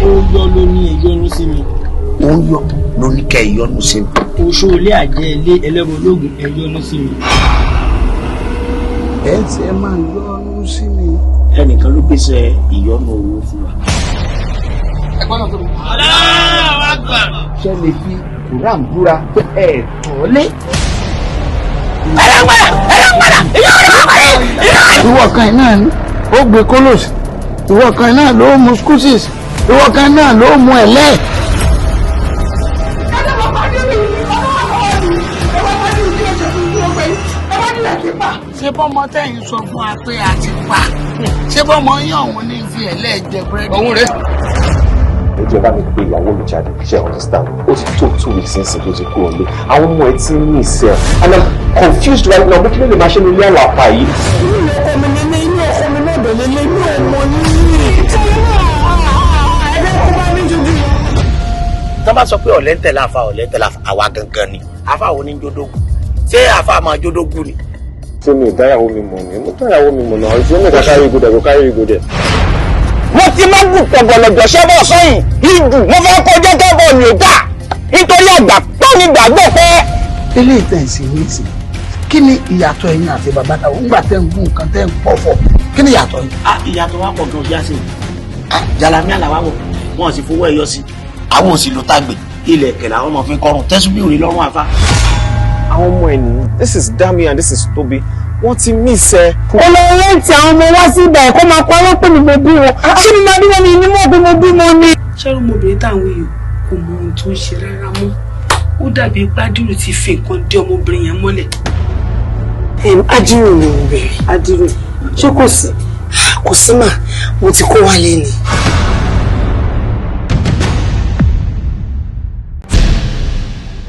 ó yọ ló ní ìyọnu sí mi. Ó yọ ló ní kẹ́ ìyọnu sí mi. Oṣó ilé àjẹ́ ilé ẹlẹ́bọ ológun ìyọnu sí mi. Ẹ ti ẹ máa yọnu sí mi. Ẹnìkan ló pèsè ìyọnu owó fún wa. Ẹ̀gbọ́n náà tó mi. Allahu Akbar. Ṣé lè fi Quran búra pé ẹ̀ tọ́lé? Ìwọ kan náà ni ó gbé kólòsì, ìwọ kan náà ló mú skúsìs, ìwọ kan náà ló mú ẹ̀lẹ́. Ṣé bọ́mọ tẹ́yìn sọ fún wa pé a ti pa? Ṣé bọ́mọ yín ọ̀hún ní fi ẹ̀lẹ́ jẹ búrẹ́dì? Ọ̀hún rẹ̀. Ẹ jẹ́ bá mi pé ìyàwó mi jáde ṣe understand ó ti tó 2 weeks since tó ti kúrò lé àwọn ọmọ ẹ ti ní ìṣe and I'm confused right now bó kí ló lè máa ṣe ní ilé àwọn àpá yìí. Ọmọ mi ní inú ọkọ mi náà bẹ̀rẹ̀ lé inú ọmọ ní. Tó bá sọ pé ọ̀lẹ́ntẹ̀lá àwa gangan ni àfa wo ní jódógún ṣé àfa máa jódógún ni. Ṣé mi ìdáyàwó mi mọ̀ ni mo dáyàwó mi mọ̀ náà ọ̀sẹ̀ mi kò kárí ìgòdè kò kárí ìgòdè. Mo ti máa gùn pọ̀gbọ̀lọ̀gbọ̀ ṣẹ́bọ̀ sọ́yìn ìdù mo fẹ́ kọjá kẹ́bọ̀ ní ọ̀dà nítorí àgbà tó ní gbàgbọ́ pé. Ilé ìtẹ̀sí ní ìsìn kí ni ìyàtọ̀ ẹ̀yin àti bàbá táwọn ńgbà tẹ́ ń gún nǹkan tẹ́ ń pọ̀fọ̀ kí ni ìyàtọ̀ yìí. Ìyàtọ̀ wa pọ̀ gan ọjà sí i jalami àlàwà wọ̀ wọn sì fowó ẹ̀yọ sí àwọn òsì ló tàgbè ilẹ̀ kẹlẹ̀ àwọn ọmọ fi kọrùn tẹ́sùbí òrì lọ́rùn àfa. Àwọn ọmọ ẹ̀ nìyí this is Dami and this is Tobi wọ́n ti mí ìṣe. Olóyè tí àwọn ọmọ wá síbẹ̀ kó máa parọ́ pé mi mo bí wọn. Ṣé mi máa bí wọn ni ní mọ̀ bí mo bí mo ní. Ṣẹ́rú ọmọbìnrin táwọn èèyàn kò mọ ohun tó ń ṣe rárá mọ́. Ó dàbí Adírù ti fi nǹkan dé ọmọbìnrin yẹn mọ́lẹ̀. Adírù ni mo bẹ̀rẹ̀. Adírù ṣé kò sí? Kò sí mà mo ti kó wálé ni.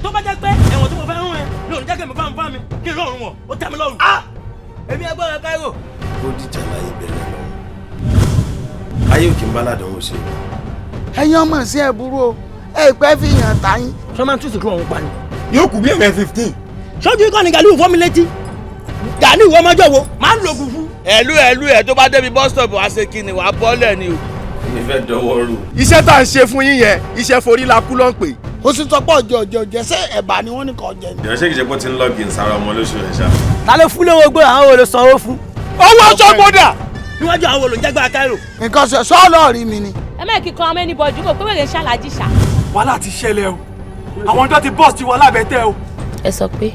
Tó bá jẹ́ pé ẹ̀wọ̀n tí mo fẹ́ rún ẹ lóòrùn jẹ́ kí èmi fáwọn fáwọn mi kí n rọrùn wọ̀ ó tẹ́ mi lọ́rùn. Èmi ẹgbẹ́ rẹ káírò. Ó dìjà láyé bẹ̀rẹ̀ lọ. Ayé òkè ń bá ládàáwò ṣe. Ẹ̀yin ọmọ sí ẹ burú o ẹ pẹ́ fi hàn táyín. Ṣé máa ń tún ìsìnkú ọ̀hún pa ni? Yóò kù bí ẹ̀mẹ́ 15. Ṣojú ikọ́ ni Gàlíù fọ́ mi létí. Gàlíù wọ́n mọ́jọ́ wo máa ń lo gùfú. Ẹ̀lú ẹ̀ tó bá débi bus stop wá ṣe kí ni wàá bọ́lẹ̀ ni o. Mi fẹ́ dánwọ́ rù. Iṣẹ́ tá à ń ṣe fún yín yẹn iṣẹ́ forí la kú ló ń pè. Ó sì sọ pé ọjọ́ ṣé ẹ̀bà ni wọ́n ní kàn jẹ ni. Ìránṣẹ́ kìí ṣe pé ó ti ń lọ́ọ̀gì ń sára ọmọ lóṣù rẹ̀ ṣá. Ta ló fún lówó gbé àwọn olè sanwó fún? Owó ọjọ́ gbọ́dà. Níwájú àwọn olùjẹ́gbà káírò. Nǹkan ṣe sọ́ọ̀lọ́ rí mi ni. Ẹ má kí kan ọmọ ẹni bọ̀jú kò pé wèrè ń ṣàlàjì ṣá. Wàhálà ti ṣẹlẹ̀ o. Àwọn ọjọ́ ti bọ́ọ̀sì ti wọ lábẹ́tẹ̀ o. Ẹ sọ pé.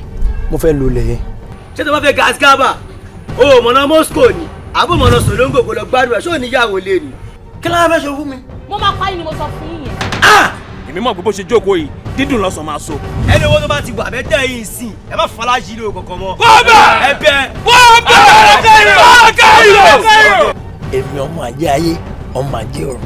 Mo fẹ́ lo lẹ̀ yẹn. Ṣé tó bá fẹ́ gas kábà? O mọ̀nà Moscow ni. Àbó mọ̀nà Solongo kò lọ gbádùn ẹ̀ ṣó níyàwó lé ni. Kí ló fẹ́ ṣe fún mi? Mo máa pa yín ni mo sọ fún yín yẹn. Èmi mọ̀ pé bó ṣe jókòó yìí dídùn lọ́sàn máa so. Ẹni owó tó bá ti wà bẹ́tẹ̀ yìí sìn ẹ má fọlá yìí lóò kankan mọ́. Ẹ̀bẹ̀ Káírò. Èmi ọmọ ajé ayé ọmọ ajé ọ̀run.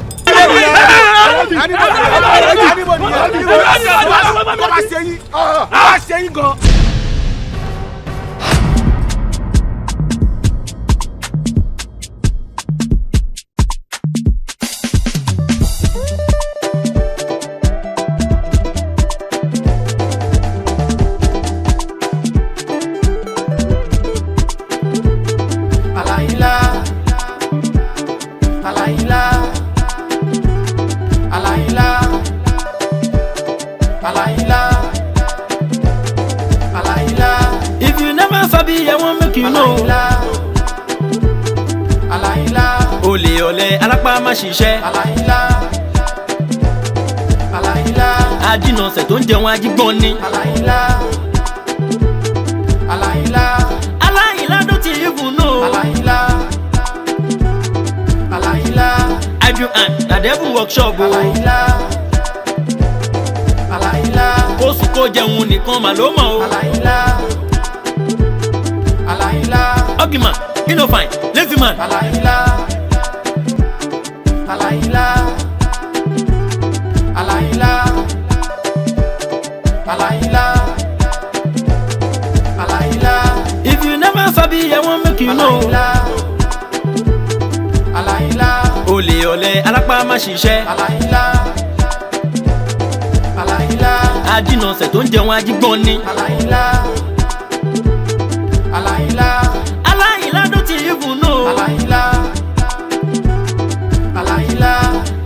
If you never sabi, I won't make you know. Olè ọ̀lẹ alápá má ṣiṣẹ́. Ajínàṣẹ̀ tó ń jẹun ajígbọ́n ni. Aláìlá ló ti even know. I do and na devil workshop o. Kó sùn kó jẹun nìkan mà ló mọ̀ o. Ugly man, you no fine, lazy man. If you never sabi, I won't make you know. Olè ọ̀lẹ alápá má ṣiṣẹ́. Ajínàṣẹ̀ tó ń jẹun ajígbọ́n ni. Aláìlá ló ti even know.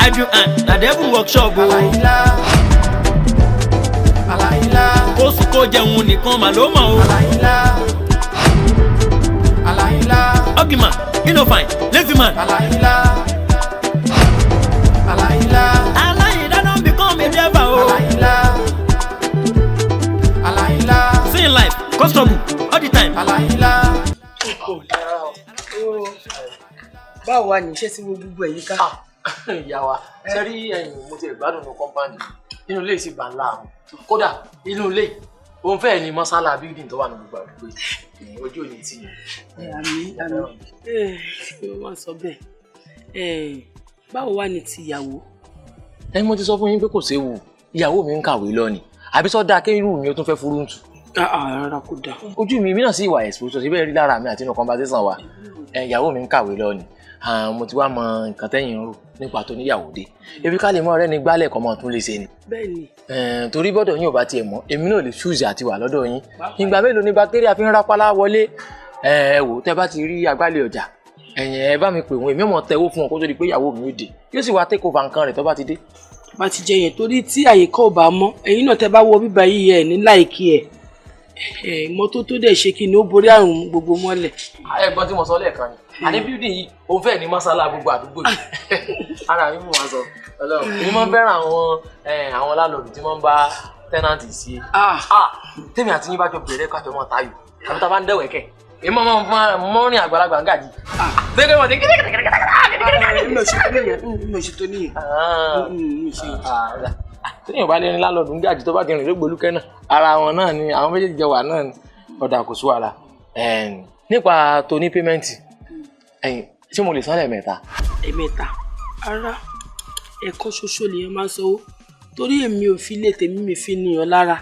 I do and na devil workshop o. Kó sùn kó jẹun nìkan mà ló mọ̀ o. Ugly man, you no fine, lazy man. Aláìlá don become a driver o. See in life, cause trouble all the time. Báwo wà ní iṣẹ́ tí wo gbogbo ẹ̀yìn ká? Ìyá wa ṣe rí ẹ̀yìn mo ti gbádùn ní kọ́mpáàdì inú ilé sì bá ńlá àwọn kódà inú ilé òun fẹ́ẹ̀ ni mọ́sálà bíldìn tó wà ní gbogbo àdúgbò yìí ojú òní tì yín. Wọ́n sọ bẹ́ẹ̀. Báwo wà ní ti ìyàwó? Mo ti sọ fún yín pé kò séwu ìyàwó mi ń kàwé lọ ni àbí sọ́dà kéírù mi ó tún fẹ́ furúǹtù. Rárá kò dáa. Ojú mi náà sì wà exposure síbẹ̀ rí lára mi àti inú conversation wa ìyàwó mi ń kàwé lọ ni mo ti wá mọ nǹkan tẹ́yìn ń rò nípa tó níyàwó dé ebi ká lè mọ ọ̀rẹ́ ni gbálẹ̀ kọ́ mọ́ tún lè ṣe ni. Bẹ́ẹ̀ni. Torí bọ́dọ̀ yín ò bá tiẹ̀ mọ́ èmi náà lè ṣúùsì àti wà lọ́dọ̀ yín ìgbà mélòó ni bacteria fi ń rápálá wọlé wò tẹ́ bá ti rí agbálẹ̀ ọjà ẹ bá mi pè wọ́n èmi ò mọ̀ tẹ́wọ́ fún wọn kó tó di pé ìyàwó mi ó dé yóò sì wá take over nǹkan rẹ̀ tó bá ti dé. Bá ti jẹ yẹn torí tí àyíká ò bá mọ́ ẹ̀yin náà tẹ́ bá wọ bíbá yìí ẹ̀ ní láìkí ẹ̀ ìmọ́tótó dẹ̀ ṣe kí ni ó borí àrùn gbogbo mọ́lẹ̀. Ẹ̀gbọ́n tí mo sọ lẹ́ẹ̀kan ni àní building yìí òun fẹ́ẹ̀ ní mọ́sálà gbogbo àdúgbò yìí ara mi mú wọn sọ Ọlọ́run èmi máa ń fẹ́ràn àwọn lálọ́ọ̀dù tí wọ́n ń bá tẹ́nàntì sí tèmi àti yín bá jọ bẹ̀rẹ̀ kájọ mọ́ tayò àbí tá a bá ń dẹ̀wẹ̀ kẹ̀ èmi máa ń mọ́rin àgbàlagbà ń gàdí. Bẹ́ẹ̀ wọ́n ti téèyàn bá lẹ́ni lálọ́ọ̀dù ń gàdí tó bá ti rìn lógbòlúkẹ́ náà ara wọn náà ni àwọn méjèèjì jẹ wà náà ni ọ̀dà kò sí wàhálà. Nípa tó ní pẹ́mẹ́ǹtì ṣé mo lè san lẹ́ẹ̀mẹ́ta? Ẹ̀mẹ́ta ara ẹ̀kọ́ ṣoṣo lèèyàn máa ń sanwó torí èmi ò fi lè tèmi mi fi nìyàn lára.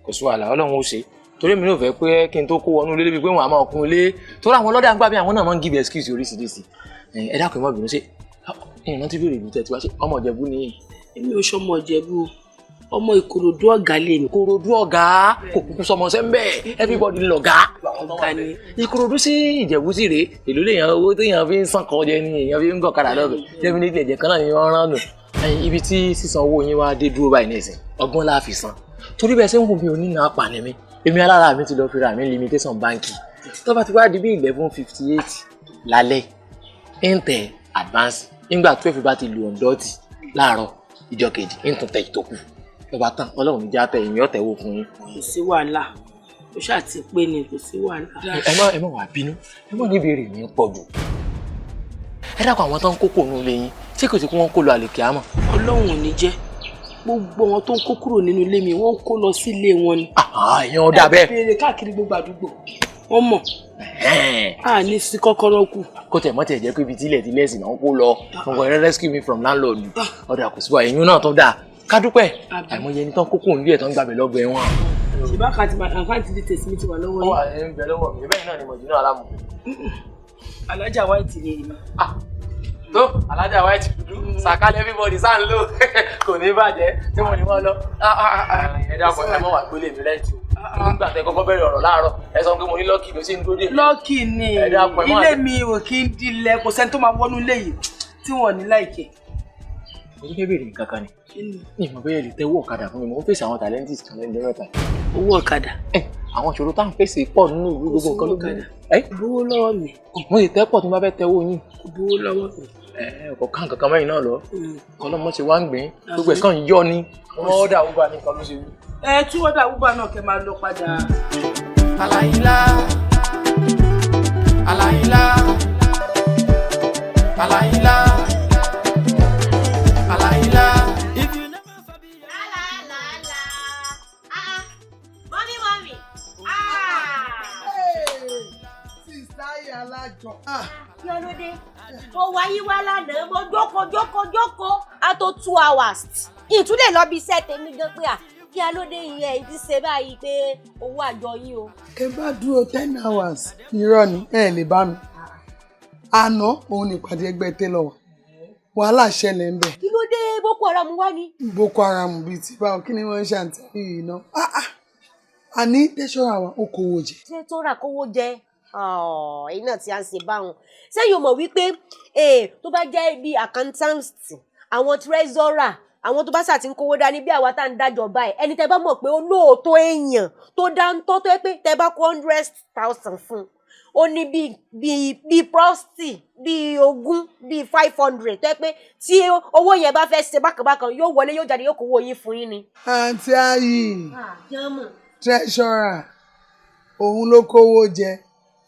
Kò sí wàhálà Ọlọ́run ó ṣe torí èmi náà fẹ́ pé kí n tó kó wọnú ilé débi pé wọn á máa kún ilé torí àwọn ọlọ́dẹ àgbà bí àwọn náà máa ń give excuse oríṣiríṣi ẹ dákun ẹ má bínú ṣe ìrántí tí bèrè ìlú tẹ ti wá ṣe ọmọ Ìjẹ̀bú ni. Èmi ò ṣọmọ Ìjẹ̀bú ọmọ Ìkòròdú ọ̀gá lè ní. Ìkòròdú ọ̀gá kò kúkú sọmọ sẹ́ńbẹ́ everybody ń lọ̀gá. Ìkòròdú sí Ìjẹ̀bú sí rèé èlò lèèyàn owó téèyàn fi ń sàn kan jẹ ni èèyàn fi ń gọ̀kadà lọ́bẹ̀ definitely ẹ̀jẹ̀ kan náà ni wọ́n rán nù. Ibi tí sísan owó yín wá dé dúró báyìí nísìn ọgbọ́n la fi san torí bẹ́ẹ̀ ṣe ń wù mí onínà apàní mi èmi alára mi ti lọ fi ra mi limitation báńkì tó bá ti wá di bí 11:58 lálẹ́ ń advance nígbà 12 bá ti lu ọ̀dọ́tì láàárọ̀ ìjọ kejì ń tún tẹ ìtókù lọ́ba tán Ọlọ́run níjà tẹ ìyẹn ọ̀tẹ̀wò fún yín. Kò sí wàhálà ó ṣáà ti pé ni kò sí ẹ wàhálà. má wá bínú ẹ má níbi èrè mi pọ̀ jù ẹ dákun àwọn tó ń kókò nínú ilé yín tí kò sí kí wọ́n kó lọ àlèkè àmọ́. Ọlọ́run ò ní jẹ́ gbogbo wọn tó ń kó kúrò nínú ilé mi wọ́n kó lọ sí ilé wọn ni. Ìyẹn ọ̀dà bẹ́ẹ̀. ẹ béèrè káàkiri gbogbo àdúgbò wọ́n mọ̀ a ní sí kọ́kọ́rọ́ kù. Kó tẹ̀ mọ́ tẹ̀ jẹ́ pé ibi tí ilẹ̀ ti lẹ́sìn náà kó lọ nǹkan rescue me from landlord ọ̀dà kò sí wa ẹ̀yìn náà tó dáa kádúpẹ́ àìmọye ẹni tán kókó nílé ẹ̀ tán gbàgbé lọ́gbẹ̀ẹ́ wọn. ṣùgbọ́n àkáǹtì ti tèsí mi ti wà lọ́wọ́ yìí. ó wà ń bẹ lọ́wọ́ mi bẹ́ẹ̀ náà ni mọ̀jìnà alámù. Alájà white ni èmi. tó Alájà white dúdú sàkálẹ̀ everybody sáà ń lò kò ní bàjẹ́ tí mo ní wọ́n lọ. ẹ dákun ẹ mọ̀ wá gbélé mi lẹ́yìn o nígbà tẹ kọ́kọ́ bẹ̀rẹ̀ ọ̀rọ̀ láàárọ̀ ẹ sọ pé mo ní lọ́ọ̀kì ló ṣe ń dúró dé. Lọ́ọ̀kì ni ilé mi ò kí ń dilẹ̀ kò sẹ́ni tó máa wọnú ilé yìí tí wọ́n ní láìkẹ́. mo ní bèbèrè nǹkan kan ni ní ìmọ̀ bẹ́ẹ̀ lè tẹ́wọ́ ọ̀kadà fún mi mo ń fèsì àwọn talentis kan lẹ́nu mẹ́ta. Owó ọ̀kadà. Àwọn ìṣòro táwọn fèsì pọ̀ nínú ìlú gbogbo nǹkan ló gbé. Bówó lọ́wọ́ mi. Mo lè tẹ́ pọ̀ tí mo bá fẹ́ tẹ́wọ́ yín. Bówó lọ́wọ́ mi. Ọkọ̀ kan kankan mẹ́rin náà lọ kọ́lọ́mọ ṣe wá ń gbìn gbogbo ẹ̀ kàn yọ ni wọ́n ọ̀dà uber ní kan ló ṣe wí. Tí wọ́n dà uber náà kẹ́ máa lọ padà. Aláìlá aláìlá aláìlá aláìlá. Alájọ. Kí ló dé? Mo wáyé wá lánàá, mo jókòó. A tó 2 hours. Ìtúlẹ̀ lọ bí iṣẹ́ tèmi gan pé kí a ló dé ìyẹn ìdí ṣe báyìí pé owó àjọ yín o. Ẹ bá dúró 10 hours. Irọ́ ni ẹ lè bá mi. Àná òun ní ìpàdé ẹgbẹ́ télọ̀ wà. Wàhálà ṣẹlẹ̀ ń bẹ̀. Kí ló dé Boko Haram wá ní? Boko Haram bíi ti báwo kí ni wọ́n ń ṣàǹtẹ̀ yìí ná? Àní tẹ́sọ̀rọ̀ àwọn okòwò jẹ. Ṣé tó rà kówó jẹ? Ẹ̀yin náà tí a ń ṣe báwọn ṣé yóò mọ̀ wípé tó bá jẹ́ bí accountant àwọn treasurer àwọn tó bá ṣàti ń kówó dání bí àwa tá ń dájọ́ báyìí ẹni tẹ́ bá mọ̀ pé ó lóòótọ́ èèyàn tó dáńtọ́ tó yẹ pé tẹ́ bá kó 100,000 fún ó ní bíi prosti bíi 20 bíi 500 tó yẹ pé tí owó yẹn bá fẹ́ ṣe bákanbákan yóò wọlé yóò jáde yóò kówó yín fún yín ni. àǹtí ayì treasurer òun ló kówó jẹ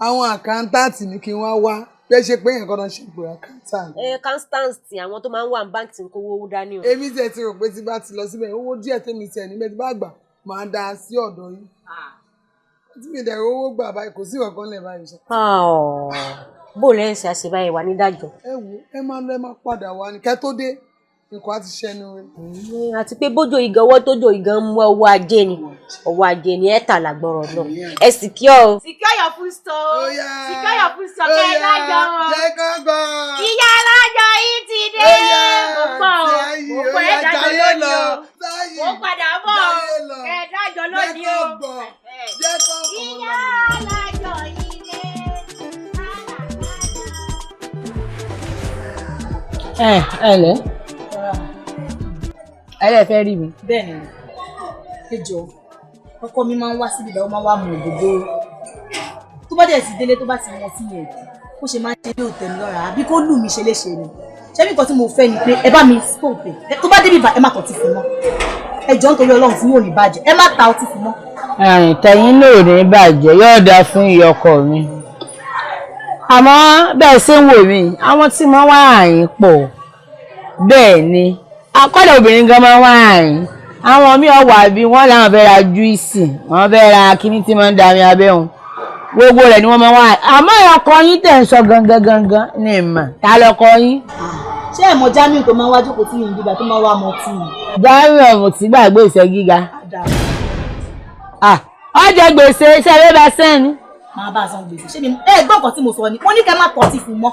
àwọn àkántàtì ní kí wọ́n wá bẹ́ẹ̀ ṣe pé èèyàn kan náà ṣe pé àkántàtì. constance àwọn tó máa ń wà ní báńkì tí ń kówó dání o. èmi tiẹ̀ ti rò pé tí bá ti lọ síbẹ̀ owó díẹ̀ tèmi tiẹ̀ níbẹ̀ tí bá gbà máa dá a sí ọ̀dọ̀ yín. tí mi dẹ̀ owó gbà báyìí kò sí ọ̀kan lẹ̀ báyìí ṣe. bó lẹ́yìn ṣe àṣẹ báyìí wà ní dájọ́. ẹ máa lọ ẹ máa padà wá ní kẹ́ tó dé nǹkan á ti ṣẹnu rẹ. àti pé bójú ìgan ọwọ́ tójó ìgan mú ọwọ́ ajé ni ẹ̀ẹ́ta làgbọ̀rọ̀ náà ẹ secure o. secure your food store. secure your food store kẹ́ ẹ lájọ. ìyá alájọ yìí ti dé. mo pọ̀ ẹ dájọ́ lónìí o. mo padà bọ̀ ẹ dájọ́ lónìí o. ìyá alájọ yìí dé. ẹ lẹ́ ẹ fẹ́ rí mi. bẹ́ẹ̀ni ẹ jọ ọkọ mi máa ń wá síbi ìdáwó máa ń wá mọ òdòdó tó bá dẹ̀ sí délé tó bá ti wọ́n sí yẹn ó ṣe máa ń ṣe ní òtẹ̀ mi lọ́ra àbí kó lù mí ṣe léṣe ni ṣé bí nǹkan tí mo fẹ́ ni pé ẹ bá mi stop ẹ tó bá débi ìbá ẹ má tọ́tí fún mọ́ ẹ jọ nítorí Ọlọ́run tí yóò ní bàjẹ́ ẹ má ta ọtí fún mọ́. tẹ̀yìn náà ò ní bàjẹ́ yóò dáa fún iye ọkọ mi àmọ́ bẹ́ẹ̀ ṣe ń wò mí àwọn tí wọ́n wá àyín pọ̀ bẹ́ẹ̀ ni akọ́dọ̀ obìnrin gan máa ń wá àyín àwọn míì ọ̀wà bí wọ́n làwọn fẹ́ ra júìsì wọ́n fẹ́ ra kíní tí máa ń darí abẹ́ wọn gbogbo rẹ̀ ni wọ́n máa ń wá àyín àmọ́ ọkọ yín tẹ̀ ń sọ gangan ní ìmọ̀ ta lọkọ yín. ṣé ẹ̀mọ Jamiu tó máa ń wá jókòó tí yìí gíga tó máa ń wá ọmọ tí yìí. Jamiu ọmọ tí gbàgbé ìṣẹ́ gíga. ọjà gbèsè iṣẹ́ rẹ̀ bá sẹ́ni. máa bá a san gbèsè ṣé ni ẹ gbọ́ nǹkan tí mo sọ ni wọ́n ní kẹ́ má tọ́tí fún mọ́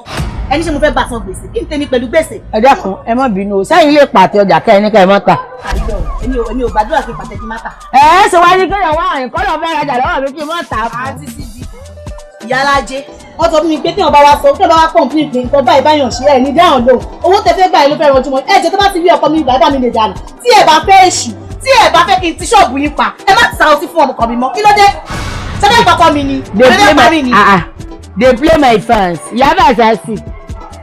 ẹni ṣé mo fẹ́ bá a san gbèsè kí n tẹ́ni pẹ̀lú gbèsè. ẹ dákun ẹ má bínú o sẹ́yìn lè pàtẹ ọjà kẹ́yìn ní kẹ́yìn má ta. èmi ò gbàdúrà kí n pàtẹ kí n má ta. ṣe wá ní kéèyàn wá àyìn kọ́lọ̀ fẹ́ rajà lọ́wọ́ mi kí n má ta. àǹtí Sidi ìyálájé wọ́n sọ fún mi pé tí wọ́n bá wá sọ tí wọ́n bá wá kọ̀ǹpìlì pé nǹkan báyìí báyọ̀ ṣe ẹ̀ ní dáhùn lóhùn owó tẹ fẹ́ gbà yín ló fẹ́ rọjú mọ́ ẹ jẹ́ tó bá ti rí ọkọ mi ìgbà dá mi lè dànù tí ẹ bá fẹ́ èṣù tí ẹ bá fẹ́ kí n ti ṣọ́ọ̀bù yín pa ẹ má ti sa ọtí fún ọmọkàn mi mọ́ kí ló dé sẹ́fẹ̀ ìpàkọ́ mi ni ẹ̀fẹ̀ parí ni. they play my fans yaba sasi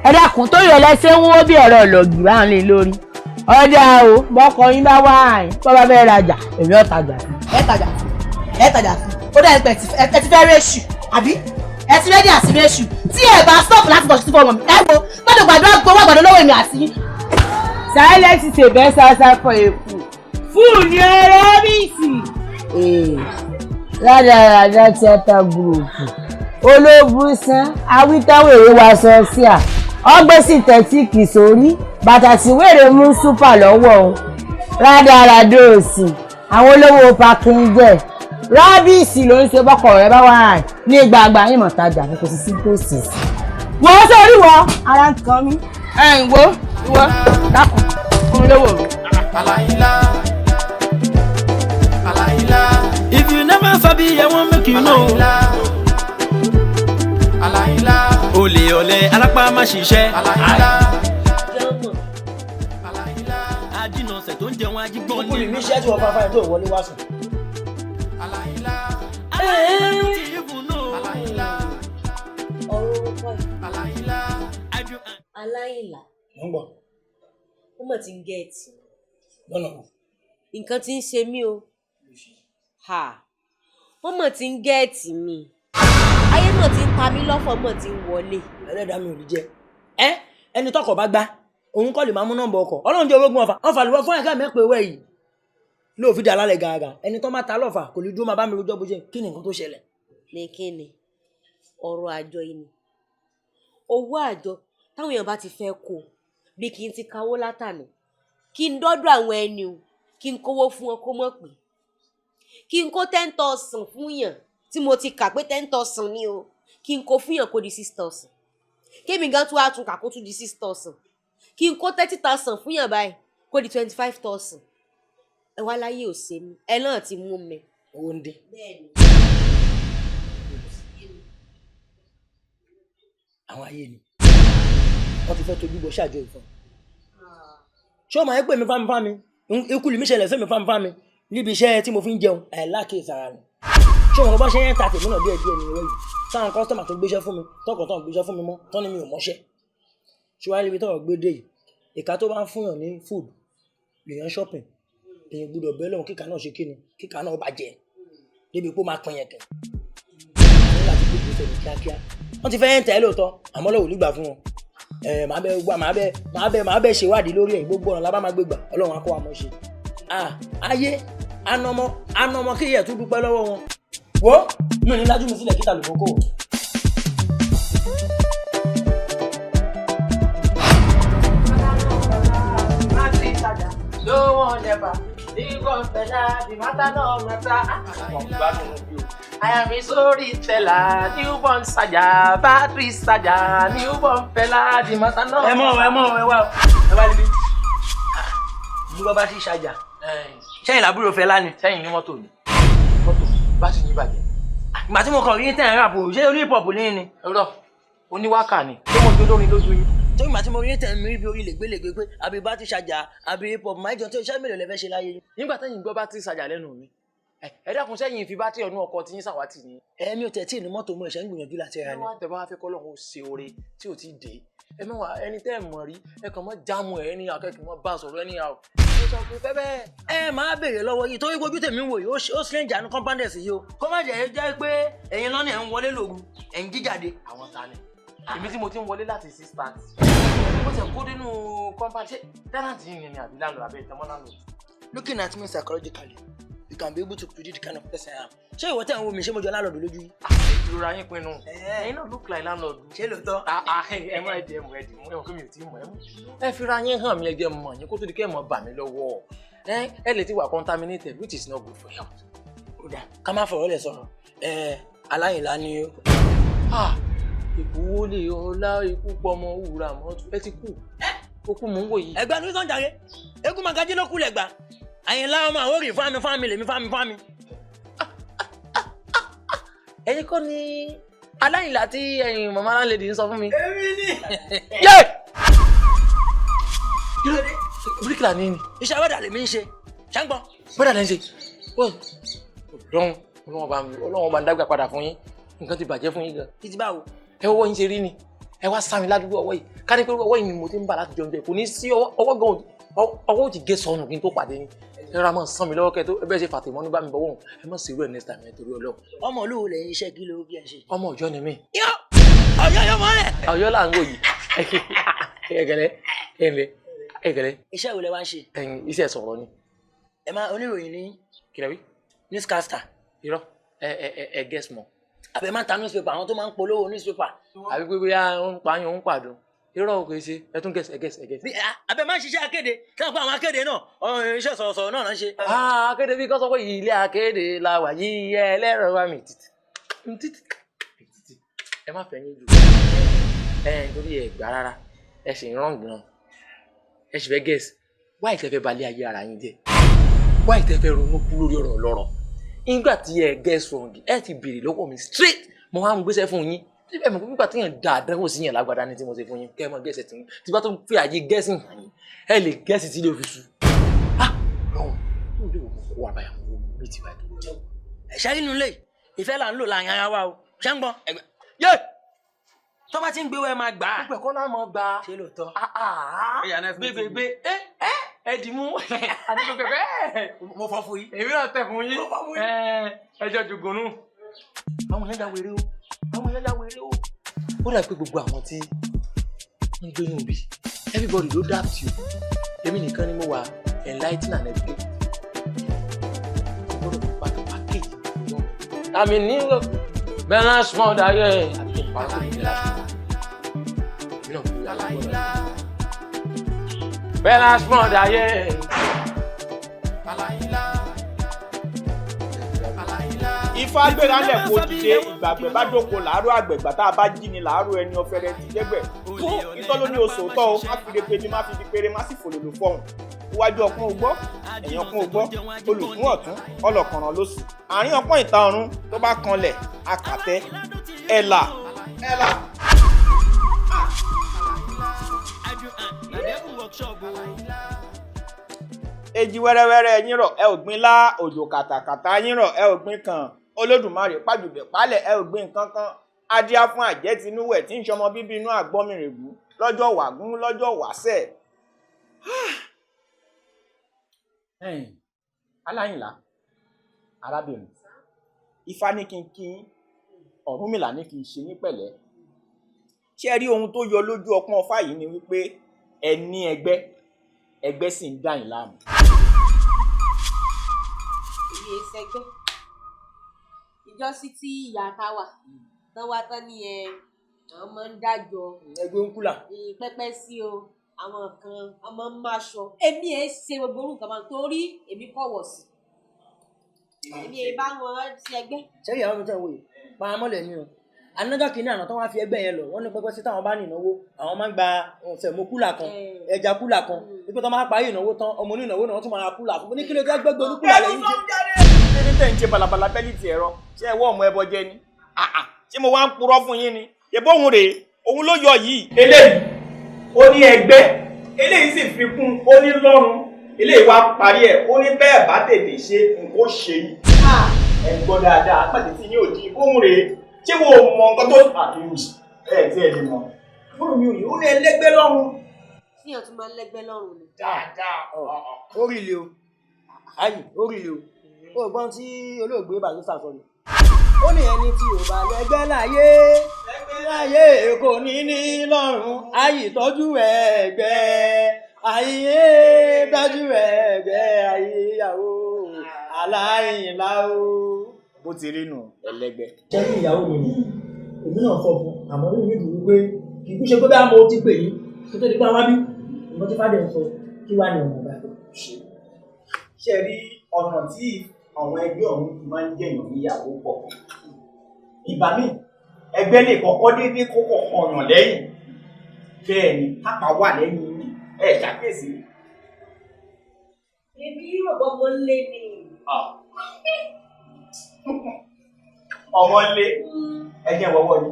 ẹ dákun tó yọ lẹ́sẹ̀ ń wó bí ọ̀rọ̀ ọ̀lọ́gì bá ń lè lórí ọjà o bọ́kọ yín bá wá àyìn tó bá fẹ́ rajà èmi ò tajà sí. ẹ tajà sí ó dà pé ẹ ti fẹ́ rẹ́ṣù àbí ẹ ti rẹ́dí àti rẹ́ṣù tí ẹ bá stop láti bọ̀ sí fọmọ mi ẹ wo gbọ́dọ̀ gbàdúrà gbowó àgbàdo lọ́wọ́ èmi àti yín. silence is a best answer for a fool. fool ni ọ̀rẹ́ mi sì. rádaràdà theatre group olóògùn sàn awítẹ́wèrè wa sọ sí à ọgbẹ́sì tẹ̀tíìkì sórí bàtà tí wèrè mú súpà lọ́wọ́ o rádaràdà òsì àwọn olówó pàkíńjẹ rábìsì ló ń ṣe bọ́kọ̀ rẹ bá wà ní gbàgbà yín mọ̀ tajà ní kò sí sí tòsí. wọ́n sórí wọ ara ń kan mí. ìwọ dákun fún mi lówó mi. If you never sabi, I won't make you know. Olè alápá má ṣiṣẹ́. Ajínàṣẹ́ tó ń jẹun ajígbọ́n ní. Kúkúrú mi ṣẹ́ tí wọ́n fáfá ẹ̀ tó wọlé wá sùn. Aláìlá. Ó mọ̀ tí ń gẹ̀ẹ́tì. Lọ́nà. Nǹkan tí ń ṣe mí o. Wọ́n mọ̀ tí ń gẹ̀ẹ́tì mi. Ayé mọ̀ tí ń ta mí lọ́fọ̀ mọ̀ tí ń wọlé. Ẹlẹ́dàá mi ò ní jẹ́. Ẹni tọkọ̀ bá gbá òun kọ́ lè máa mú nọ́mbà ọkọ̀ Ọlọ́run jẹ́ ológun ọ̀fà lùwọ́ fún ẹ̀ka mẹ́pẹ́ owó yìí lóò fi dà lálẹ́ gàgà ẹni tó máa ta lọ́fà kò lè dúró máa bá mi rojọ́ bó ṣe kí ni nǹkan tó ṣẹlẹ̀. Ní kíni ọ̀rọ̀ àjọ yìí ni owó àjọ táwọn èèyàn bá ti fẹ́ kó bí kí n ti kawó látànà kí n dọ́dọ̀ àwọn ẹni o kí n kówó fún wọn kó mọ̀ pé kí n kó 10,000 fún yàn tí mo ti kà pé 10,000 ni o kí n kó fún yàn kó di 6,000 kémi gan tún wá tún kà kó tún di 6,000 kí n kó 30,000 fún yàn báyìí kó di 25,000 ẹ wá láyé ò ṣe mí ẹ náà ti mú mi. owó ń dé. àwọn ayé ni wọ́n ti fẹ́ tójú bọ́ ṣáàjọ ìfọ́n ṣé o máa ń pè mí fámi ikú lè mí ṣẹlẹ̀ sí mi fámi níbi iṣẹ́ tí mo fi ń jẹun àìláàkíyèsí ara mi ṣé òun bá ṣe yẹn ta tèmi náà díẹ̀ ní ìwé yìí sáwọn kọ́sítọ́mà tó gbéṣẹ́ fún mi tọkàn tó ń gbéṣẹ́ fún mi mọ́ tán ni mi ò mọ́ṣẹ́ ṣùgbọ́n níbi tọ́rọ̀ gbé dé yìí ìka tó bá ń fúnyàn ní food lèèyàn shopping èèyàn gbọ́dọ̀ bẹ́ẹ̀ lọ́hùn kíkà náà ṣe kíni kíkà náà bàjẹ́ débi pé ó máa pin yẹn kẹ̀ ní láti gbé ìgbésẹ̀ ní kíákíá wọ́n ti fẹ́ yẹn tẹ̀ ẹ́ lóòótọ́ àmọ́ lọ́wọ́ nígbà fún wọn màá bẹ ṣèwádìí lórí ẹ̀ gbogbo ọ̀nà lábá máa gbé gbà ọlọ́run á kó wa mọ̀ ṣe ayé anọmọ kí yẹ tún dúpẹ́ lọ́wọ́ wọn wo mi ò ní lájú mi sílẹ̀ kíta lùkókò. No one ever. The confessor, the matter no matter. I am a storyteller, newborn saja, battery saja, newborn fella, the matter no. Ẹ wá níbí. Mo bá bá ti ṣàjà. Sẹ́yìn làbúrò Fẹlá ni. Sẹ́yìn ní mọ́tò ni. Mọ́tò bá sì ní ìbàjẹ́. Ìgbà tí mo kàn rí tẹ̀ ń rà bò ṣé orí pọ̀pù ní ni. Ọ̀rọ̀ oníwákà ni. Ṣé mo jó lórin lójú yín? Tó ìgbà tí mo rí tẹ̀ ń rí bí orí lègbélégbé pé àbí bá ti ṣàjà àbí hip hop máa jọ tó iṣẹ́ mélòó lẹ fẹ́ ṣe láyé yín. Nígbà tẹ́yìn gbọ́ bá ti ṣàjà lẹ́nu mi. Ẹ dákun sẹ́yìn fi bátìrì ọ̀nù ọkọ̀ tí yín ṣàwátì ni. Ẹ̀mí ò tẹ̀tí ní mọ́tò mo ẹ̀ṣẹ̀ ń gbìyànjú láti ra ni. Wọ́n á tẹ̀ bá fẹ́ kọ́ lọ́hùn ó ṣe oore tí ò ti dé. Ẹ mọ̀ wá ẹni tẹ́ ẹ̀ mọ̀ rí ẹ kàn mọ́ jámù ẹ̀ ní akẹ́kọ̀ọ́ mọ́ bá sọ̀rọ̀ ẹni àwọ̀. Ẹ sọ pé fẹ́ bẹ́ẹ̀. Ẹ máa béèrè lọ́wọ́ yìí torí ojú tèmi wò yìí ó strange àánú companders yìí o. Kó má jẹ́ pé ẹ̀yin lọ́nà ẹ̀ ń wọlé lòru ẹ̀ ń jíjáde. Àwọn ta ni? Èmi tí mo ti ń wọlé láti 6 start. Mo ti kó nínú compound ṣé tenant yìí ni àbí landlord àbí ìtẹ́mọ́ landlord. Looking at me psychologically, you can be able to predict the kind of person I am. Ṣé ìwọ tẹ̀ ń wo mi ṣé mo jọ landlord lójú yìí? Ìrora yín pinnu. Ẹ̀yin náà look like landlord. Ṣé lóòótọ́? Ẹ mọ ẹ̀dì ẹ̀mọ kí mi ò tí mọ̀ ẹ́ mọ̀. Ẹ fira yín hàn mí ẹgbẹ́ mọ̀ yín kó tó di kẹ́ mọ̀ bà mí lọ́wọ́. Ẹ lè ti wà contaminated which is not good for health. Kódà ká má fọ̀rọ̀ lẹ̀ sọ̀rọ̀. Aláìlá ni o. Ikú wo lè ọlá ikú pọmọ wúrà mọ́tò ẹ ti kú. Okú mò ń wò yìí. Ẹgbẹ́ ní sọ̀njàre, eégún magají ló kú lẹ̀gbà. Àyìnlá ọmọ àwòrì fámi lèmi fámi. Ẹ̀yin kọ́ ni aláìlá tí ẹ̀yin màmá láńlẹ́dì ń sọ fún mi. Èmi ni. Yé! Kí ló dé? Bíríkìlà ni ni. Iṣẹ́ wẹ́dà lèmi ń ṣe. Ṣàǹgbọ́n. Wẹ́dà lẹ́ ń ṣe. Ọlọ́run bá ń dágbà padà fún yín. Nǹkan ti bàjẹ́ fún yín gan. Títí báwo? Ẹ wọ́n yín ṣe rí ni. Ẹ wá sá mi ládùúgbò ọwọ́ yìí. Ká ní pé ọwọ́ yìí ni mo ti ń bà láti jẹun jẹ. Kò ní sí ọwọ́ gan ọwọ́ ò ti gé sọnù kí n tó pàdé yín. Ẹ ra máa sán mi lọ́wọ́ kẹ́ tó ẹ bẹ́ẹ̀ ṣe fàtẹ̀mọ́ ní bá mi bọ́wọ́ ẹ má ṣe irú ẹ̀ next time ẹ torí Ọlọ́run. Ọmọ olówó lẹ́yìn iṣẹ́ kí ló bí ẹ ṣe. Ọmọ Ọ̀yọ́ ni mí. Ọ̀yọ́ mọ́lẹ̀. Ọ̀yọ́ là ń wò yìí. Ẹ̀gẹ̀lẹ́. Iṣẹ́ wo lẹ wá ń ṣe? Iṣẹ́ sọ̀rọ̀ ni. Ẹ máa oníròyìn ní. Kílẹ̀ wí. Newscaster. Irọ́ ẹ guess mọ́. Àbẹ̀ máa ń ta newspaper àwọn tó máa ń polówó newspaper. Àbí pé bóyá ń pààyàn ń pàdùn. Irọ́ kò ṣe ẹ tún guess. Àbẹ̀ máa ń ṣiṣẹ́ akéde kí wọ́n pa àwọn akéde náà iṣẹ́ sọ̀rọ̀sọ̀rọ̀ náà ń ṣe. Akéde bí kò sọ pé ilé akéde la wà yìí ẹlẹ́rọ wa mi títí. Ẹ má fẹ́ yín jù. Nítorí ẹ gbà rárá ẹ sì ń rán gan. Ẹ sì fẹ́ guess why tẹ́ fẹ́ balẹ̀ ayé ara yín jẹ́ why tẹ́ fẹ́ ronú kú lórí ọ̀rọ̀ lọ́rọ̀. Nígbà tí ẹ guess wrong ẹ ti béèrè lọ́wọ́ mi straight mo wá ń gbéṣẹ́ fún yín. Síbẹ̀ mọ̀ nígbà tí yẹn da àdánwò sí yẹn lágbàdá ní tí mo ṣe fún yín kẹ́ ẹ mọ̀ gẹ́sẹ̀ tí yín tí bá tó fi àyè gẹ́sì hàn yín ẹ lè gẹ́sì tí ilé òfin sùn. Lọ́wọ́ yóò lè wò kó wà báyà wọ́n mi ti báyìí tó jẹ́. Ẹ̀ṣẹ́ nínú ilé ìfẹ́ là ń lò láàrin ara wa o ṣé ń gbọ́ ẹgbẹ́ yé tó bá ti ń gbé wẹ́ máa gbà á. Púpẹ̀ kọ́ náà mọ̀ gbà á. Ṣé lóòótọ́? Gbégbé ẹ dì mú mo fọ́ fún yín. Èmi náà tẹ̀ fún yín ẹjọ́ jùgùnú. Àwọn yẹn ya wèrè o. Ó dà pé gbogbo àwọn tí ń gbé inú bí everybody ló dá tí o. Èmi nìkan ni mo wà enlighten and educate. Gbọ́dọ̀ pàtó package. Àmì ní bẹ́ẹ̀ small dayé àti ìpàkó ìlera. Èmi náà kúrò àlọ́ bẹ́ẹ̀ small dayé. Ifá gbéra lẹ̀ kó dìde ìgbàgbẹ́ bá dóko làárọ̀ àgbẹ̀gbà tá a bá jí ni làárọ̀ ẹni ọ̀fẹ́rẹ́ ti jẹ́gbẹ̀. Fún ìtọ́ ló ní oṣù tọ́ o má fi de pé ni má fi di péré má sì fòlòlò fọ̀hún. Iwájú ọpọ́n ogbọ́ ẹ̀yìn ọpọ́n ogbọ́ olùkún ọ̀tún ọlọ́kànràn lóṣù. Àárín ọpọ́n ìta ọ̀run tó bá kanlẹ̀ akàtẹ́ ẹ̀là. workshop o. Èjì wẹ́rẹ́wẹ́rẹ́ yín rọ̀ ẹ ò gbin lá, òjò kàtàkàtà yín rọ̀ ẹ ò gbin kàn, Olódùmarè pàjùbẹ̀ pálẹ̀ ẹ ò gbin nǹkan kan, adíá fún àjẹtinúwẹ̀ tí ń ṣọmọ bíbí inú àgbọ́mìrègún lọ́jọ́ wàgún lọ́jọ́ wàsẹ̀. Aláyìnlá arábìnrin, Ifá ní kí n kí Ọ̀rúnmìlà ní kí n ṣe ní pẹ̀lẹ́. Ṣé ẹ rí ohun tó yọ lójú ọpọ́n Ifá yìí ni wípé ẹ ní ẹgbẹ́ sì ń dà yín láàmú. èmi ẹ sẹgbẹ́ ìjọsí tí ìyá ta wà tán wá tán ní àwọn máa ń dájọ ẹgbẹ́ ń kúlà pẹ́pẹ́ sí o àwọn kan ọmọ ń máṣọ èmi ẹ ṣe gbogbo orúkọ máa torí èmi kọ̀wọ̀ sí èmi ẹ bá wọn ṣe ẹgbẹ́. sẹ́yìn àwọn mi tẹ̀ wòye paramọ́lẹ̀ ni o anájọ́ kìíní àná tó wá fi ẹgbẹ́ yẹn lọ wọ́n ní pẹ́pẹ́ sí táwọn bá ní ìnáwó àwọn máa ń gba sẹ̀mó kúlà kan ẹja kúlà kan wípé tó máa parí ìnáwó tán ọmọ onínáwó náà tún máa ra kúlà fún ní kí ló dé gbẹ́gbẹ́ oníkúlà lẹ́yìn jẹ́. ṣé ní tẹ̀ ń ṣe balabala bẹ́lí ti ẹ̀rọ ṣé ẹ wọ́ ọmọ ẹbọ jẹ ni ṣé mo wá ń purọ́ fún yín ni ìbọn òun rèé òun ló yọ yìí. eléyìí ó ní ẹgbẹ́ eléyìí sì fi kún ó ní lọ́rùn eléyìí wá parí ẹ̀ ó ní bẹ́ẹ̀ bá tètè ṣe nǹkan ó ṣe yìí. ẹ gbọ́ dáadáa pàtẹ́ tí yín ò di ìbọn rèé ṣé wo mọ nǹkan tó àfihàn tí ẹ lè mọ fún mi ò yìí ó ní ẹlẹ́gbẹ́ lọ́rùn. tíyàn tún máa ń lẹ́gbẹ́ lọ́rùn ni. dáadáa orí ilé o ayì orí ilé o ó gbọ́n tí olóògbé Barrister sọ ni ó ní ẹni tí ò bá lẹ́gbẹ́ láyé kò ní ní lọ́rùn ayì tọ́jú ẹgbẹ́ ayé tọ́jú ẹgbẹ́ ayé ìyàwó Aláyìnlá o. bó ti rí nù ẹlẹ́gbẹ́. sẹ́yìn ìyàwó mi ni èmi náà sọ fún àmọ́ ní ìlú wípé kì í ṣe pé bá mo ti pè yín tó tó di pé wá bí ìmọ̀ tí fàdé ń sọ kí wá ní ọ̀nà ìbàdàn. ṣe rí ọ̀nà tí àwọn ẹgbẹ́ ọ̀hún ti máa ń jẹ̀yàn níyàwó pọ̀ ìgbà míì ẹgbẹ́ lè kọ́kọ́ déédéé kókò ọ̀yàn lẹ́yìn bẹ́ẹ̀ ni kápá wà lẹ́yìn ẹ̀ ṣàkíyèsí. èmi yóò bọ́ mọ́ lé ni. ọmọ ilé ẹjẹ wọwọ yìí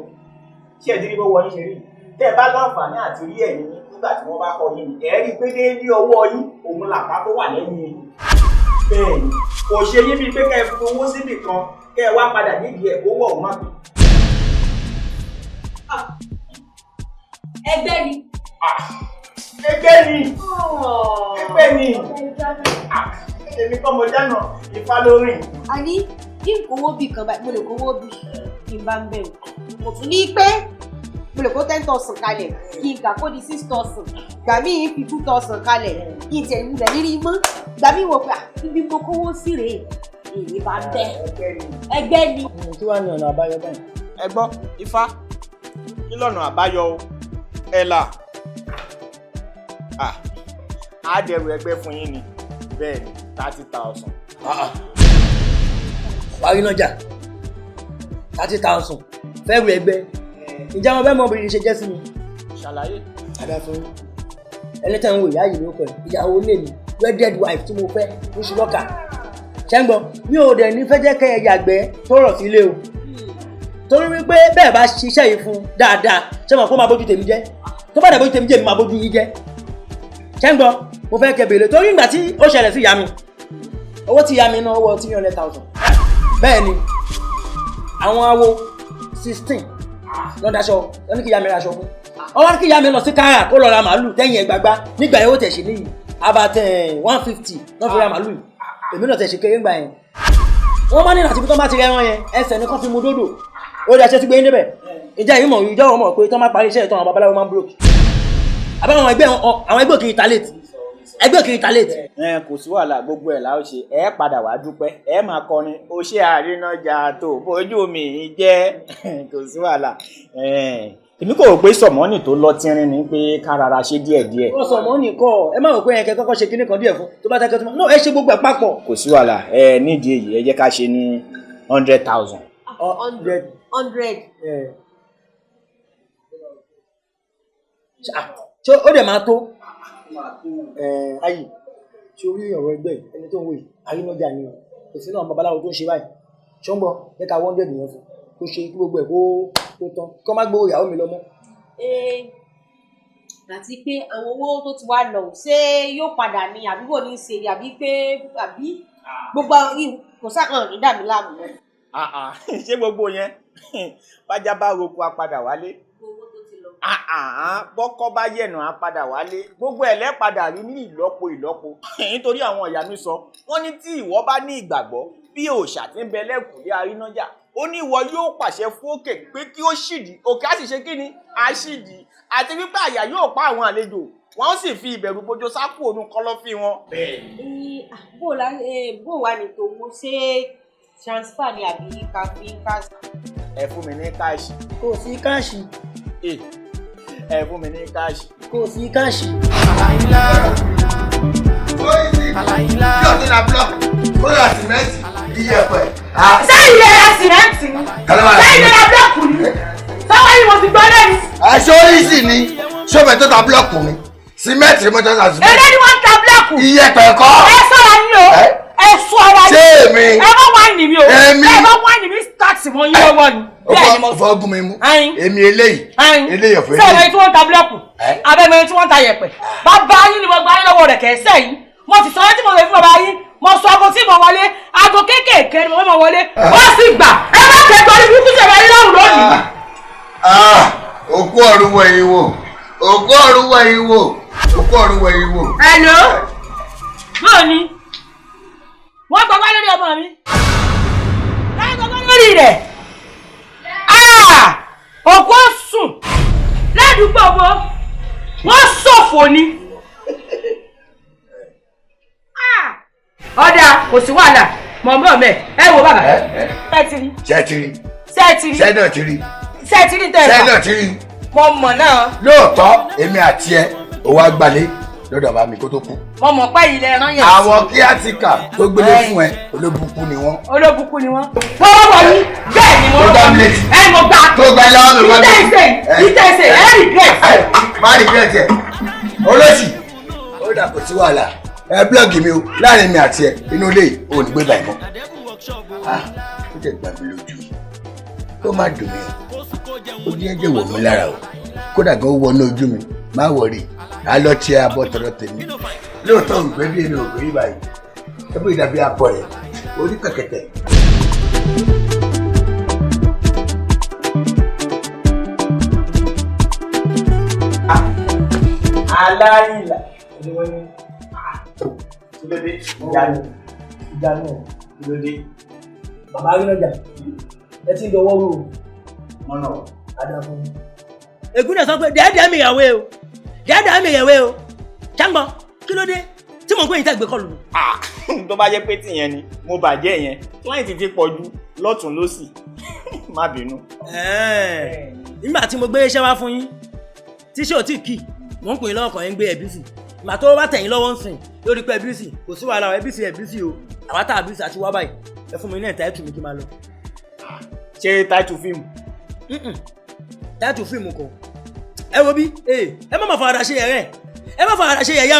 ṣé ẹ ti rí bọwọ yín ṣe rí tẹ́ ẹ bá láǹfààní àti rí ẹ̀yin nígbà tí wọ́n bá kọ yín ẹ rí pé déédéé ọwọ́ yín òun làpá tó wà lẹ́yìn yín bẹ́ẹ̀ ni kò ṣe yín bíi pé kẹ́ ẹ fowó síbì kan kẹ́ ẹ wá padà nídìí ẹ owó ọ̀hún má pè. ẹgbẹ́ ni. ẹgbẹ́ ni ẹgbẹ́ ni èmi kọ́ mo dáná Ifá lórí. àní kí n kówó bì kan báyìí mo lè kówó bì kí n bá ń bẹ̀rù mo tún ní pé mo lè kó 10,000 kalẹ̀ kí n kà kó di 6,000 gbà mí fi 2,000 kalẹ̀ kí n tẹ̀ ń bẹ̀ nírí mọ́ gbà mí wò pé ibi mo kówó sí rèé èyí bá ń bẹ̀ ẹgbẹ́ ni. tí wàá ní ọ̀nà àbáyọ báyìí. ẹ gbọ́ Ifá kí lọ́nà àbáyọ o ẹ là á dẹrù ẹgbẹ́ fún yín ni bẹ́ẹ̀ ni 30,000. parí nájà 30,000 fẹ́rù ẹgbẹ́ ìjà wọn bẹ́ẹ̀ mọ obìnrin ṣe jẹ́ sí mi. ṣàlàyé. àdá fún ẹni tẹ́ ń wò ìyá yìí ló kọ̀ ìyàwó lè mi wedded wife tí mo fẹ́ lóṣù lọ́kà ṣẹ́ngbọ́n mi ò dẹ̀ ní fẹ́ jẹ́ kẹ́ ẹ yàgbẹ́ tó rọ̀ sílé o torí wípé bẹ́ẹ̀ bá ṣiṣẹ́ yìí fún dáadáa ṣé mo kó máa bójú tèmi jẹ́ tó bá dẹ̀ bójú tèmi jẹ́ mi máa bójú yín jẹ́ ṣẹ́ngbọ́n mo fẹ́ kẹ́ bèèrè torí ìgbà tí ó ṣẹlẹ̀ sí ìyá mi owó tí ìyá mi ná owó 300,000 bẹ́ẹ̀ ni àwọn awo 16 lọ́dáṣọ wọ́n ní kí ìyá mi ra aṣọ fún wọ́n ní kí ìyá mi lọ sí kára kó lọ ra màálù tẹ́yìn ẹgbàgbá nígbà yẹn ó tẹ̀sí níyì about 150 lọ́ fi ra màálù yìí èmi náà tẹ̀sí kéré ńgbà yẹn wọ́n máa ní láti fi tọ́ bá ti rẹ́rán yẹn ẹsẹ̀ ní kán fi mu dódò ó dẹ̀ ṣe ti gbé yín débẹ̀ ìjà yìí mọ̀ ìjọ́ wọn mọ̀ pé tọ́ máa parí iṣẹ́ ìtọ́ àwọn babaláwo máa ń broke àbáwọn ẹgbẹ́ òkè ìtàlẹ́tì ẹgbẹ́ òkè ìtàlẹ́tì. kò sí wàhálà gbogbo ẹ̀ la ó ṣe ẹ padà wá dúpẹ́ ẹ máa kọrin ó ṣe àrínájà tó bójú mi jẹ́ kò sí wàhálà èmi kò rò pé sọmọ́nì tó lọ tínrín ni pé ká rárá ṣe díẹ̀díẹ̀. ó sọmọ́nì kọ́ ẹ má rò pé ẹ̀kẹ́ kọ́kọ́ ṣe kíní kan díẹ̀ fún tó bá tẹ́kẹ́ tó máa náà ẹ ṣe gbogbo ẹ̀ papọ̀. kò sí wàhálà nídìí èyí ẹ jẹ́ ká ṣe ní 100,000. 100. ṣé ó dẹ̀ máa tó ayì tí ó rí ọ̀rọ̀ ẹgbẹ́ ẹni tó ń wò yìí àrínájà ni kò sí náà babaláwo tó ń ṣe báyìí ṣọ́ngbọ́n jẹ́ ká 100 yẹn fún kó ṣe kí gbogbo ẹ̀ kó tán kó má gbowó ìyàwó mi lọ mọ́. àti pé àwọn owó tó ti wá lọ ṣé yóò padà ní àbí wò ní í ṣe àbí pé àbí gbogbo kò sáà ní dàbí láàmú náà. ṣé gbogbo yẹn bájá bá roko á padà wálé bọ́kọ́ bá yẹ̀nà á padà wálé gbogbo ẹ̀ lẹ́padà rí ní ìlọ́po nítorí àwọn ìyá mi sọ wọ́n ní tí ìwọ bá ní ìgbàgbọ́ bí òòṣà tí ń bẹ lẹ́kùnlé arínájà ó ní ìwọ yóò pàṣẹ fún òkè pé kí ó ṣìdí òkè á sì ṣe kí ni á ṣìdí àti wípé àyà yóò pa àwọn àlejò wọn ó sì fi ìbẹ̀rù bojo sápò òun kọ̀lọ̀fín wọn. bó wà ní tòun ṣe transfer ni àbí káfí. ẹ fún mi ní káàṣì. kò sí káàṣì. ẹ fún mi ní káàṣì. kò sí káàṣì. Aláìlá. Yóò ti na blọọkì. Ó yà sìmẹ́ǹtì. Iyẹ̀pẹ̀. Sẹ́yìn lè ra sìmẹ́ǹtì ni. Sẹ́yìn lè ra blọọkì ni. Sọ́wọ́ yìí mo ti gbọ́ lẹ́yìn. Aṣọ oríṣi ni. Ṣọ́bẹ̀ tó ta blọọkì mi. Sìmẹ́ǹtì mo tọ́ ta sìmẹ́ǹtì. Èlé ni wọ́n ń ta blọọkì. Iyẹ̀pẹ̀ kọ́. Ẹ sọ̀rọ̀ ni o. Ẹ sọ ara ni. Ṣé èmi? Ẹ bá wá ní mi o. Èmi. Ẹ bá wá ní mi táàsì wọn yín lọ́wọ́ ni. Bẹ́ẹ̀ ni mo sọ. Fọ́gùn mi mú. Èmi eléyìí. Eléyìí ọ̀fẹ́. Sẹ́yìn lẹ́yìn tí wọ́n ń ta blọọkì. Abẹ́mẹ́rin tí wọ́n ń ta yẹ̀pẹ̀. Bàbá yín ni mo gbá yín lọ́wọ́ rẹ̀ kẹ́sẹ̀ yìí. Mo ti sọ ọ́ tí mo lè fún bàbá yín. Mo sọ aago tí mo wọlé. Aago kéékèèké ni mo mọ̀ wọlé. Ó sì gbà. Ẹ má kẹ́gbọ́ ní burúkú ṣẹ̀fẹ̀ yín lọ́rùn lónìí. Òkú ọ̀run wọ ìwò. Òkú ọ̀run wọ ìwò. Òkú ọ̀run wọ ìwò. Hello. Bọ́ọ̀ni. Wọ́n gbọ́gbọ́ lórí ọmọ mi. Láyé gbọ́gbọ́ lórí rẹ̀. Òkú sùn. Ládùúgbò wo. Wọ́n ṣòfò ni. Ọ̀dà kò sí wàhálà. Mọ̀mọ́ mẹ́. Ẹ wo bàbá. Sẹ́tìrì. Sẹ́tìrì. Sẹ́tìrì. Sẹ́nà tìrì. Sẹ́tìrì tẹ̀ ẹ̀ sẹ́nà tìrì. Mo mọ̀ náà. Lóòótọ́ èmi àti ẹ owó àgbàlẹ̀ lọ́dọ̀ bá mi kó tó kú. Mo mọ̀ pé ilẹ̀ ẹran yẹn. Àwọn kíátìkà tó gbélé fún ẹ olóbùkún ni wọ́n. Olóbùkún ni wọ́n. Wọ́n wọ̀ ní bẹ́ẹ̀ ni mo rọ́ mi. Ẹ mo gbà. Tó gba ẹ lọ́wọ́ mi wọ́n mi. Ìtẹ̀sẹ̀ ẹ rìgírẹ̀tì. Má rìgírẹ̀tì ẹ̀. Olóṣì. Ó dà kò sí wàhálà. Ẹ búlọ̀gì mi o láàrin mi àti ẹ inú ilé yìí ò ní gbé báyìí mọ́. Ó jẹ́ gbà mí lójú. Ó má dùn mí. Ó jẹ́ ẹ̀jẹ̀ wò mí lára o. Kódà gan ó wọnú ojú mi. Má wọrí. A lọ tí a bọ́ tọrọ tèmi. Lóòótọ́ òǹgbẹ́ bí ẹni òǹgbẹ́ yìí báyìí. Ẹ bó ìdàbí apọ̀ rẹ̀. Orí kẹ̀kẹ́tẹ̀. Aláìlá. Kílódé? Ìjánu kílódé? Bàbá arínájà ẹ ti ń dọwọ́ rú o. Mọ́nà. Adàfún. Ègúnlẹ̀ sọ pé dẹ́ẹ̀dẹ́ mi ìyàwó o. Dẹ́ẹ̀dẹ́ mi ìyàwó o. Ṣàǹgbọ́n kílódé tí mo gbé yín tẹ́ gbé kọlù. Tó bá jẹ́ pé tìyẹn ni mo bàjẹ́ yẹn client ti pọ̀ ju lọ́tún lósì má bínú. Nígbà tí mo gbé iṣẹ́ wá fún yín tíṣẹ́ ò tí kì mò ń pè é lọ́kàn yín gbé ẹ̀bí màá tó bá tẹ̀yìn lọ́wọ́ ń sìn lórí pé ẹbísì kò sí wàhálà ẹbísì o àwa tá àbísì àti wá báyìí ẹ fún mi ní táìtù mi kí n máa lọ. ṣé táìtù fíìmù. táìtù fíìmù kọ ẹ wo bí ẹ má fara ṣe yẹ̀yẹ́ ẹ má fara ṣe yẹ̀yẹ́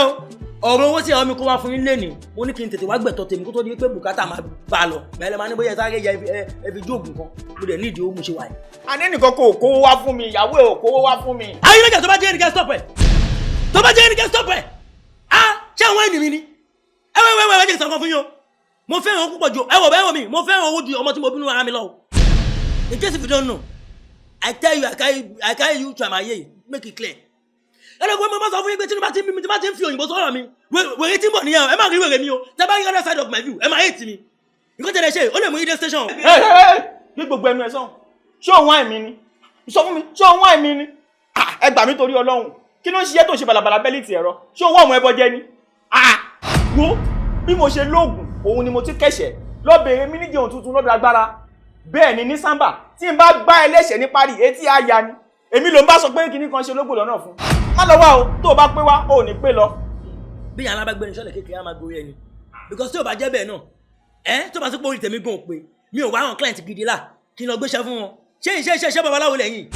o ọ̀rọ̀ owó tí àwọn mi kó wá fún yín lénìí mo ní kí n tètè wá gbẹ̀tọ̀ tèmi kó tó di pé bùkátà máa bá a lọ bẹ́ẹ̀ máa ní bóyá sáré ya ẹ fi jóògùn kan mo dẹ̀ ní ìdí owó mo ṣe wà yìí. anẹ́nìkan kò kówó wá fún mi ìyàwó ẹ̀ ò kówó wá fún mi. ayélujára tó bá jẹ́ ẹnìkan stop ẹ̀ tó bá jẹ́ ẹnìkan stop ẹ̀ ṣé àwọn ẹni mi ni ẹ jẹ́ ìsànkàn fún yín o mo fẹ́ràn owó púpọ̀ jù ẹ wọ̀ mi mo fẹ́ràn owó ju ọmọ tí mo bínú ara mi lọ. In case if you don't know I tell you I carry you to my ear make it clear. ẹlẹ́gbẹ́ mo máa sọ fún yín pé tí mo bá ti ń fi òyìnbó sọ̀rọ̀ mi wèrè tí ń bọ̀ nìyẹn ẹ má rí wèrè mi o tẹ́ bá rí other side of my view ẹ má hate mi nǹkan tẹ̀lé ṣe ó lè mú ilé station. gbé gbogbo ẹnu ẹ sàn ṣé òun wá èmi ni sọ fún mi ṣé òun wá èmi ni ẹ gbà mí torí Ọlọ́run kí ló ń ṣiṣẹ́ tó ń ṣe balabala bẹ́lí ti ẹ̀rọ ṣé òun wá àwọn ẹbọ jẹ ni. wo bí mo ṣe lóògùn òun ni mo ti kẹ̀ṣẹ̀ lọ́bẹ̀rẹ̀ mi níjẹun tuntun lọ́dọ̀ agbára bẹ́ẹ̀ ni ní sábà tí n bá gbá ẹlẹ́ṣẹ̀ ní parí etí àyà ni èmi ló ń bá sọ pé kinní kan ṣe ológbò lọ́nà fún má lọ wá o tó o bá pé wá o ò ní pé lọ. bí yàrá alábàgbé ní sọ́lẹ̀ kékeré á máa gorí ẹni because tí o bá jẹ́ bẹ́ẹ̀ náà tó bá sí pé orí tèmi gan pé mi ò wá àwọn client gidi là kí n lọ gbéṣẹ́ fún wọn ṣé iṣẹ́ babaláwo lẹ́yìn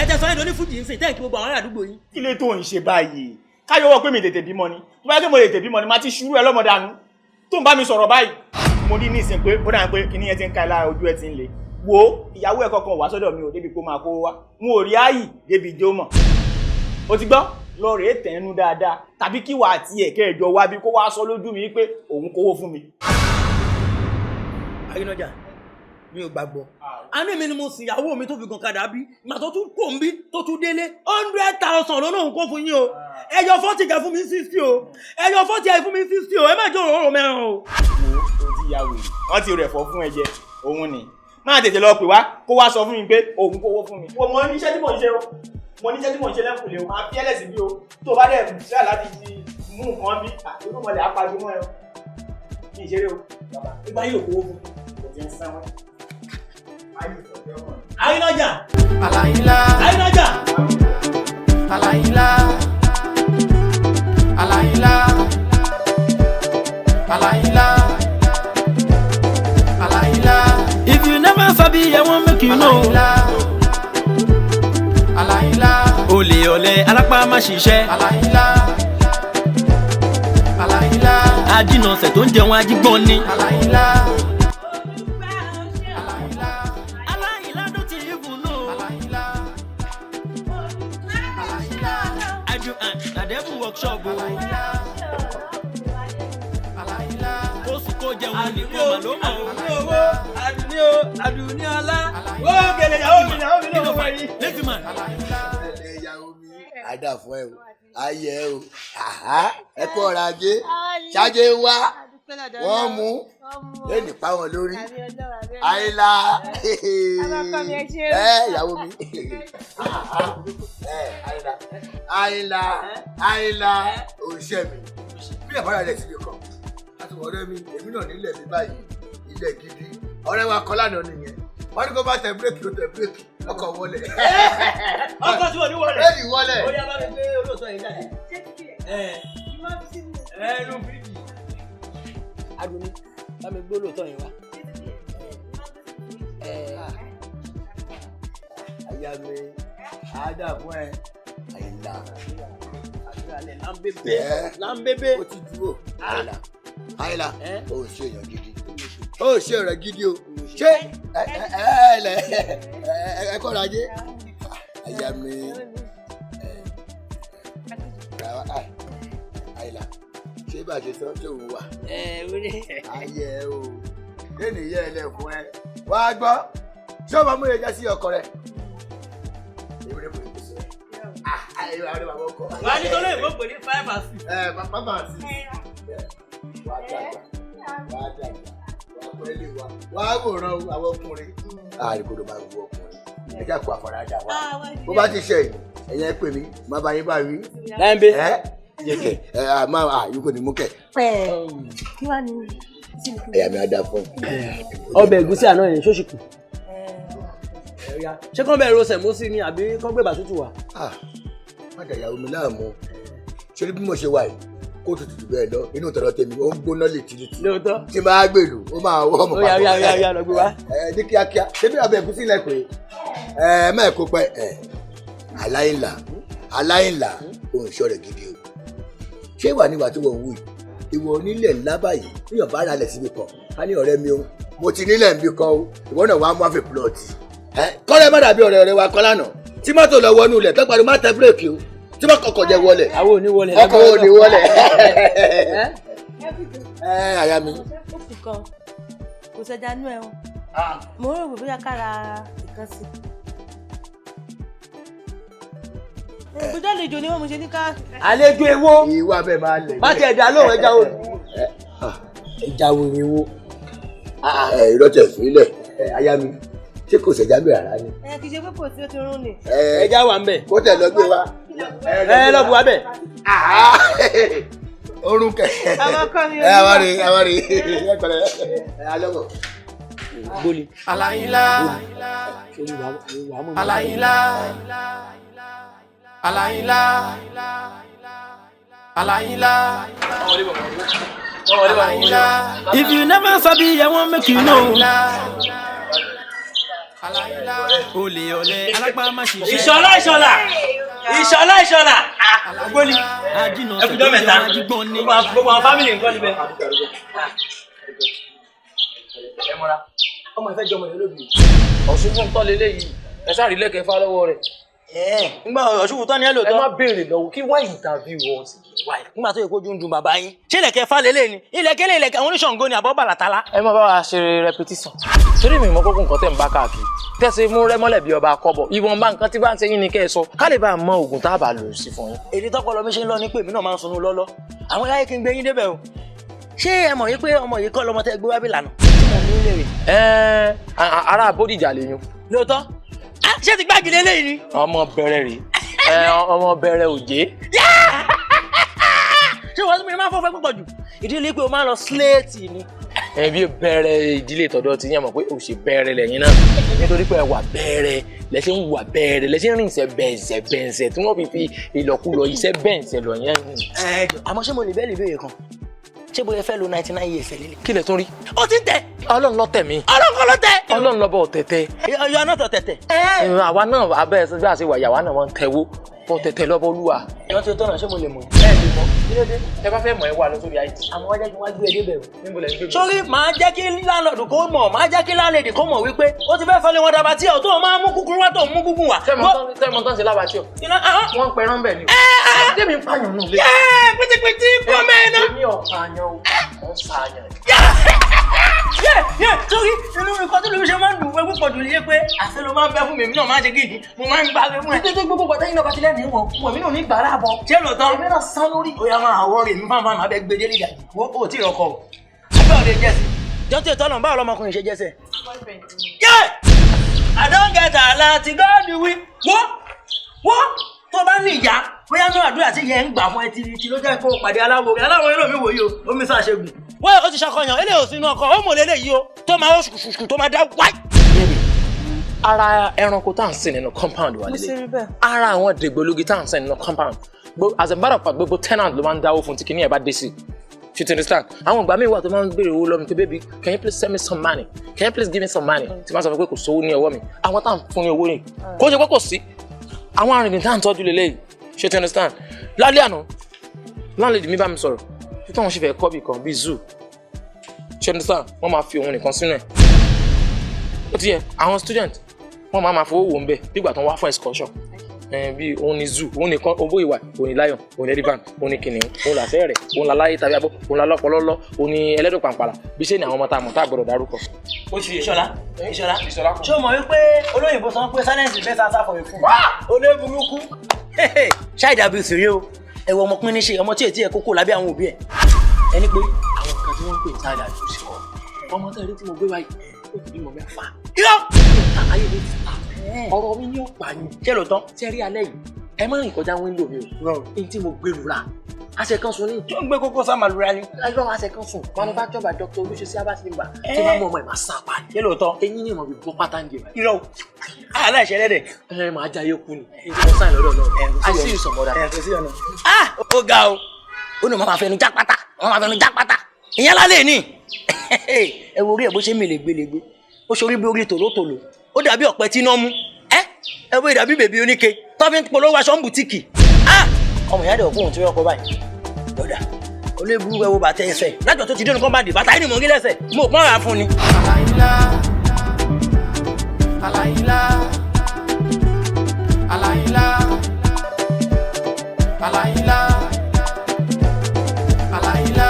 tẹ sọ ẹni onífújì ń sìn tẹ́ǹkì gbogbo àwọn ará àdúgbò yìí. kí lè tó ń ṣe báyìí káyọ̀ wọ̀ pé mi tètè bímọ ni tó bá yẹ kí mo tètè bímọ ni má ti ṣúrú ẹ lọ́mọdánù tó ń bá mi sọ̀rọ̀ báyìí mo rí ní ìsìn pé ó dà pé kinní yẹn ti ń ka ẹ lára ojú ẹ ti ń le wo ìyàwó ẹ kankan wá sọ́dọ̀ mi ò débi kó máa kó wá n ò rí ààyè débi jó mọ̀ o ti gbọ́ lọ rèé tẹnu dáadáa tàbí kí wà á tiẹ̀ kẹjọ wá bí kó wá sọ lójú mi pé òun kówó fún mi. Ayínájà mi ò gbàgbọ́ àní mi ni mo sì ìyàwó mi tó fi gan kadà bí ìgbà tó tún kò ń bí tó tún délé 100,000 lọ́nà òun kó fún yín o ẹyọ 40 kẹ fún mi 60 o ẹyọ 40 ẹ fún mi 60 o ẹ má jẹ́ òróró mẹ́rin o. wo o ti ya wèrè wọ́n ti rẹ̀ fọ́ fún ẹ jẹ òun ni máa tètè lọ pè wá kó wá sọ fún mi pé òun kówó fún mi. mo ní iṣẹ́ tí mò ń ṣe o mo ní iṣẹ́ tí mò ń ṣe lẹ́kùnlé o máa fi ẹlẹ́sìn bí o tó o bá dẹ̀ ṣíà láti ti mú nǹkan bí àtúntòmọ̀lẹ̀ apájú mọ́ ẹ o kí n ṣeré o nígbà yóò kówó fún mi kò ti ń sẹ́wọ́n. Ayínájà. Aláìlá. Ayínájà. Aláìlá. Aláìlá. Aláìlá. Aláìlá. If you never sabi, I won't make you know. Aláìlá. Olè ọ̀lẹ alápá má ṣiṣẹ́. Aláìlá. Aláìlá. Ajínàṣẹ̀ tó ń jẹun ajígbọ́n ni. Aláìlá. Workshop oṣù kò jẹun ní kò mà ló mọ̀ owó àdùnní ọlá ó gèlè ìyàwó mi lọ́wọ́ yìí. lẹ́tìmọ̀. ìyàwó mi àdá fún ẹ o ayé ẹ o ẹ kọ́ ọ̀rọ̀ ajé ṣáájú wá wọ́n mú lẹ́nu pa wọn lórí àìlà ìyàwó mi àìlà òṣìṣẹ́ mi bí àbára rẹ̀ ti lè kàn láti wọ́n ọ̀rẹ́ mi èmi náà nílẹ̀ mi báyìí ilẹ̀ gidi ọ̀rẹ́ wa kọ́ lánàá nìyẹn wọ́n ní kó bá tẹ bírèkì ló tẹ bírèkì ọkọ̀ wọlé. ọkọ̀ tí wọ́n ní wọlé. lẹ́yìn wọlé. ó yá bá mi gbé olóòótọ́ yìí jáde. ẹnu bíríkì. Adùnní bá mi gbé olóòótọ́ yìí wá. àyà mi àádá fún ẹ àyìnlá. lámbébé. ó ti dúró àyìnlá ó ṣe èèyàn gidi ó ṣe ọ̀rẹ́ gidi o ṣé ẹ kọ́ra ajé àyà mi àyìnlá ṣé bá a ṣe sọ tó wù wá ayẹ o lẹ́nu ìyá ẹ lẹ́kùn ẹ wá gbọ́ ṣé o máa mú ẹja sí ọkọ rẹ ìwé mo ní sọ ayé wa ní bàbá ọkọ. wà á ní tó lóyìnbó pè ní 5 and 6. 5 and 6 wà á dàgbà wà á dàgbà wà á pẹ́ẹ́lí wa wà á wòran àwọn ọkùnrin. àríkòdò máa ń wo ọkùnrin ẹja kó àfọ̀rájà wa bó bá ti ṣe ẹ̀yẹ pè mí má bá yín bá rí. láńbé yẹkẹ yìí kò ní mú kẹ. kí wàá ní ẹ̀yà mi á dá fún. ọbẹ̀ ẹ̀gúsí àná yẹn ṣóṣìkù. ṣé kán bẹ̀rẹ̀ rosẹ̀ mú sí ni àbí kán gbé bàtútù wá. má dàyà omi láàmú ṣé bí mo ṣe wà yìí kó tutù jù bẹ́ẹ̀ lọ inú tọ̀dọ̀ tèmi ó ń gbóná létí tí máa gbèlú ó máa wọ́ ọmọ pàtó. ó yá lọ gbé wá. ní kíákíá ṣé bí ọbẹ̀ ẹ̀gúsí lẹ pé má kó pẹ́ aláìlà òun ṣọ́rẹ̀ gidi o ṣé ìwà níwà tí wọ́n ń wù yìí ìwọ onílẹ̀ ńlá báyìí níyàn bá ra lẹ̀ síbi kan á ní ọ̀rẹ́ mi o mo ti nílẹ̀ nbí kan o ìwọ náà wàá mú àfẹ́ púlọ̀tì kọ́lẹ́ má dàbí ọ̀rẹ́ wa kan lánàá tí mọ́tò lọ wọnú ilẹ̀ tó parí má tẹ bírèkì o tí wọ́n kọkọ̀ jẹ wọlé ọkọ̀ ò ní wọlé àyà mi. ó fi kan kò sẹja nú ẹ o mo rò pé bóyá kára ìkan sí. ìgbìdá àlejò ni wọ́n mo ṣe ní ká. àlejò èwo. ìwà bẹ́ẹ̀ máa lẹ̀. má tiẹ̀ dá lóhùn ẹja wo. ẹja wo ni wo. ìrọ̀tẹ̀ fílẹ̀ àyà mi ṣé kò sẹ̀já bẹ̀rẹ̀ rárá ni. kì í ṣe pé kò sí ó ti rún ni. ẹja wà ń bẹ̀. kó tẹ̀ lọ gbé wa. lọ bu wa bẹ̀. orun kẹ. ọmọkọ mi ò ní wà. àwárí alọ́bọ̀. gbólì. Aláìlá. Aláìlá. Aláìlá. Aláìlá. Aláìlá. If you never sabi, I won't make you know. Olè ọ̀lẹ alápá má ṣiṣẹ́. ìṣọ̀lá gbólì. ẹkùjọ́ mẹ́ta gbogbo àwọn fámìlì nǹkan níbẹ̀. ẹ mọ́ra ọmọ ìfẹ́ jọmọ yẹn lóbi. ọ̀ṣun fún tọ́ lélẹ́yìí ẹ sáré lẹ́kẹ̀ẹ́ fá lọ́wọ́ rẹ̀. nígbà ọ̀ṣùwù tán ni ẹ lò tán. ẹ má béèrè lọ́wọ́ kí wá interview wọn sí wáyé. nígbà tó yẹ kó dundun bàbá yín ṣé ilẹ̀kẹ̀ falẹ̀lẹ̀ ni ilẹ̀kẹ̀ àwọn oníṣàngó ni àbọ̀ bàlàtàlá. ẹ má bá wa ṣe repetition torí mi mọ kókó nǹkan tẹ̀ ń bá káàkiri tẹ̀sí mú rẹ́mọ́lẹ̀ bí ọba akọ́bọ̀ ìwọ̀nba nǹkan tí bá ń ṣe yín ni kẹ́ ẹ sọ ká lè bá a mọ oògùn tá a bá lò sí fún yín. èdè tọpọlọ mi ṣe ń lọ ní pé èmi náà máa ń sunú lọ́lọ́ àwọn láyé kí n gbé yín débẹ̀ o ṣé ẹ mọ̀ yín pé ọmọ yìí kọ́ lọmọ tẹ́ gbé wá bí lànà tí mo ní lè rè. ará Bódìjà lèyún. lóòótọ́ ṣé ti gbági lélẹ́yìn ni. ọmọ bẹ̀rẹ̀ rè ọmọ bẹ̀rẹ̀ òjé. ṣé wọ́n ti máa ń fọ́fẹ́ púpọ̀ jù ìdílé pé o máa ń lọ síléètì ni. bí bẹ̀rẹ̀ ìdílé tọ̀dọ̀ ti yẹn mọ̀ pé o ṣe bẹ̀rẹ̀ lẹ́yìn náà nítorí pé ẹ wà bẹ̀rẹ̀ lẹ́sẹ̀ ń wà bẹ̀rẹ̀ lẹ́sẹ̀ ń rìn iṣẹ́ bẹ̀ǹsẹ̀ tí wọ́n fi ìlọ̀kulọ̀ iṣẹ́ bẹ̀ǹsẹ̀ lọ yẹn. àmọ́ ṣé mo lè bẹ́ẹ̀ lè béèrè kan ṣé bóyá fẹ́ lo 99 years ẹ̀ lílé. kí lẹ tún rí. ó ti ń tẹ̀. Ọlọ́run ló tẹ̀ mí. Ọlọ́run kọ́ ló tẹ̀. Ọlọ́run ló bọ̀ tẹ̀tẹ̀. Ọyọ náà tọ̀ tẹ̀tẹ̀. àwa náà abẹ́ ẹ̀ bí a ṣe wà yàwá náà wọ́n ń tẹ̀wó bọ̀ tẹ̀tẹ̀ lọ́bọ̀ olúwa. ìwọ́n ti tọ́nà ṣé mo lè mọ̀. bẹ́ẹ̀ mọ̀ kí ló dé ẹ bá fẹ́ mọ̀ ẹ wà lọ sórí IT. àmọ́ wọ́n jẹ́ kí wọ́n gbé ẹdí bẹ̀rù. sórí màá jẹ́ kí láńlọ́ọ̀dù kó mọ̀ màá jẹ́ kí láńlẹ́dì kó mọ̀ wípé ó ti fẹ́ fọlé wọn dàbà tí ọ̀ tó máa mú kúkúrú wá tó mú gúngún wá. tẹ́mọ̀ tán ṣe lábàtí ọ̀ wọ́n ń pẹran bẹ̀ ni o. tẹ́mi ń pààyàn nù lé. pìtìpìtì kọ́ mẹ́ẹ̀nà. èmi ọ̀pààyàn o ò ń sààyàn. sórí inú nǹkan tó lóbi ṣe máa ń dùn wẹ́gbẹ́ pọ̀ jù lé pé àṣẹ ló máa ń bẹ fún mi náà máa ń ṣe gidi mo máa ń gbàgbé fún ẹ. títí gbogbo pàtẹ́ yìí náà bá ti lẹ́nu ìwọ̀n fún èmi náà ní gbàrà bọ̀. ṣé lóòótọ́ èmi náà sán lórí. ó yá máa àwọ̀ rẹ̀ mi fáwọn máa bẹ gbé délé ìdá ó tí ì rọkọ̀ o. ṣùgbọ́n ò lè jẹ́sẹ̀ jọ́tí ìtọ́nà báwo lọmọkùnrin ṣe jẹ́sẹ̀. I don't get a lot God will wọ́n tó bá ní ìyá bóyá náà àdúrà tí yẹn ń gbà fún ẹ ti ló jẹ́ kó pàdé aláwo rẹ̀ aláwo eré mi wòye o omi ṣàṣegùn. wọ́n ó ti ṣàkọyàn eléyìí ò sínú ọkọ̀ ó mọ̀ lélẹ́yìí o tó máa ó ṣùkùṣùkù tó máa dá wáì. ara ẹranko tá à ń sìn nínú compound wa lélẹ̀ ara àwọn dègbòlugi tá à ń sìn nínú compound as a matter of fact gbogbo tenant ló máa ń dáwó fún tí kìíní ẹ̀ bá dé sí you understand àwọn ìgbà míì wà tó máa ń béèrè owó lọ́mí pé baby can you please send me some money can you please give me some money tí máa sọ fún pé kò sówó ní ọwọ́ mi àwọn tá à ń fún ní owó ni kò ṣe pé kò sí àwọn arìnrìn tá à ń tọ́jú lélẹ́yìí you understand lálẹ́ àná landlady mi bá mi sọ̀rọ̀ tí táwọn ṣe fẹ́ kọ́bì kan bíi zoo you understand wọ́n máa fi òun nìkan sínú ẹ̀ ó ti yẹ àwọn student wọ́n máa fowó wò ń bẹ̀ nígbà tó ń wá fún excursion bí òun ni zoo òun nìkan owó ìwà òun ni lion òun ni elephant òun ni kìnìún òun làṣẹ rẹ̀ òun làláyé tàbí abọ́ òun làlọ́pọ̀lọ́lọ́ òun ni ẹlẹ́dùn pàǹpàlà bí ṣé ni àwọn ọmọ tá a mọ̀ tá a gbọ́dọ̀ dárúkọ. ó ṣe ìṣọlá ṣé o mọ̀ wípé olóyìnbó sọ pé silence is better for a fool olóburúkú ṣáìdàbí òṣèré o ẹ̀wọ̀ ọmọkùnrin ní ṣe ọmọ tí ètí ẹ̀ kókó lábẹ́ àwọn òbí ẹ̀ ẹni pé àwọn kan tí wọ́n ń pè ní ṣáìdàbí òṣèré ọmọ tẹ́lẹ̀ tí mo gbé wáyé ó ti bímọ mẹ́fà. irọ́ ayé mi ti ta ọ̀rọ̀ mi ní ọ̀pá yín. ṣé lóòótọ́ ṣe rí alẹ́ yìí ẹ má rìn kọjá wíńdò mi o ní tí mo gbé lura àṣẹ kan sùn ní. tó ń gbé kókó sáà màlúra ni. ayọ̀ àṣẹ kan sùn manufactured by Dr. Olúṣesí Abáṣẹ́gbà tí wọ́n mú ọmọ ẹ̀ máa sá pa ni. ṣé lóòótọ́ eyín ní ìmọ̀ bí bọ́ pátá ń jẹ. irọ́ aláìṣẹ́ lẹ́dẹ̀. ẹ máa já yé kú ni èyí tí wọ́n sáyìn lọ́dọ̀ náà I see you some other. ó ga o ó ní mo máa fẹnu já pátá wọ́n máa fẹnu já pátá ìyẹn lálẹ́ ní. ẹ wo orí ẹ bó ṣe mi lègbèlègbè ó ṣorí bí orí tòlótòló ó dàbí ọ̀pẹ tí iná mú ẹ wo ìdàbí bèbí oníke tó fi ń polówó aṣọ ń bùtíìkì ọmọ ìyá dẹ̀ òkúhùn tí wọ́n kọ́ báyìí lọ́dà olébùrú ẹwọ bàtẹ ẹsẹ̀ lájọ tó ti dénú kọ́ bá dì bàtà ẹni mọ̀ ń rí lẹ́sẹ̀ mo pọ́n ra fún ni. Alayila, alayila, alayila, alayila.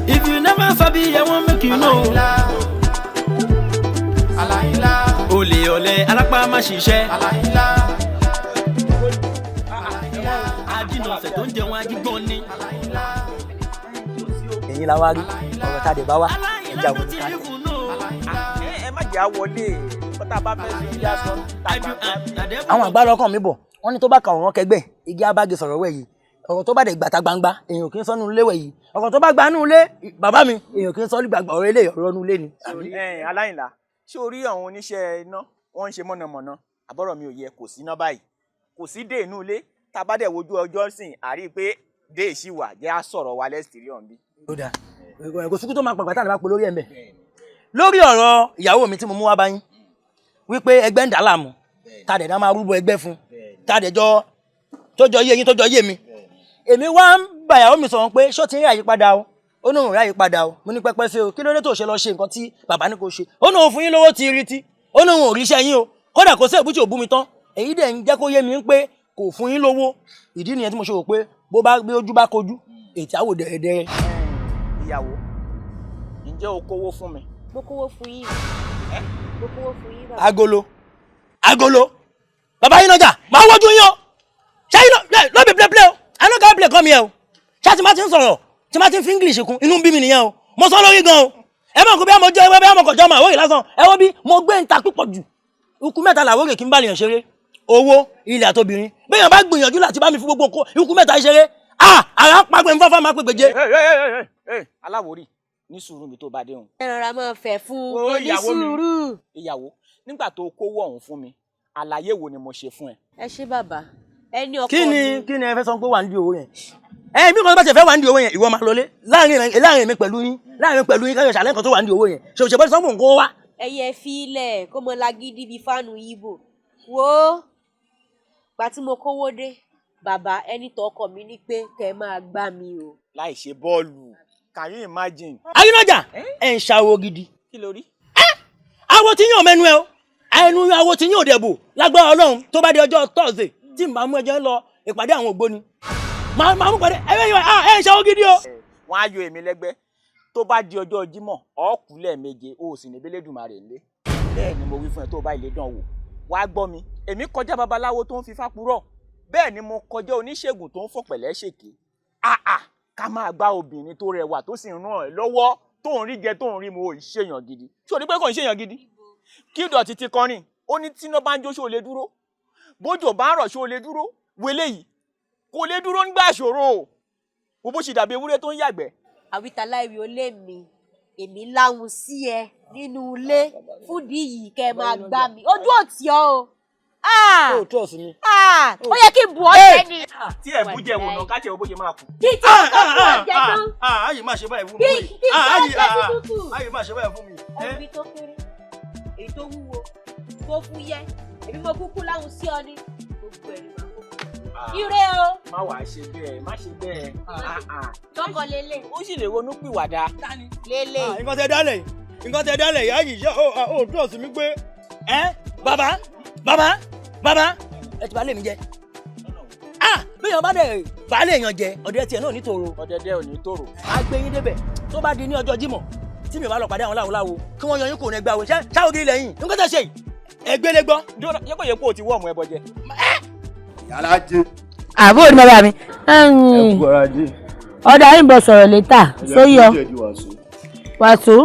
If you never sabi, I won't make you know. Alayila, olè ọ̀lẹ alápá má ṣiṣẹ́. alayila, ajínọ̀sẹ̀ tó ń jẹun ajígbọ́n ni. èyí la wá rí ọ̀rọ̀ tá a dẹ̀ bá wá ìjà wò ní ká. ẹ má jẹ́ àwọlé kọ́tà bá fẹ́ sí ilé aṣọ. àwọn àgbà lọ́kàn mi bọ̀ wọ́n ní tó bá ka ọ̀rọ̀ kẹgbẹ́ igi abáge sọ̀rọ̀ wẹ̀ yìí ọ̀rọ̀ tó bá dẹ̀ gbàtà gbangba èèyàn kì í sọ nínú ilé wẹ̀ yìí ọ̀rọ̀ tó bá gbà nínú ilé bàbá mi èèyàn kì í sọ gbàgbà ọ̀rọ̀ ilé ọ̀rọ̀ nínú ilé ni. Aláìlá ṣé orí àwọn oníṣẹ́ iná wọ́n ń ṣe mọ̀nàmọ́ná àbọ̀rọ̀ mi ò yẹ kò sí iná báyìí kò sí dé inú ilé tá a bá dẹ̀ wojú ọjọ́ sìn àrí pé dé ìṣì wà jẹ́ á sọ̀rọ̀ wa lẹ́sìtìrí ọ̀hún bí. ó dáa kò síkú tó máa pàpà táwọn ìbá lórí ẹ̀ mbẹ̀. lórí ọ̀rọ̀ ìyàwó mi tí mo mú wá báyìí wípé ẹgbẹ́ ń dà láàmú tá a dẹ̀ dá máa rúbọ ẹgbẹ́ fún tá a dẹ̀ jọ tó jọ yé yín tó jọ yé mi. èmi wá ń bá ìyàwó mi sọ̀rọ̀ pé ṣó ti ń rí àyípadà o ó ní òun rí àyípadà o mo ní pẹ́pẹ́ sí o kí ló dé tó ṣe lọ ṣe nǹkan tí bàbá ní kò ṣe ó ní òun fún yín lówó ti rí tí ó ní òun ò ríṣẹ́ yín o kódà kò sí èbúté òbú mi tán èyí dẹ̀ ń jẹ́ kó yé mi pé kò fún yín lówó ìdí nìyẹn tí mo ṣe rò pé bó bá gbé ojú bá kojú ètí àwò dẹ̀rẹ̀dẹ̀rẹ̀. ìyàwó ǹjẹ́ o kówó fún mi. mo kówó fún yín mo kówó fún yín bàbá. agolo bàbá yín lọ́jà máa wọ́jú yín o ṣé yín ló bí play o I no go play come here o ṣé tí ma ti ń sọ̀rọ̀ tí ma ti ń fi English kún inú ń bí mi nìyẹn o mo sọ lórí gan o ẹ mọ̀ kó bí àmọ́ jẹ́ bí àmọ́ kọjọ́ mà wọ́ọ̀rì lásán ẹ wọ́n bí mo gbé ń ta púpọ̀ jù ikú mẹ́ta làwọ̀ rè kí n bá lèèyàn ṣeré owó ilẹ̀ àtobìnrin béèyàn bá gbìyànjú láti bá mi fi gbogbo ikú mẹ́ta ṣeré àrà pàgbẹ́ ń fọ́fọ́ máa pè gbèjé. aláwòrì ní sùúrù mi tó bá dé hùn. ẹ rọra máa fẹ́ fún ní sùúrù. ìyàwó nígbà tó kówó ọ̀hún fún mi àlàyé wo ni mo ṣe fún ẹ. ẹ ṣé bàbá ẹni ọkọ mi. kí ni ẹ fẹ́ sọ pé wà ń di owó yẹn mi kan bá ṣe fẹ́ wà ń di owó yẹn ìwọ máa lọlé láàrin mi pẹ̀lú yín káyọ̀ ṣàlẹ́ kan tó wà ń di owó yẹn ṣòṣè bọ́ sọ́mù nǹkó wá. ẹyẹ fílẹ̀ kó mọ lágídí bíi fáànù ibo wo gbà tí mo kówó dé bàbá ẹni tó ọkọ mi ní pé kẹ́ máa gbá mi o. láì ṣe bọ́ọ̀lù can you imagine. ayínájà ẹ̀ ń ṣàwọ̀ gidi. kí ló rí. awo ti yàn mẹ́nu ẹ o ẹnu awo ti yàn òdẹ̀bò lágbára Ọlọ́run tó bá di ọjọ́ Thursday tí màá mú ẹjọ́ lọ ìpàdé àwọn ògbóni màá mú pàdé ẹ ń ṣàwọ̀ gidi o. wọ́n á yọ èmi lẹ́gbẹ́ tó bá di ọjọ́ Jímọ̀ ọ̀ọ́kú lẹ́ẹ̀méje o sì ní Elédùmarè ńlé bẹ́ẹ̀ ni mo wí fún ẹ tó bá ilé dán wò wá gbọ́ mi èmi kọjá babaláwo tó ń fi fápúrọ̀ bẹ́ẹ̀ ni mo kọjá oníṣègùn tó ń fọ̀pẹ̀lẹ́ ṣèké ká máa gbá obìnrin tó rẹwà tó sì ń ràn ẹ́ lọ́wọ́ tó ń rí jẹ tó ń rí mu ò ṣèyàn gidi ṣé o ní pé kò ń ṣèyàn gidi kí dọ̀tí ti kọrin ó ní tíná bá ń jó ṣé o lè dúró bójò bá ń rọ̀ ṣé o lè dúró wẹlé yìí kò lè dúró nígbà ṣòro o bó ṣe dàbí ewúrẹ́ tó ń yàgbẹ́. àwítàláìwí olé mi èmi láhùn sí ẹ nínú ilé fúdì yìí kẹ́ máa gbá mi ojú òtí ọ o. ó tó ọ̀sìn mi. ó yẹ kí n bù ọ́ jẹ ni. tí ẹ bú jẹ wò ná ká tẹ ọ bó ṣe máa kú. kí tí o tó bù ọ́ jẹ tán. ayé máa ṣe báyìí fún mi. kí n tó jẹ tútù. ayé máa ṣe báyìí fún mi. ọbí tó kéré èyí tó wúwo tó fúyẹ́ èmi mo kúkú láhùn sí ọ ní gbogbo ẹ̀rí máa kó. ire o. má wàá ṣe bẹ́ẹ̀ má ṣe bẹ́ẹ̀. tọkọ lélẹ̀. ó sì lè ronú pìwàdà. lélẹ̀. nǹkan tẹ dálẹ̀ ìyá yìí ṣe ó tó ọ̀sìn mi pé bàbá ẹ ti bá lè mi jẹ bẹ́ẹ̀ bá dẹ̀ bá lè yan jẹ ọ̀dẹ̀ tiẹ̀ náà ní tòrò. ọ̀dẹ̀dẹ̀ ò ní tòrò. a gbé yín débẹ̀ tó bá di ní ọjọ́ Jímọ̀ tí mi bá lọ pàdé àwọn láwo kí wọ́n yan yín kò ní ẹgbẹ́ àwẹ̀ ṣáà ògiri lẹ́yìn nǹkan tẹ̀ ṣe yìí ẹgbẹ́ lé gbọ́. yẹ́pọ̀ o ti wọ́ ọmọ ẹ bọ jẹ. yàrá jẹ. àbúrò ní bàbá mi. ọ̀dà yìí ń bọ̀ sọ̀rọ̀ létà sóyọ wàásù.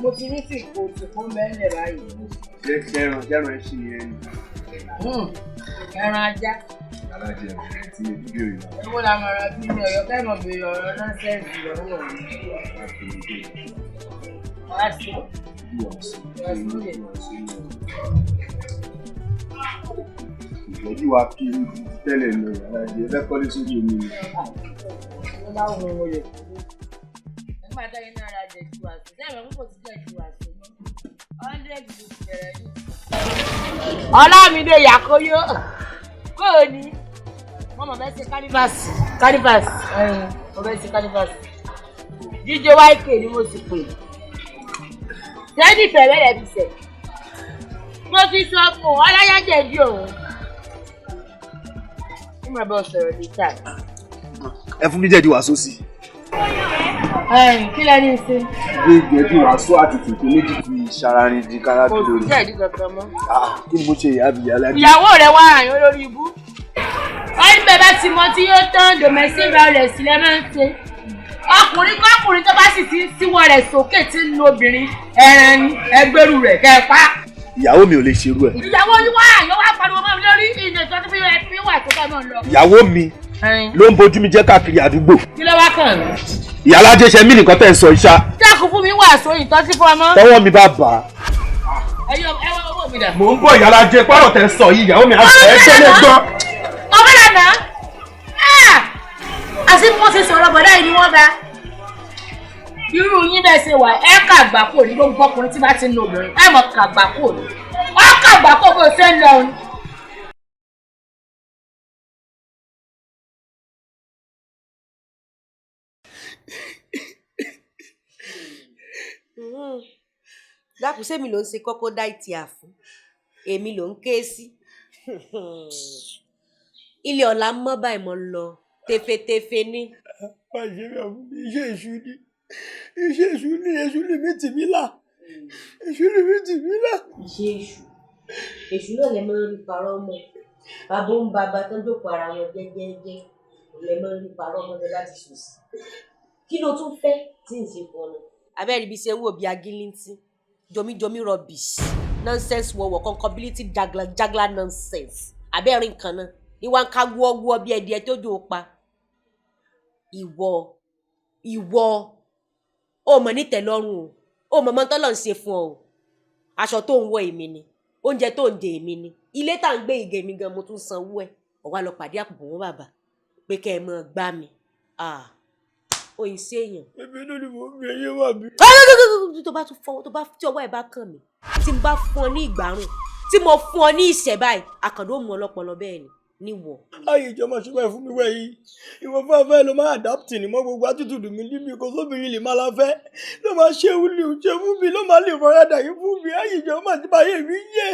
mo ti ní fìkò fìkò mẹ́lẹ̀ báyìí. jẹ́ràn ẹ̀ ṣì yẹn ni. ẹran ajá. alájẹ ẹ̀ tí ebi bí òyìnbó. ewu la mọ̀ ra bí ní ọ̀yọ́ kẹ́ mọ̀ bèrè ọ̀rọ̀ náà sẹ́ẹ̀sì lọ́wọ́ mi. wá sí. ìtọ́jú wa kiri tẹ́lẹ̀ lọ alájẹ ẹ fẹ́ kọ́lé sójú omi ni. wọ́n bá wọn wọlé. nígbà tó yín náà ra jẹ ju àṣọ sẹ́yìn mọ̀ kó ti jẹ́ ju àṣọ mọ́ 100 ló ti bẹ̀rẹ̀ ní. Ọlámídé Yakoyo kò ní wọ́n mọ̀ bẹ́ẹ̀ ṣe kánífàsì mo bẹ́ẹ̀ ṣe kánífàsì jíjẹ wáìkè ni mo ti pè sẹ́ni fẹ̀rẹ̀ rẹ̀ bí sẹ̀ mo ti sọ fún ọláyájẹ̀ di òun ó máa bọ́ sọ̀rọ̀ níta. ẹ fún mi jẹ̀dí wàásù sí. kí lẹ́ni ṣe. bí jẹ̀dí wàásù àti tètè méjì fi ṣararin di kárábì lórí. kò sí jẹ̀dí kankan mọ́. kí ni mo ṣe ìyá bìyà lẹ́nu. ìyàwó rẹ̀ wá àyàn olórí ibú. wọ́n ní bẹ́ẹ̀ bá ti mọ tí yóò tán domestic violence lẹ́ máa ń ṣe. ọkùnrin kọ́kùnrin tó bá sì ti síwọ́ rẹ̀ sókè tí ń lo obìnrin ẹran ni ẹgbẹ́rú rẹ̀ kẹ́ ẹ pa. ìyàwó mi ò lè ṣerú ẹ. ìyàwó yín wá àyàn wá pariwo mọ́ mi lórí ìdè tó ti fi wà tó tọ́ náà lọ. ìyàwó mi ló ń bojú mi jẹ́ káàkiri àdúgbò. kí ló wá kàn mí. ìyálàjẹ ṣe mí nìkan tẹ̀ ń sọ iṣá. dákun fún mi wà sóyìn tọ́sí fún ọmọ. tọwọ́ mi bá bà á. ẹyọ owó mi dà. mò ń bọ̀ ìyálàjẹ párọ̀ tẹ̀ ń sọ yìí ìyàwó mi á sọ ẹgbẹ́ lè gbọ́. ọmọ nàná àti bí wọ́n ṣe sọ̀rọ̀ bọ̀dá yìí ni wọ́n ga. irú yín bẹ́ẹ̀ ṣe wà ẹ kàgbà kò ní gbogbo ọkùnrin tí bá ti ń lo obìnrin ẹ mọ̀ kàgbà kò ní. ọ kàgbà kò bó ṣe ń lọ ni. dákun sẹ́mi ló ń ṣe kọ́kọ́ dá ìtì àfún èmi ló ń ké sí ilé ọ̀la mọ́ báyìí mo lọ tefetefe ní. àṣírí ọ̀hún iṣẹ́ èṣù ni èṣù lè mí tì mí là iṣẹ́ èṣù náà lè máa ń rí parọ́ mọ́ bàbá ń bàbá tó ń jókòó ara wọn jẹ́jẹ́jẹ́ lè máa ń rí parọ́ mọ́ tó láti sùn sí kí ló tún fẹ́ tí ń ṣe fún ọ abẹ́rẹ́ ibi ṣe ń wò bí agilintí jomijomi rubbish nonsense wọ̀wọ̀ concability jagla nonsense abẹ́rẹ́ nǹkan náà ìwà ń ka gbọ́ bí ẹ̀díẹ̀ tó jò pa ìwọ ó mọ̀ nítẹ̀lọ́rùn ó mọ̀ mọ́tọ́ lọ́n ṣe fún ọ aṣọ tó ń wọ èmi ni oúnjẹ tó ń jẹ èmi ni ilé tá ń gbé ìgè mi gan mo tún sanwó ẹ̀ ọ̀wá lọ pàdé àpò wọn bàbá pé kẹ́ ẹ mọ̀ gbá mi oyin sí èèyàn. èmi ló ní mo ń bí ẹyẹ wà mí. tó bá tún fọwọ́ tí ọwọ́ ẹ̀ bá kàn mí tí n bá fún ọ ní ìgbárùn tí mo fún ọ ní ìṣẹ́ báyìí àkàndó mú ọlọ́pọlọ bẹ́ẹ̀ ni níwọ̀. ayé ìjọba ṣùgbọ́n ẹ̀ fún mi wẹ̀ yìí ìwọ fún afẹ́ ló máa adapt ní mọ́ gbogbo attitude mi níbi kò sóbìnrin lè máa la fẹ́ ló máa ṣe wúlò ṣe fún mi ló máa lè fọyàdà yìí fún mi ayé ìjọba ti bá yé mi yé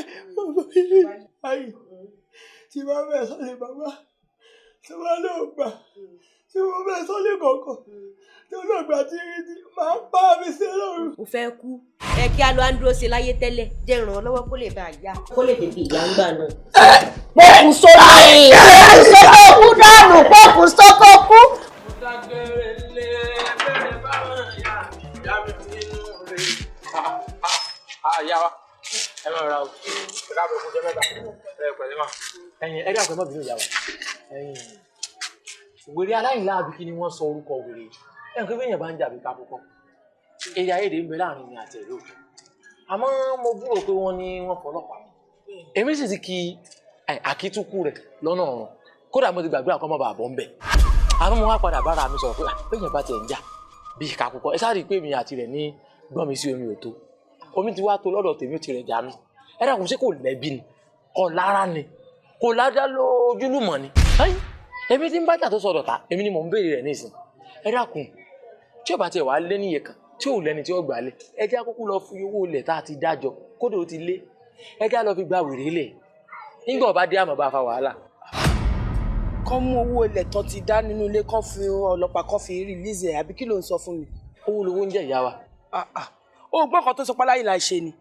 ayé tí wọ́n bẹ̀ sọ́lé bàbá tí wọ́n lè gbà tí wọ́n bẹ̀ sọ́lé kọ̀ọ̀kan tí wọ́n lè gbà tí máa bá mi ṣe lọ́rùn. mo fẹ́ kú kí a lọ andro ṣe láyé tẹ́lẹ̀ jẹ́ ràn án lọ́wọ́ kó lè bá a yá kó lè tètè ìyá ń gbà náà. pọ́kù sókè kú dànù pọ́kù sókè kú. àyà wa ẹ máa ra o ẹ káàbọ̀ fún jẹ́ mẹ́ta ẹ pẹ̀lú mà ẹ̀yin ẹ̀rí àpẹ má bínú ìyá wa ẹ̀yin wèrè aláìlá àbí kí ni wọ́n sọ orúkọ wèrè ẹ̀ ń pé bẹ́yẹn bá ń jà bí ká púpọ̀ èdè àìyedè ń bẹ láàrin mi àti ẹ̀rọ òjò àmọ́ mo gbúrò pé wọ́n ní wọ́n fọlọ́pàá èmi sì ti kí àkítúkù rẹ̀ lọ́nà ọ̀run kódà mo ti gbàgbé àkọ́mọ́ bàbọ̀ ń bẹ̀ àmọ́ mo wá padà bára mi sọ̀rọ̀ pé bẹ́yẹn bá tiẹ̀ ń jà bí ká púpọ̀ ẹ sáré pé mi àti rẹ̀ ní gbọ́n mi sí omi ò tó omi ti wá tó lọ́dọ̀ tèmi ó ti rẹ̀ já mi ẹ dàkún ṣé kò lẹ́bi ni kò lára ni kò ládá lójúlùmọ̀ ni èmi ti ń bájà tó sọ̀dọ̀ ta èmi ni mò ń béèrè rẹ̀ nísìn ẹ dàkún tí ó bá tiẹ̀ wá lé níye kan tí ò lẹ́ni tí ó gbà lé ẹ jẹ́ àkókò lọ fi owó ilẹ̀ tá a ti dájọ́ kódò ó ti lé ẹ jẹ́ lọ fi gba wèrè lẹ̀ nígbà ọba dé àmọ́ bá fa wàhálà. kọ́ mú owó ilẹ̀ tó ti dá nínú ilé kan fi ọlọ́pàá kan fi rìlíìsì ẹ̀ àbí kí ló ń sọ fún mi. owó lowó ń jẹ́ ìyá wa. ó gbọ́ kan tó sọ páláyìí là ṣe ni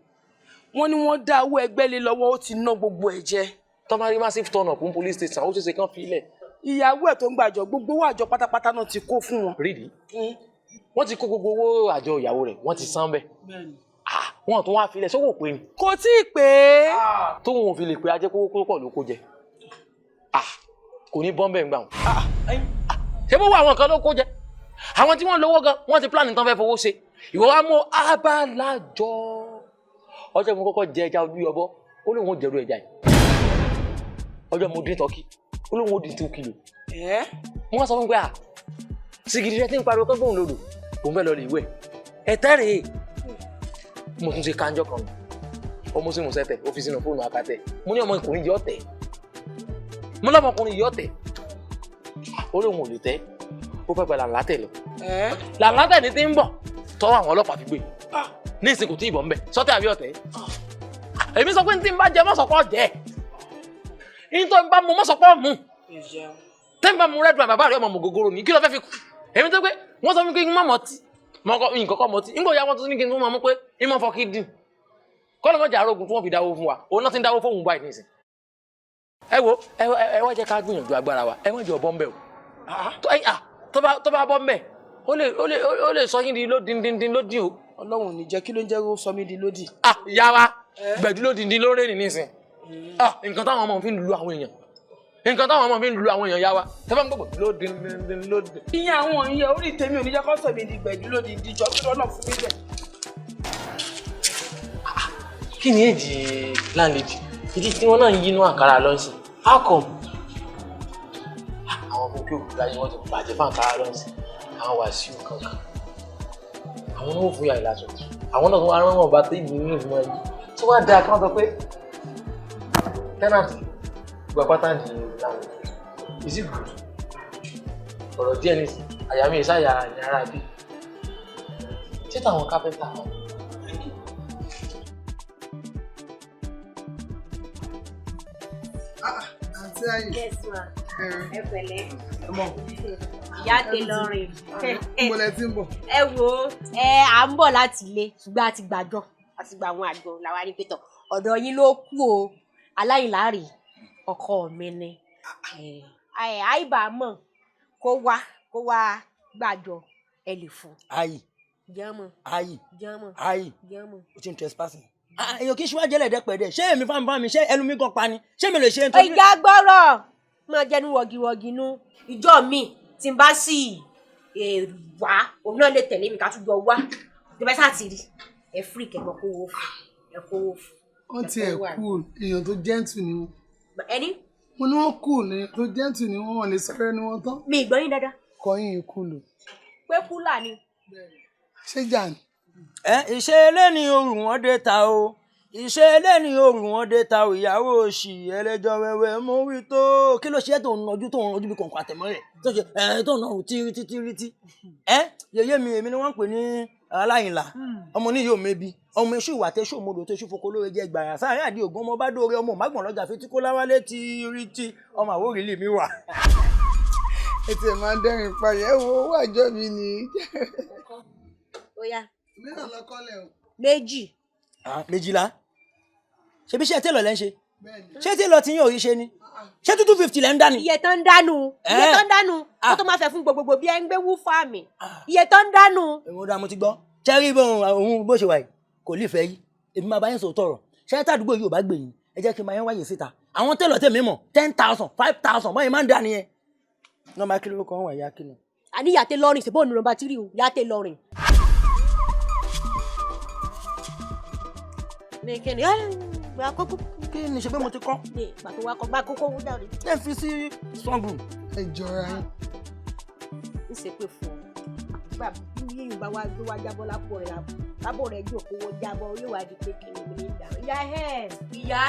wọ́n ní wọ́n dá owó ẹgbẹ́ lé lọ́wọ́ ó ti ná gbogbo ẹ̀ jẹ. tọ́mari massive turn up ní police station ó ṣeéṣe kán fi ilẹ̀. ìyàwó ẹ̀ tó ń gbàjọ gbogbo owó àjọ pátápátá náà ti kó fún wọn. rídìí wọ́n ti kó gbogbo owó àjọ ìyàwó rẹ̀ wọ́n ti san bẹ́ẹ̀. wọ́n tún wá filẹ̀ sówó pé ni. kò tí ì pé. tóun ò fi lè pé ajẹ́ kó pọ̀ ló kó jẹ kò ní bọ́m̀bẹ̀ ń gbà wọn. ṣé bó wọ àwọn kan ló kó jẹ àwọn tí wọ́n lówó gan wọ́n ti plan tán fẹ́ fowó ṣe ìwọ wa mú abálájọ ọjọ́ mo kọ́kọ́ jẹ ẹja ojú ọbọ ó lóun ó jẹrú ẹja yìí ọjọ́ mo dín tọ́kì ó lóun ó dín 2 kilo. wọ́n sọ fún pé sìgìdì rẹ ti ń pariwo kọ́gbọ́n lòdò òun fẹ́ lọ lè wẹ̀ ẹ̀tẹ́ rèé mo tún ṣe kánjọ́ kan ó mú sí mo sẹ́tẹ̀ ó fi sínú fóònù akátẹ̀ mo ní ọmọkùnrin yìí ọ̀tẹ̀ mo lọ́mọkùnrin yìí ọ̀tẹ̀ ó lóun ò lè tẹ́ ó fẹ́ pẹ́ làǹlátẹ̀ lọ làǹlátẹ̀ ní ti ń bọ̀ tọ́wọ́ àwọn ọlọ́pàá fi gbé ní ìsìnkú tí ìbọn ń bẹ̀ sọ́tẹ̀ àbí ọ̀tẹ̀ èmi sọ pé ní tí ń bá jẹ mọ́sọ̀pọ̀ jẹ́ ní tó ń bá mu mọ́sọ̀pọ̀ mu tẹ́ ń bá mu rẹ́dùn àbàbà rẹ̀ ọmọ mọ̀ gògòrò ní kí ló fẹ́ fi kú èmi tó pé wọ́n sọ fún mi pé kí n má mọtí nǹkan kọ́ mọtí nígbà òyà wọn tún ní kí n tún mọ̀ mú pé ń mọ̀ fọ́ kí dín kọ́lọ́ mọ́jà arógun tí wọ́n fi dáwó fún wa òun náà ti ń dáwó fóun báyìí nísìn ẹ wo ẹ wá jẹ́ ká gbìyànjú agbára wa ẹ má jẹ́ ọbọ̀ ń bẹ̀ o tó bá bọ́ ń bẹ̀ ó lè sọ yín di lódìndín lódì o. ọlọ́run ò ní jẹ́ kí ló ń jẹ́ kó sọ mí di lódì. ìyá wa gbẹ̀dú lódìndín ló rẹ́ nísìn nǹkan táwọn ọmọ fi ń lu àwọn èèyàn nǹkan táwọn ọmọ fi ń lu àwọn èèyàn yá wa tẹ́ bá ń gbọ́ lódìndín lódì. ìyẹn àwọn ìyẹn orí tèmi ò ní jẹ́ kó sọ mí di gbẹ̀dú lódìndín jọ kí lọ́nà fún mi bẹ̀. kí ni èjì láńlẹ́dì ìdí tí wọ́n náà ń yínú àkàrà lọ́sìn how come àwọn ọmọ òkè òkúta yìí wọ́n ti bàjẹ́ fún àkàrà lọ́sìn àwọn Wàsíù kankan àwọn náà fún yà ìlàsọ àwọn náà tó wá rán wọn bá tó ìlú ní ìmọ̀ yìí tó wá dáa kí wọ́n sọ pé tẹ́nàtì gba pátá ní ìlànà is it good ọ̀rọ̀ díẹ̀ ní àyà mi ìsáyà yàrá bí ṣé táwọn kápẹ́ntà Yes, ma. Ẹ pẹ̀lẹ́. Ìyá tailoring. Mo lẹ ti ń bọ̀. Ẹ wo à ń bọ̀ láti ilé ṣùgbọ́n a ti gbàjọ àti gbà àwọn àjọ làwa ní pétọ̀ ọ̀dọ̀ yín ló kù o aláìláàrí ọkọ mi ni àìbá mọ̀ kó wá gbàjọ ẹ lè fún. ayi jẹ́mọ̀ ayi jẹ́mọ̀ ayi jẹ́mọ̀. o ti ń trespassing. èèyàn kì í ṣíwájú ẹlẹ́dẹ́pẹ̀dẹ́ ṣé èmi fáwọn mi ṣé ẹnu mi gan pa ni ṣé mi lè ṣe nítorí. ìjà gbọ́rọ̀ máa jẹnu wọ̀gìwọ̀gì nu ìjọ mi tí n bá sì wá òun náà lè tẹ̀lé mi ká tún jọ wá ìjọba sáà ti rí ẹ fúri kẹgbọn kó wó fún ẹ kó wó fún. wọ́n ti ẹ̀ cool èèyàn tó gentle ni wọ́n. ẹni. mo ní wọ́n cool èèyàn tó gentle ni wọ́n lè sọ̀rọ̀ ẹni wọn tán. mi ìgbọ́ yín dáadáa. kọyìn cool o. pé kúlà ni. ṣé jà ní. ìṣe eléni orù wọn dé ta o ìṣe eléni orù wọn dé ta o ìyàwó òṣì ẹlẹ́jọ́ wẹ́wẹ́ mo wí tó kí ló ṣe tó ń nọjú bí kọ̀ǹkọ̀ àtẹ̀mọ́ rẹ̀ tó ṣe tó ń nọrùn tírítí yèyé mi èmi ni wọ́n ń pè ní aláìlá ọmọ ní yóò mébi ọmọ iṣu ìwà tẹṣu òmòdò tẹṣu foko lóore jẹ gbàrà sáàrin àdí ògùn ọmọ bá dóore ọmọ òmágbọ̀n lọ́jà fi tí kó láwálé ti rí tí ọmọ àwòrìlì mi wà. ètò ẹ̀ máa ń dẹ́rìn payẹ́ wo owó àjọ mi ni. ó yá. mìíràn lọkọlẹ̀ o. méjì. méjìlá ṣebí ṣe télọ̀ lẹ́ ń ṣe ṣé télọ̀ tí yín ò rí ṣe ni ṣé 250 lẹ́ ń dání. iye tó ń dánú kó tó máa fẹ́ fún gbogbogbò bí ẹ ń gbé wú fáàmì iye tó ń dánú. èmi dá mo ti gbọ́ ṣẹ́rí òun bó ṣe wà yìí kò lè fẹ́ yí èmi máa bá yín sòótọ́ ọ̀rọ̀ ṣẹ́rí tàdúgbò yìí ò bá gbè yín ẹ jẹ́ kí n máa yẹn wáyé síta àwọn télọ̀ tèmi mọ̀ 10,000 5,000 báyìí máa ń dá nìyẹn. náà máa kí ló kọ́ wà yá kí ni. àní yàtẹ̀ lọ́rìn ṣèbó ònú nọ́mbà 3 o yàtẹ̀ lọ́rìn. ní kíni gba kókó. kí ni ṣe pé mo ti kọ́. gbà tó wá kọ́ gbá kókó wú dáre. ẹ fi sí sọ́ọ̀bù. ẹ jọra yín. ń ṣe pé fún ọ nígbà bí yíyún bá wá gbé wá jábọ́ lábọ̀ rẹ̀ jòkó jábọ́ yóò wá di pé kí ni mi ní ìdá. ìyá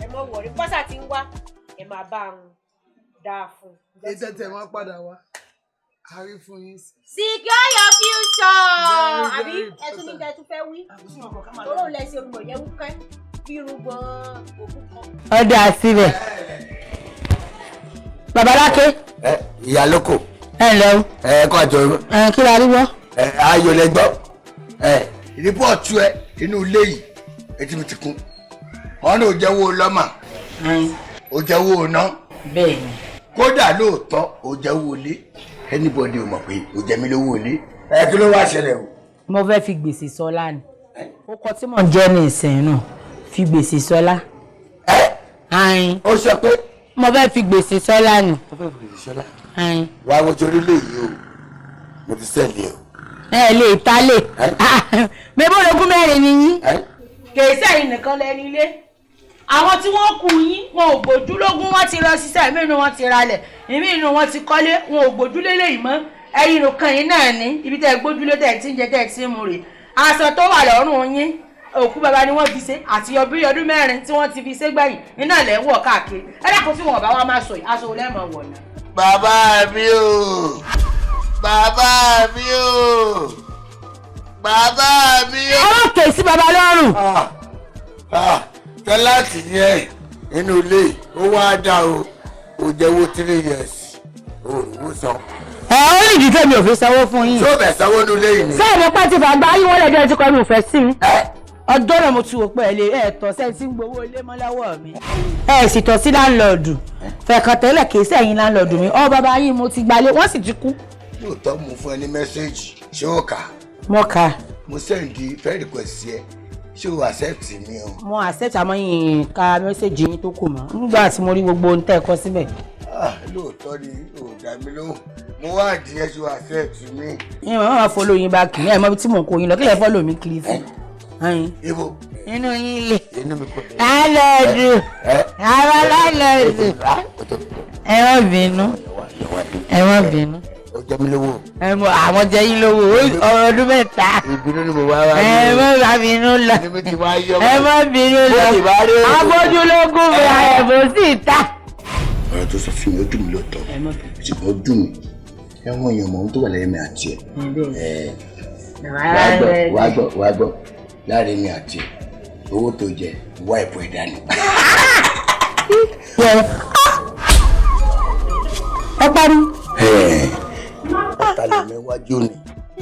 ẹ mọ wọ̀rí bọ́sà tí ń wá ẹ máa bá a dáa fún. ètò tẹ̀ máa padà wá àárín fún yín. secure your future. àbí ẹtún ní kẹtù fẹ́ wí. tóró lẹ́sìn olùmọ̀ yẹn wúkẹ́ bí irúgbọ́n òkú kan. ọdẹ àsìrẹ̀ babaláke. ìyá lóko. ẹ ǹlẹ́ o. kó àjọ. kí la rí wọ́. ayọ̀ lẹ gbọ́. rìpọ́ọ̀tù ẹ inú ilé yìí etí mi ti kún. wọn ní òjẹ́wó lọ́mà. òjẹ́wó ná. bẹ́ẹ̀ni. kódà lóòótọ́ òjẹ́wó lé anybody ò mọ̀ pé òjẹ́ mi lówó lé. kí ló wá ṣẹlẹ̀ o. mo fẹ́ fi gbèsè sọlá ni. ó kọ tí mò ń jẹ́ ní ìsìn náà fi gbèsè sọlá. ó sọ pé. mo fẹ́ fi gbèsè sọlá ni. mo fẹ́ fi gbèsè sọlá. wàá wo torí léyìí o mo ti sẹ́ẹ̀lì o. ẹ lè ta lè mẹ́bọ̀lógún mẹ́rin ni yín kèésì ẹ̀yìn nìkan lẹ́ni ilé àwọn tí wọ́n kù yín wọn ò gbójúlógún wọn ti lọ ṣiṣẹ́ ìmí inú wọn ti ralẹ̀ ìmí inú wọn ti kọ́lé wọn ò gbójúlé lè mọ́ ẹ̀yìn nìkan yín náà ní ibi tẹ́ gbójúlé tẹ́ ti ń jẹ tẹ́ ti ń mu rè aṣọ tó wà lọ́rùn yín òkú bàbá ni wọ́n fi ṣe àti ọdún mẹ́rin tí wọ́n ti fi ṣe gbẹ̀yìn iná lẹ́ wọ̀ káàkiri ẹ dákun tí wọn bá wá máa sọ yìí aṣọ lẹ́mọ̀ wọ̀ náà. bàbá mi o bàbá mi o bàbá mi o. ọ̀rọ̀ kè sí bàbá lọ́rùn. tẹ́láàtì ni ẹ̀ nínú ilé ó wá dá o ò jẹ́wọ́ 3 years òòrùn san. ó ní ìdí tèmi ò fi sanwó fún yín. tó bẹ̀ sanwó nínú ilé yìí ni. sẹ́yìn mo pẹ́ ti fàgbà yín wọ́n lẹ́jọ́ ti kọ́ mi ò fẹ́ sí mi. ọjọ́ náà mo ti wò pé ẹ̀ tọ́ sẹ́yìn tí ń gbowó ilé mọ́ lọ́wọ́ mi. ẹ sì tọ́ sí láńlọ́ọ̀dù fẹ̀kàn tẹ́lẹ̀ kì í sẹ́yìn láńlọ́ọ̀dù mi ọ bàbá yín mo ti gbalé wọ́n sì ti kú. lóòótọ́ mo fún ẹ ní mẹ́sẹ́ẹ̀jì ṣé ó kà. mo kà. mo sẹ́ǹdì friend request sí ẹ ṣé o accept mi o. mo accept àmọ́ yín ka mẹ́sẹ̀jì yín tó kù mọ́ nígbà tí mo rí gbogbo ohun tẹ́ ẹ kọ síbẹ̀. lóòótọ́ ni o dá mi lóhùn mo wá díẹ̀ ṣe o accept mi. yín mọ̀ máa follow yín bá kì í ẹ̀ mọ́ bí tí mò ń kó yín lọ kí lè follow mi kiri sí. ibo. inú yín lè. inú mi kò. lálọ́ọ̀dù àwọn lálọ́ọ̀dù ẹ má bínú ẹ má bínú. ó jẹ mí lówó. àwọn jẹ yín lówó ọ̀rọ̀ ọdún mẹ́ta. ìbínú ni mo wá wá. ẹ má bínú lọ ẹ má bínú lọ agbójúlógún mi àyẹ̀bó sì ta. ọ̀rọ̀ tó sọ fún mi ó dùn mí lọ́tọ̀ ṣùgbọ́n ó dùn mí ẹ̀wọ̀n èèyàn mọ̀ ohun tó wà lẹ́yìn mi àti ẹ̀. wàá gbọ́ láàrin mi àti owó tó jẹ wá ẹ̀pọ̀ ẹ̀dá ni. ẹ parí. ọ̀tá lè mẹ́wájú ni.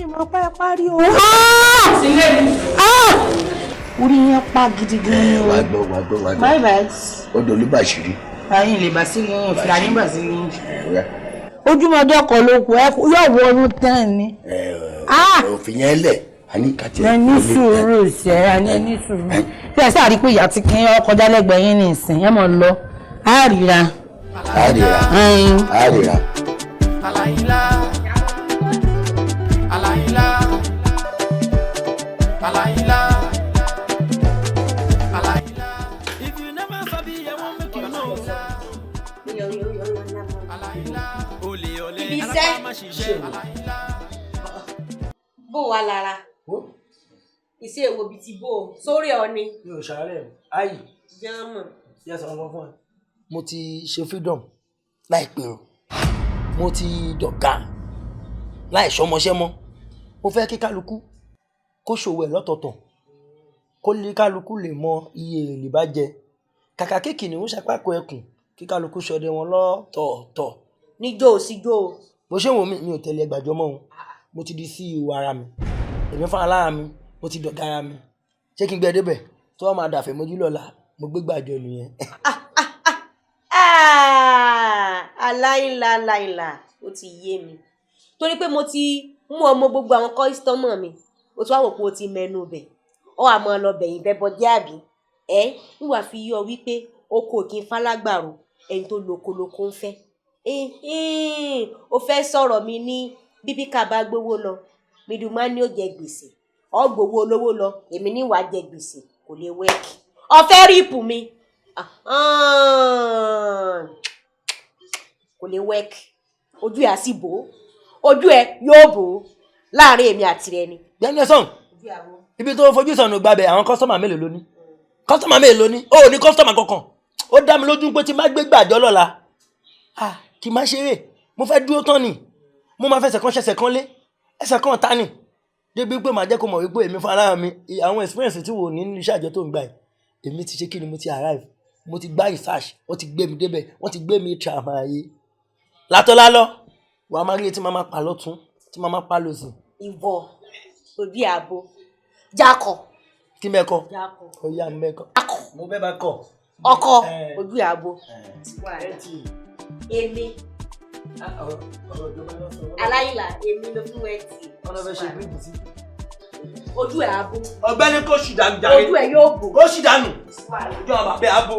ìmọ̀ pé ẹ parí o. sílẹ̀ mi. orí yẹn pa gidi gan ni o. wàá gbọ́. bye bye. odò ló bá ṣírí. ayé lè bá sí yín fìlà ní bá sí yín. ojúmọdé ọkọ ló kù ẹ yóò wọ ọdún tán ni. òfin yẹn lẹ̀ àní kàtí. ẹ ní sùúrù ṣe ẹ ní sùúrù. bí ẹ sáà rí pé ìyá ti kí ọkọjá lẹ́gbẹ̀ẹ́ yín ní ìsìn ẹ mọ̀ lọ á ríra. Alaila, alaila, alaila, alaila. If you never sabi, I won't make you know. Ibi iṣẹ́ bó wa lára iṣẹ́ èwo bíi ti bó sórí ọ ni. mi ò ṣàárẹ̀ ayi. jẹ́mọ̀. yẹ sọ wọn fún ẹ. mo ti ṣe freedom láìpẹ́ o mo ti dọ̀gá láì ṣọmọṣẹ́ mọ́ mo fẹ́ kí kálukú kó ṣòwò ẹ̀ lọ́tọ̀ọ̀tọ̀ kó lè kálukú lè mọ iye èrè bá jẹ kàkà kéèkì ni wọ́n ṣàpákò ẹkùn kí kálukú ṣọdẹ wọn lọ́tọ̀ọ̀tọ̀. níjó síjó. bó ṣe wò mí mi ò tẹ̀lé ẹgbàjọ́ mọ́ o mo ti di CEO ara mi èmi fún alára mi mo ti dọ̀gá ara mi ṣé kí n gbé débẹ̀ tó wọ́n máa dàfẹ́ mójú lọ́la mo gbé gbàjọ nìyẹn. aláìlà ó ti yé mi torí pé mo ti mú ọmọ gbogbo àwọn kọ́sítọ́mọ̀ mi o tún wá wò pé o ti mẹ́nu bẹ̀ ọ àmọ́ lọ bẹ̀yìn bẹ́ bọ́dí àbí wíwà fi yọ wípé oko kì í falágbàro ẹni tó lokoloko ń fẹ́ o fẹ́ sọ̀rọ̀ mi ní bíbí ká bá gbowó lọ mídùmá ni ó jẹ gbèsè ọ gbowó olówó lọ èmi ní wàá jẹ gbèsè kò lè wẹ́ẹ̀kì ọ̀fẹ́ ríìpù mi kò lè wẹ́ẹ̀kì ojú ẹ̀ á sì bò ó ojú ẹ̀ yóò bò ó láàrin èmi àti rẹ ni. gbẹ́ni ẹ̀sán ibi tó fojú sọ̀nù gbàbẹ̀ àwọn kọ́sọ́mà mélòó ló ní kọ́sọ́mà mélòó ní ó ní kọ́sọ́mà kankan ó dá mi lójú pé tí má gbé gbàjọ́ lọ́la kì í má ṣeré mo fẹ́ dúró tán ni mo máa fẹsẹ̀ kan ṣẹsẹ̀ kan lé ẹsẹ̀ kan ta ni débi pé màá jẹ́ kó mọ̀ wípé èmi fún ara mi àwọn experience tí wò ní iṣẹ́ àjọ tó ń gbà yìí èmi ti ṣe kí ni mo ti arrive mo ti gbá research wọ́n ti gbé mi débẹ̀ wọ́n ti gbé mi ṣàmàyé látọ́lálọ́ wàá má rí etí máa pa lọ́tún tí máa pa lọ́sì. ìwọ òbí ààbò jákọ. kí mẹ́kọ. jákọ. ọ̀ya mẹ́kọ. akọ. mo fẹ́ bá kọ. ọkọ òbí ààbò. èmi. aláìlà èmi ló fún ẹ tì. ọ̀nà fẹ́ ṣe bíbí sí. ojú ẹ̀ abo. ọ̀gbẹ́ni kò ṣì dànù jàre. ojú ẹ̀ yóò bò. kò ṣì dànù. ojú àwọn bàbá abo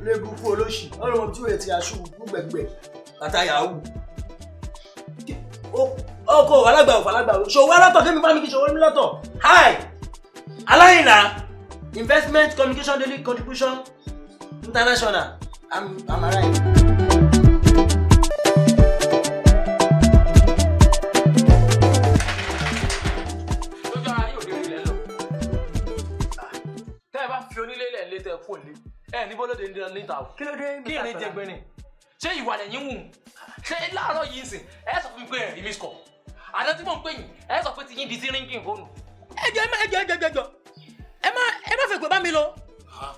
lébù fún olóṣì ọlọ́run tí ó yẹ ti aṣọ gbẹgbẹ àtàyàwó. ọkọ alágbà òfò alágbà ṣòwò alátọ̀ kí mi bá mi kí ṣòwò mi lọ́tọ̀. hi aláìlà investment communication daily contribution international I'm arrived. ní bọ́lódé ní níta o. kí ló dé kí ìrìn jẹgbẹ́ ni ṣé ìwà lẹ́yìn wù ṣé láàárọ̀ yìí ń sìn ẹ sọ fún mi pé ẹ̀rí mi sọ àná tí mò ń pè yín ẹ sọ pé ti yín di sí ríngì fóònù. ẹjọ ẹ má fẹ́ pé bá mi lọ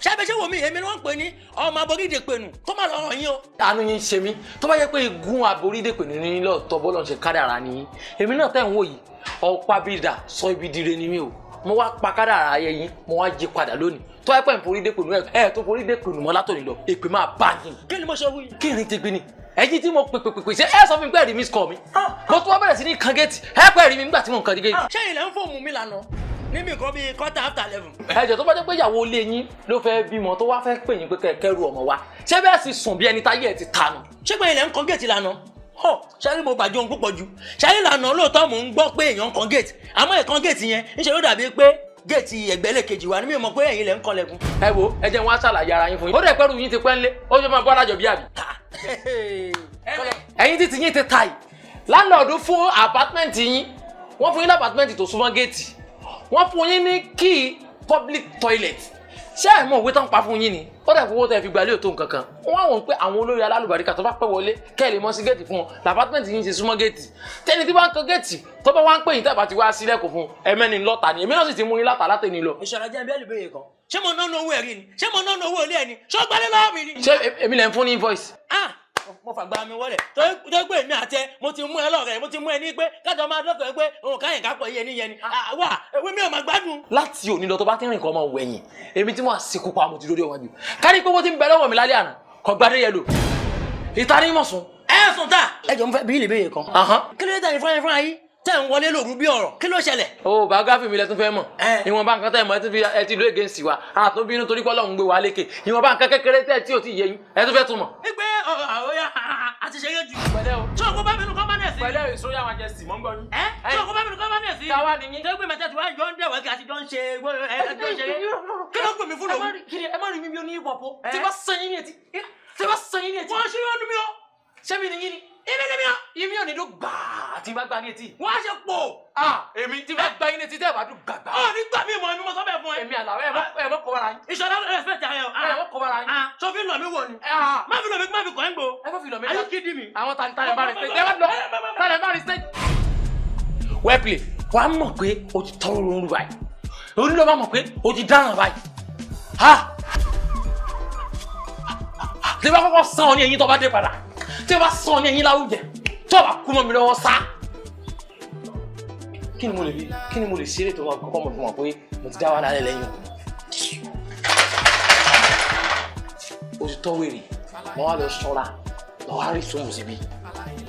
ṣàbẹ̀ṣẹ̀ wò mí èmi ni wọ́n ń pè ní ọmọ aboríde pẹ̀nù tó má lọ ràn yín o. àánú yín ṣe mí tó bá yẹ pé igun aboríde pẹ̀nù ní lọ́ọ̀tọ́ bọ́lọ̀ ṣe kádàrá ni èmi náà tẹ̀ ń wò yìí ọ̀pá bídà sọ ibi dire ni mí o mo wá pa kádàrá ayẹ yín mo wá jí padà lónìí tó ẹ pẹ́ ń forí dé pẹ̀lú ẹ tó forí dé pẹ̀lú mọ́ látòní lọ èpè máa bá yín. kí ni mo ṣe wí. kí ni ti gbé ni ẹ̀yin tí mo pè ṣé ẹ sọ fún mi pé ẹ̀rí mi sọ mi mo tún wá bẹ̀rẹ̀ sí ní kan géètì ẹ pẹ́ ẹ̀rí mi nígbà tí mo ń kan géètì. ṣé ilẹ̀ ń fòmù mi lànà níbi nǹkan bíi quarter after 11. ẹ̀jẹ̀ tó bá jẹ́ pé ìyàwó ilé yín ló fẹ́ bímọ tó wá fẹ́ pè yín pé kẹ́rù ọmọ wa ṣé bẹ́ẹ̀ sì sùn bí ẹni táyé ẹ̀ ti tanu. ṣé pé ilẹ̀ ń kan géètì lànà ṣáà mo gbàjọ ohun púpọ̀ jù ṣáà lànà lóòótọ́ mò ń gbọ́ pé èèyàn ń kan géètì àmọ́ ìkan géètì yẹn ń ṣe ló dàbí pé géètì ẹgbẹ́lẹ̀ kejì wa ni mi ò mọ̀ pé ẹ̀yin lẹ̀ ń kanlẹ̀kùn. ẹ wo ẹ jẹ́ wọn á ṣàlàyé ara yín fún yín. ó dẹ̀ pẹ́rù yín ti pẹ́ ńlé ó ṣe máa bọ́ alájọ bí àbí. ẹ̀yin títí yín ti ta yìí láńlọ́ọ̀dù fún àpátímẹ́ǹtì yín wọ́n fún yín lápátímẹ́ǹtì tó súnmọ́ géètì wọ́n fún yín ní kíì public toilet ṣé ẹ̀ mọ̀ òwe tán pa fún yín ni ó dẹ̀ fowó tẹ̀ fi gbalẹ̀ òtó nǹkan kan wọ́n á wọ̀n pé àwọn olórí alálùbáríkà tó bá pẹ́ wọlé kẹ́ ẹ̀ lè mọ́ sí géètì fún wọn làpátímẹ́ǹtì yín ṣe súnmọ́ géètì tẹ́ni tí wọ́n ń kan géètì tó bá wá ń pè yín tẹ́bà ti wá sílẹ̀kùn fún ẹ̀mẹ́ni lọ́ta ni èmi náà sì ti mú yín látà látẹ̀ni lọ. ìṣọ̀rọ̀ jẹ́ bẹ́ẹ̀ lùbẹ́yẹ kan ṣé mo náà owó ẹ̀rí ni ṣé mo náà owó ilé ẹni ṣé ó gbalẹ̀ lọ́wọ́ mi ni. ṣé èmi lẹ̀ ń fún ní invoice. mo fàgbà mi wọlé tó gbé mi àti ẹ mo ti mú ẹ lọ́rẹ̀ mo ti mú ẹ ní pé kájọ máa dọ́kọ̀ ẹ pé òun káyìn kápọ̀ yẹ níyẹn ni wà ewé mi ò máa gbádùn. láti òní lọ tó bá ti rìn kọ́ ọmọ wẹ̀yìn èmi tí wọ́n á sekú pa mo ti lórí ọwájú kárí pé wọ́n ti ń bẹ lọ́wọ́ mi lálẹ́ àná kọ́ gbadé yẹ lò ìtarí mọ̀ sùn. ẹ sùn ta ẹ jọ ń fẹ́ bí ìlébèyè kan. kí ló dé tẹ̀yìn fúnra yín tẹ̀ ń wọlé lòrú bí ọ̀rọ̀ kí ló ṣẹlẹ̀. o biography mi lẹ tún fẹ́ mọ̀ ìwọ̀nba nǹkan tẹ̀ mọ́ ẹ ti ló against wa àtún bínú torí pé Ọlọ́run gbé wa lékè ìwọ̀nba nǹkan kékeré tẹ̀ tí ò ti yé yín ẹ tún fẹ́ tún mọ̀. ìgbé ọ̀ya àti ṣeré jù. pẹ̀lẹ́ o tí o kò bá bínú kọ́ bá nẹ̀ sí. pẹ̀lẹ́ ìṣòyà wọn jẹ sí mọ́ ń gbọ́ yín. tí o kò bá bínú kọ́ bá nẹ̀ sí. káwa nìyí. tó gbé mẹ́tẹ́ẹ̀tì wá jọ ń dẹ̀wẹ́ kí a ti jọ ń ṣe kí ló pè mí fún lòun. ẹ má rí mi bí oní ìpọ̀pọ̀ tí bá sẹ́yìn ní etí wọ́n ṣe yọ́nu mi o ṣé mi nìyí ni ìmí ò ní dún gbàá tí bá gbá ní etí. wọ́n á ṣe pò. èmi tí bá gbá yín ní etí tẹ́ ẹ̀ bá dún gbàgbà. ó ní gbà mí mọ̀ ẹ̀mí mo sọ bẹ́ẹ̀ fún ẹ. èmi àlàó ẹ̀ mọ́ kọ́ bára yín. ìṣọ̀lá respect ara ẹ̀ ẹ̀ mọ́ kọ́ bára yín. sọ fi lọ mi wò ni. má fi lọ mi má fi kọ́ ẹ̀ ń gbò. ẹ fọ́ fi lọ mi. ayé kìdí mi. àwọn tàlẹ̀ bá rẹ̀ stage. ẹ bá lọ tàlẹ̀ bá rẹ̀ stage. wẹ́pìlì wà á mọ̀ pé o ti tọ́ orun báyìí onílò bá mọ̀ pé o ti dáràn báyìí. tí bá kọ́kọ́ sàn ọ́ ní ẹ̀yìn tó bá dé padà tí bá sàn ọ́ ní ẹ̀yìn láwùjẹ tó bá kú mọ́ mi lọ́wọ́ sá. kí ni mo lè ṣeré tó wọn kọ́kọ́ mọ̀ fún wọn pé mo ti dá wa lálẹ́ lẹ́yìn o ti tọ́ wèrè wọ́n wá lọ ṣọ́ra lọ́wọ́ á rí sóhùn síbi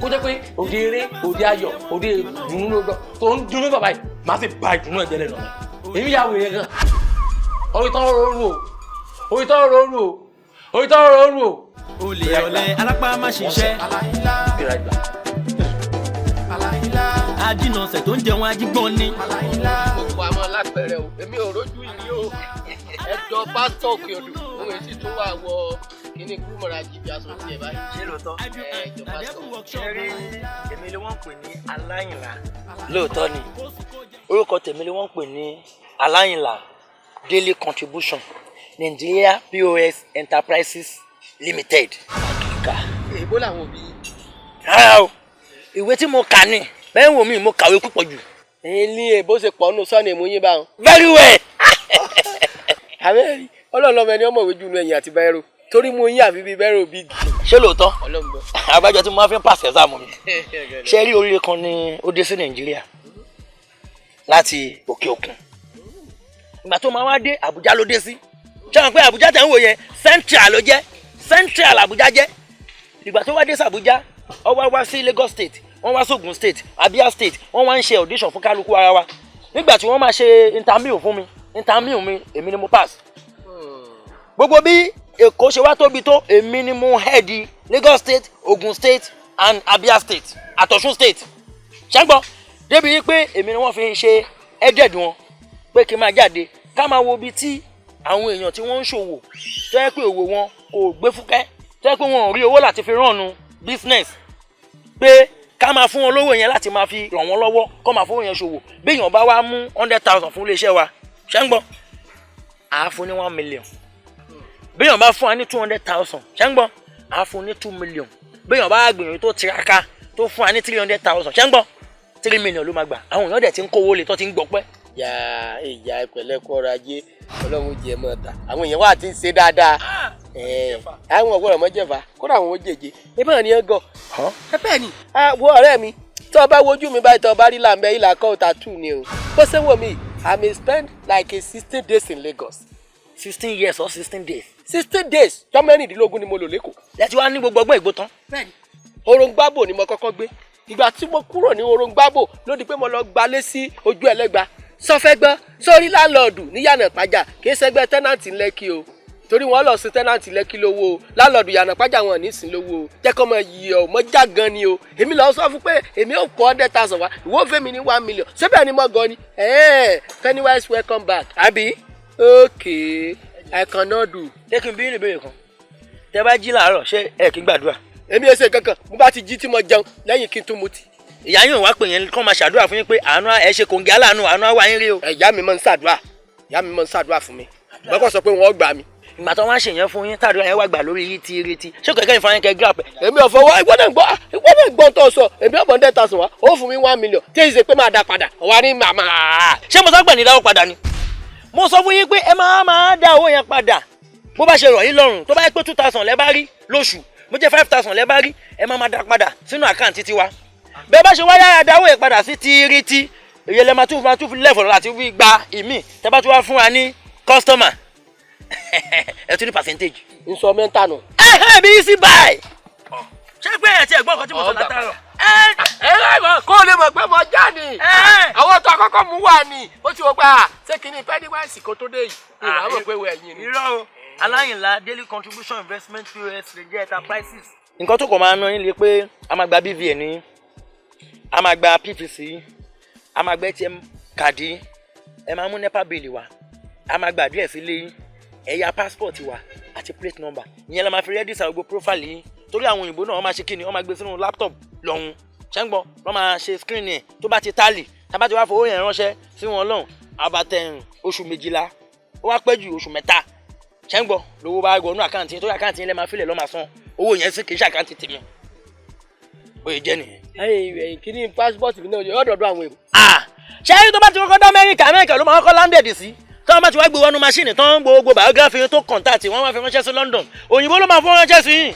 kó jẹ́ pé òde eré òde ayọ̀ òde ìdùnnú lọ́dọ̀ tó ń dùnnú bàbá yìí máa fi ba ìdùnnú ẹ̀jẹ̀ lẹ́nu mi èmi yà wèrè gan orí tọ́ rọrùn o orí tọ́ rọrùn o orí tọ́ rọrùn o. olè ọ̀lẹ alápá má ṣiṣẹ́ ajínàṣẹ tó ń jẹun ajígbọ́n ni. gbogbo àwọn alápẹ̀rẹ̀ o èmi ò rójú ìrí o ẹjọ́ pásítọ̀ òkè odò òun èsì tó wà wọ kíní kúrúmọ̀ra jìbì aṣọ tí ẹ báyìí. ṣé lóòótọ́ ẹjọ́ pásítọ̀. ṣé rí èmi ni wọ́n ń pè ní aláyìnlá lóòótọ́ ni orúkọ tèmi ni wọ́n ń pè ní aláyìnlá daily contribution Nigeria POS Enterprises Limited. èèbó làwọn òbí. rárá o ìwé tí mo kà ní bẹ́ẹ̀ wò mí mo kàwé púpọ̀ jù. ní èbó ṣe pọ̀ nù sọ́ọ̀nì mú yín báwọn. very well. àbẹ́rẹ́ ọlọ́ọ̀lọ́mọ ẹni ọmọ ìwé jù nù ẹ̀yìn àti bẹ́ẹ̀rù torí mú yín àbí bíi bẹ́ẹ̀rù bíi. ṣé lóòótọ́ àbájọ tí mo máa fi ń pàṣẹ sáàmù mi ṣé rí oríire kan ni ó dé sí Nàìjíríà láti òkè òkun ìgbà tó máa wá dé Àbújá ló dé sí ṣé wọn pé Àbújá tẹ̀ ń wò yẹn central ló jẹ́ central Àbújá jẹ́ ìgbà tó wá dé sí Àbújá ó wá sí Lagos State wọ́n wá sógun state Abia state wọ́n wá ń ṣe audition fún kálukú ara wa nígbà tí wọ́n máa ṣe interview fún mi interview mi èmi ni mo pass gbogbo bí Èkó ṣe wá tóbi tó èmi ni mo head Lagos state Ogun state and Abia state àtọ̀ṣun state ṣẹ́gbọ́n débi wípé èmi ni wọ́n fi ṣe headed wọn pé kí n máa jáde ká máa wo ibi tí àwọn èèyàn tí wọ́n ń ṣòwò tó yẹ pé òwò wọn kò gbé fúkẹ́ tó yẹ pé wọn ò rí owó láti fi rànnù business pé ká máa fún wọn lówó yẹn láti máa fi ràn wọ́n lọ́wọ́ kó máa fún wọn yẹn ṣòwò bí èèyàn bá wá mú 100,000 fún iléeṣẹ́ wa ṣé ń gbọ́ àá fún ní 1 million bí èèyàn bá fún wa ní 200,000 ṣé ń gbọ́ àá fún ní 2 million bí èèyàn bá gbìyànjú tó tiraka tó fún wa ní 300,000 ṣé ń gbọ́ 3 million ló máa gbà àwọn èèyàn dẹ̀ ti ń kówó lé tó ti ń gbọ́ pẹ́. ìyá ìpẹ̀lẹ́ kọ́ ọrọ̀ ajé Ọlọ́run jẹ mọ́ ta àwọn èèyàn wà tí ń ṣe dáadáa àwọn ọ̀gbọ́n ọmọ jẹ̀fà kódà àwọn ó jèjì níbẹ̀ ni ẹ gọ̀ bẹ́ẹ̀ ni wo ọ̀rẹ́ mi tó o bá wojú mi báyìí tó o bá rí làǹbẹ̀ ìlà kọ́ ọ̀tà tù ni o bó ṣe wò mí I may spend like a 16 days in Lagos. 16 years or 16 days. 16 days jọ́ mẹ́rìndínlógún ni mo lò lẹ́kọ̀ọ́. lẹ́tí wá ní gbogbo ọgbọ́n ìgbó tán. bẹ́ẹ̀ni Orongbábò ni mo kọ́kọ́ gbé ìgbà tí mo kúrò ní Orongbábò ló di pé mo lọ gbalé sí ojú ẹlẹ́gba sọfẹ́ gbọ́ sórí láńlọ́ọ̀dù ní Yànà Pájà kì í ṣẹgbẹ́ tẹ́nàntì Lẹ́kì o torí wọn lọ sí tẹ́nàntì Lẹ́kì lówó o láńlọ́ọ̀dù Yànà Pájà wọn ní sìn lówó o jẹ́ kọ́ mọ yìí ọ̀ mọ́ já gan ni o èmi lọ sọ fún pé èmi ò kọ́ 100,000 wá ìwọ fẹ́ mi ní 1 million síbẹ̀ ni mo gan ni Pennywise welcome back àbí okay I cannot do. jẹ́ kí n bí ìbéèrè kan tẹ́ bá jí làárọ̀ ṣé ẹ kí gbàdúrà. èmi ò ṣe kankan mo bá ti jí tí mo jẹun lẹ́yìn kí n tún mutí. ìyá yín wá pè yẹn kọ́ máa ṣàdúrà fún yín pé àánú ẹ ṣe kòǹgẹ́ aláàánú àánú àwa yín rí o. ìyá mi máa ń ṣàdúrà fún mi bọ́kọ̀ sọ pé wọ́n gbà mí. ìgbà tó wá ń ṣèyẹn fún yín tàdúrà yẹn wá gbà lórí retí ṣé kò kẹ́kẹ́ ìfọyín kẹ́ gíràpẹ̀. èmi ò fọwọ́ ìwọ náà gbọ́ tó sọ èmi ọ̀bọ̀n 100,000 wá ó fún mi 1 million tí èyí ṣe pé máa dá padà ọ̀wá ní màmá. ṣé mo sọ pé ní dáwọ́ padà ni mo sọ fún yín pé ẹ máa dá owó yẹn padà bó bá ṣe rọ̀ yín lọ́rùn tó bá yẹ pé 2,000 lẹ́ bá rí lóṣù mo jẹ́ 5,000 lẹ́ bá rí ẹ máa dá padà sínú àkáǹtì tiwa bẹ́ẹ̀ bá ṣe wáyà àdáwó ẹ̀ padà sí tíírítí èyí lẹ́ máa tún fi lẹ́fọ̀ọ́ láti fi gba ìmí tẹ́ bá tún wá fún wa ní kọ́sítọ́mà ẹ tún ní percentage. instrumental nù. bí í sí báyìí ṣé pé ẹ̀ tí ẹ̀ gbọ́ nǹkan tí mo sọ látàrọ̀. kó o lè mọ̀ pé mo já ni àwọn tó àkọ́kọ́ mú wà ní ó ti wọ́n gbà ṣé kí ni pennywise kó tó dé yìí ìwà mọ̀ pé wẹ̀ yín ni. irọ́ o aláyìnlá daily contribution investment pos Nigeria enterprises. nǹkan tó kọ̀ máa ná yín lè pé a máa gba BVN ní a máa gba PVC a máa gba ATM kàdí ẹ máa mú NEPA bill wa a máa gba àdírẹ́sì sílé yín ẹ̀yà passport wa àti plate number ìyẹn la máa fi register gbogbo profile yín torí àwọn òyìnbó náà wọ́n máa ṣe kíni wọ́n máa gbé sínú laptop lọ́hùn ṣẹ́ngbọ́n wọ́n máa ṣe screen ẹ̀ tó bá ti tálì tábà ti wá fowó yẹn ránṣẹ́ sí wọn lọ́hùn àbàtẹ̀ oṣù 12 ó wá pẹ́ ju oṣù 3 ṣẹ́ngbọ́n lówó bá gbọ́ nú àkáǹtì yín torí àkáǹtì yín lẹ́ máa filẹ̀ lọ́ máa san owó yẹn sí kì í ṣe àkáǹtì tèmi bóyá jẹ́ nìyẹn. kí ni passport mi náà yóò dọ̀dọ̀ àwọn èrò. ṣé ẹni tó bá ti kọ́kọ́ dá Amẹ́ríkà ló máa kọ́kọ́ landed sí tí wọ́n bá ti wá gbé wọnú máṣíìnì tán gbogbo biography tó kọ̀ǹtàtì wọ́n máa fi ránṣẹ́ sí London òyìnbó ló máa fún ránṣẹ́ sí yín.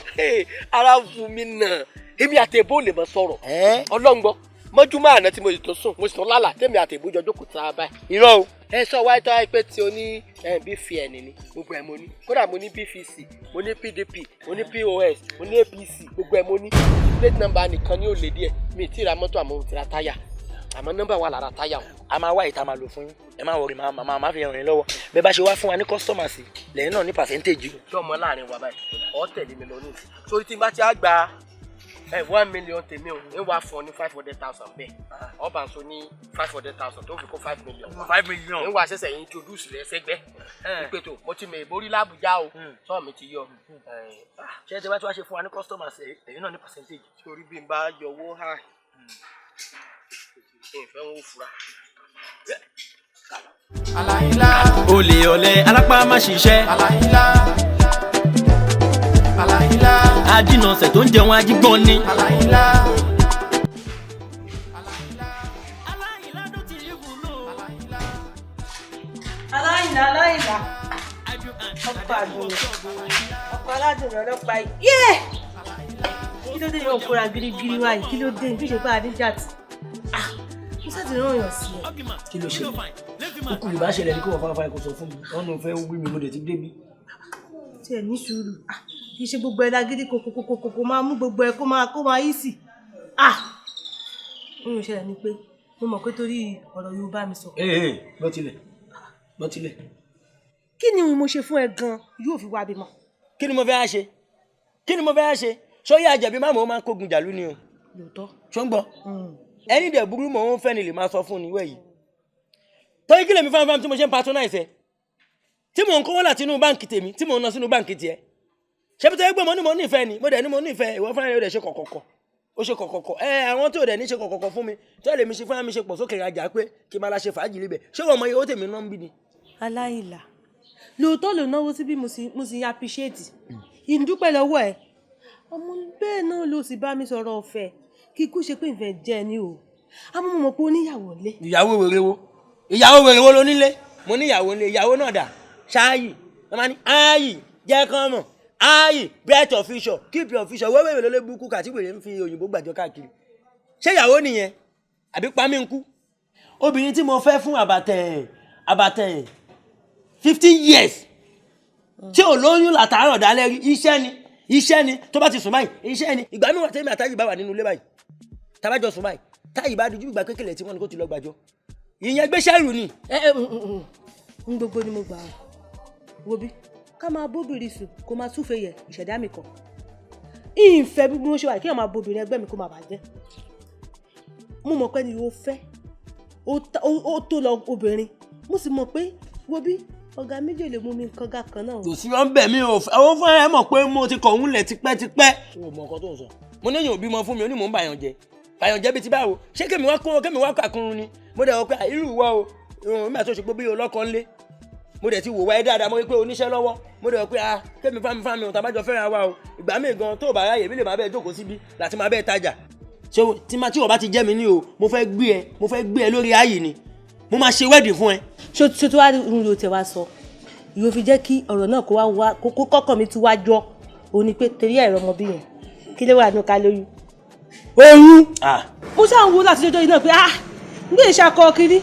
ara fún mi náà èmi àti èbó lè mọ sọ̀rọ̀ ọlọ́ngbọ́n mọ́júmọ́ àná tí mo sì tún sùn mo sì tún lálà tèmi àti èbó jọ jókòó sára báyìí. irọ́ o. ẹ sọ wáyé tó wáyé pé tí o ní BVN ni gbogbo ẹ̀ mo ní kódà mo ní BVC mo ní PDP mo ní POS mo ní APC gbogbo ẹ̀ mo ní plate number nìkan ni ó lè díẹ̀ mi ì tí ì ra mọ́tò àmọ́ mo ti ra táyà àmọ́ nọ́mbà wà lára táyà wọn. a máa wá ìta máa lò fún yín ẹ máa wọrí máa fi ràn yín lọ́wọ́ bẹ́ẹ̀ bá ṣe wá fún wa ní kọ́sítọ́mà sí lẹ́yìn náà ní percentage. tí ọmọ láàrin wa báyìí ọ tẹ̀lé mi lọ ní ìsìn sórí tí n bá ti á gba 1 million tèmi ò ní wàá fún ọ ní 500,000 bẹ́ẹ̀ ọba nso ní 500,000 tó fi kó 5 million. 5 million. ní wàá ṣẹ̀ṣẹ̀ yín introduce rẹ sẹ́gbẹ́ ìpètò mo ti mọ ìborí lábùjá o sọ mi ti yọ. ṣé ẹ ti bá tí wàá ṣe fún wa ní kọ́sítọ́mà sí lẹ́yìn náà ní percentage. sórí bí n bá yọ owó hà ìfẹ́ wọn ò fura. olè ọ̀lẹ alápá má ṣiṣẹ́. adínàṣẹ̀ tó ń jẹun ajígbọ́n ni. aláìlá ọkọ̀ àgbòrò ọkọ̀ aládùn ọlọ́pàá yìí. kí ló dé yóò kóra girigiri wáyé kí ló dé bí ṣe bá adíjà tì. mo sáti rán èèyàn sí ẹ. kí ló ṣe ó kú ìbá ṣẹlẹ̀ ní kí wọ́n fáfá ẹ̀kọ́ sọ fún mi wọ́n ní fẹ́ wí mi mo dẹ̀ ti débi. tí ẹ ní sùúrù kì í ṣe gbogbo ẹ lágídí kòkòkòkò máa mú gbogbo ẹ kó máa yí sí. ohun ìṣẹ̀lẹ̀ ni pé mo mọ̀ pé torí ọ̀rọ̀ Yorùbá mi sọ. gbọ́ tilẹ̀. kí ni mo ṣe fún ẹ gan yóò fi wá bímọ. kí ni mo fẹ́ ṣe sọ́yà àjẹbí má mọ̀ ó máa ń kógun jàlú ni o. lóòótọ́. ṣó ń gbọ́ ẹni dẹ̀ burú mọ̀ ó ń fẹ́ ni lè máa sọ fún ni wẹ̀yìí. torí kí lèmi fáwọn tí mo ṣe ń patronize ẹ tí mò ń kówó láti inú báǹkì tèmi tí mò ń ná sínú báǹkì tiẹ̀ ṣé bí tẹ́lẹ̀ pé mo ní mo nífẹ̀ẹ́ ni mo dẹ̀ ní mo nífẹ̀ẹ́ ìwọ fúnra rẹ̀ ó dẹ̀ ṣe kọ̀kọ̀kọ̀ ó ṣe kọ̀kọ̀kọ̀ àwọn tí ò dẹ̀ ní ṣe kọ̀kọ̀kọ̀ fún mi tí ó lè mi ṣe fúnra mi ṣe pọ̀ sókè rajà pé kí n máa la ṣe fàájì líbẹ̀ ṣé wọ́n mọ iye owó tèmi náà ń bí ni. aláìlà lóòótọ́ ló náwó sí bí mo sì appreciate ìdúpẹ́ lọ́wọ́ ẹ̀ ọmọ bẹ́ẹ̀ náà ló sì bá mi sọ̀rọ̀ ọ̀fẹ́ kí kú ṣe pé ìfẹ́ jẹ́ ni o àmọ́ mo mọ̀ pé ó níyàwó lé. ìyàwó wèrè wo ló nílé mo níyàwó lé ìyàwó náà dà ṣáàyì wọ́n máa ní áàyì jẹ́ kán mọ̀ áàyì breath of fish keep your fish wẹ́wẹ́ ló lé burúkú kàtí wèrè ń fi òyìnbó gbàjọ káàkiri ṣé ìyàwó nìyẹn àbí pamí ń kú obìnrin tí mo fẹ́ fún àbàtẹ̀ 15 years tí ò lóyún látàárọ̀ dálẹ́ rí iṣẹ́ ni tó bá ti sùn báyìí iṣẹ́ ni ìgbà mìíràn tẹ́mi àtàyè bá wà nínú ilé báyìí tàbájọ sùn báyìí táyì bá dojú ìgbà kékeré tí wọ́n ní kó ti lọ gbàjọ ìyẹn gbé ṣẹ́rù ni. ń gbogbo ni mo gbà ọ́ wo bí ká máa bóbìnrin sùn kó máa súfèé yẹ ìṣẹ̀dá mi kọ ìfẹ́ bí mo ṣe wà kí wọ́n máa bóbìnrin ẹgbẹ́ mi kó máa bàjẹ́ mo mọ̀ pé ni o fẹ́ ó tó lọ obìnrin mo sì mọ̀ pé wo bí ọ̀gá méjì lè mú mi kọ́gá kan náà. kò sí wọn bẹ̀ mí o àwọn fúnra ẹ mọ̀ pé mo ti kọ̀ ń lẹ̀ tipẹ́tipẹ́. o mọ nǹkan tó ń sọ mo ní èèyàn bímọ fún mi ó ní mò ń bàyàn jẹ bíi ti báwo ṣé kémi wá kàkúrún ni mo dẹ̀ wọ pé irú ìwọ o ìrùn mi àti òṣèpọ̀ bí ọlọ́kọ̀ ńlé mo dẹ̀ ti wò wáyé dáadáa mo rí pé oníṣẹ́ lọ́wọ́ mo dẹ̀ wọ pé kémi fámi o tàbájọ fẹ́ràn wa o ìgbà míì gan tó bá ráyè bí lè máa bẹ́ẹ̀ jókòó síbi láti máa bẹ́ẹ̀ tajà ṣé tí wọ́n bá ti jẹ́ mi ní o mo fẹ́ gbé ẹ lórí ayé ni mo máa ṣe wedding fún ẹ. ṣé tó wá ń lo tẹ̀ wá sọ yóò fi jẹ́ kí ọ̀rọ̀ náà kó kọ́kọ́ mi tún wá jọ òun ni pé torí ẹ̀rọ ọmọ bí yẹn kí ló wà ní ká lóyún. oyún. mo ṣáà ń wo láti jọjọ́ yìí náà pé n gbé ìṣàkọ kiri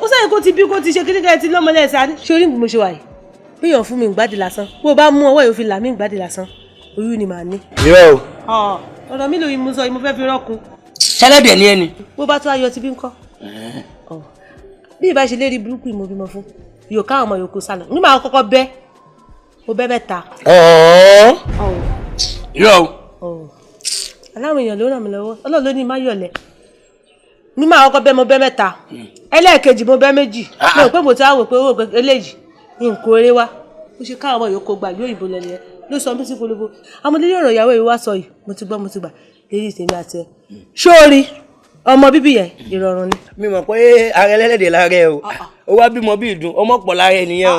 ó sẹ́yìn kó ti bí kó ti ṣe kiri kẹ́ẹ̀ ti lọ́mọlẹ́sẹ̀ àní. ṣé orí mi mo ṣe wà yìí bíyàn fún mi ìgbàdì lásán bó o bá mú ọwọ́ yìí ó fi là mí ìgbàdì lásán oyún ni màá ní. irọ́ o. ọ̀rọ̀ mi lòyìn mo sọ yìí mo fẹ́ fi rọ́ọ̀kun. ṣẹlẹ́dẹ̀ ni ẹni. bó bá tún ayọ̀ ti bí ń kọ́. bí ìbá ṣe lérí burúkú ìmọ̀ bímọ fún yóò káwọn ọmọ yòókù sálọ ní màá kọ́kọ́ bẹ́ mo bẹ́ mẹ́ta. irọ́ aláwọn èèyàn ló ràn mí lọ́wọ́ ọlọ́run ló ní má yọ̀lẹ̀ ní màá kọ́kọ́ bẹ́ mo bẹ́ mẹ́ta ẹlẹ́ẹ̀kejì mo bẹ́ méjì mo rò pé mo ti wá wò pé owó eléyìí nǹkan eré wá ó ṣe káwọn ọmọ yòókù gbà yóò ìbò lẹ́nu yẹn ló sọ mí sí polówó amúlé ọ̀rọ̀ ìyàwó yìí wá sọ yìí mo ti gbà lérí tèmi àti ẹ sórí ọmọ bíbí yẹn ìrọ̀rùn ni. mi mọ̀ pé ara ẹlẹ́dẹ̀ lára ẹ o ó wá bímọ bí ìdun ọmọ pọ̀ lára ẹ nìyẹn o.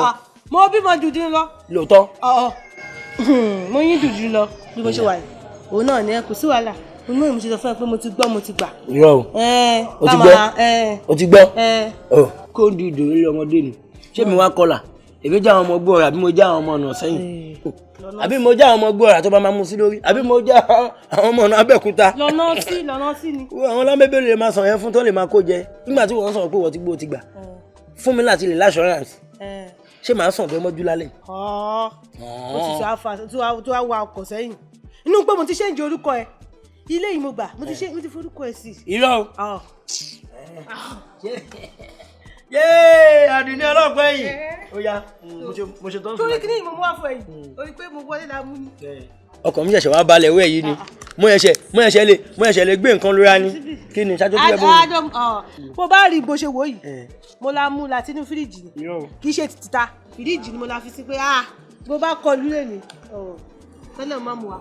mo bímọ jùdí lọ. lóòótọ́. mo yín jùdí lọ bí mo ṣe wà yìí òun náà ni ẹ kò sí wàhálà inú ìmú ṣe sọ fún ẹ pé mo ti gbọ́ mo ti gbà. irọ́ o ti gbọ́ o ti gbọ́ kó di ìdòwú ilé ọmọdé ni ṣé mi wá kọlà èmi já àwọn ọmọ gbọ́ ọ̀rọ̀ àbí mo já àwọn ọmọ ọ̀nà sẹ́yìn àbí mo já àwọn ọmọ gbọ́ ọ̀rọ̀ tó bá máa mú sí lórí àbí mo já àwọn ọmọ ọ̀nà Abẹ́òkúta. lọ́nà sí ni. àwọn lábẹ́bẹ́ lè máa sàn yẹn fún tó lè máa kó jẹ nígbà tí wọ́n sọ pé wọ́n ti gbó ti gbà fún mi láti lè láṣọ́ránsì ṣé màá sàn bẹ́ẹ̀ mọ́jú lálẹ́. ó ti sọ àfà tó wá wa ọkọ̀ sẹ́yìn inú pé mo ti ṣéǹjì orúkọ ẹ ilé yìí mo gbà mo ti forúkọ ẹ sí. irọ́ o. yéé àdùnní ọlọ́pàá yìí ó yá mo ṣe tán. torí kí ni ìmọ̀ mú wá fún ẹ yìí orí pé mo wọlé la mú ni. ọkàn mi ṣẹ̀ṣẹ̀ wá balẹ̀ wẹ̀ yìí ni mo ṣẹ̀ṣẹ̀ lè gbé nǹkan lóra ni kí ni ṣáájú tó yẹ bó. bó bá rí bó ṣe wò yìí mo la mú láti inú fíríjì ni kì í ṣe tìta fíríjì ni mo la fi sí pé bó bá kọlu lè ní tẹ́lẹ̀ má mu wa.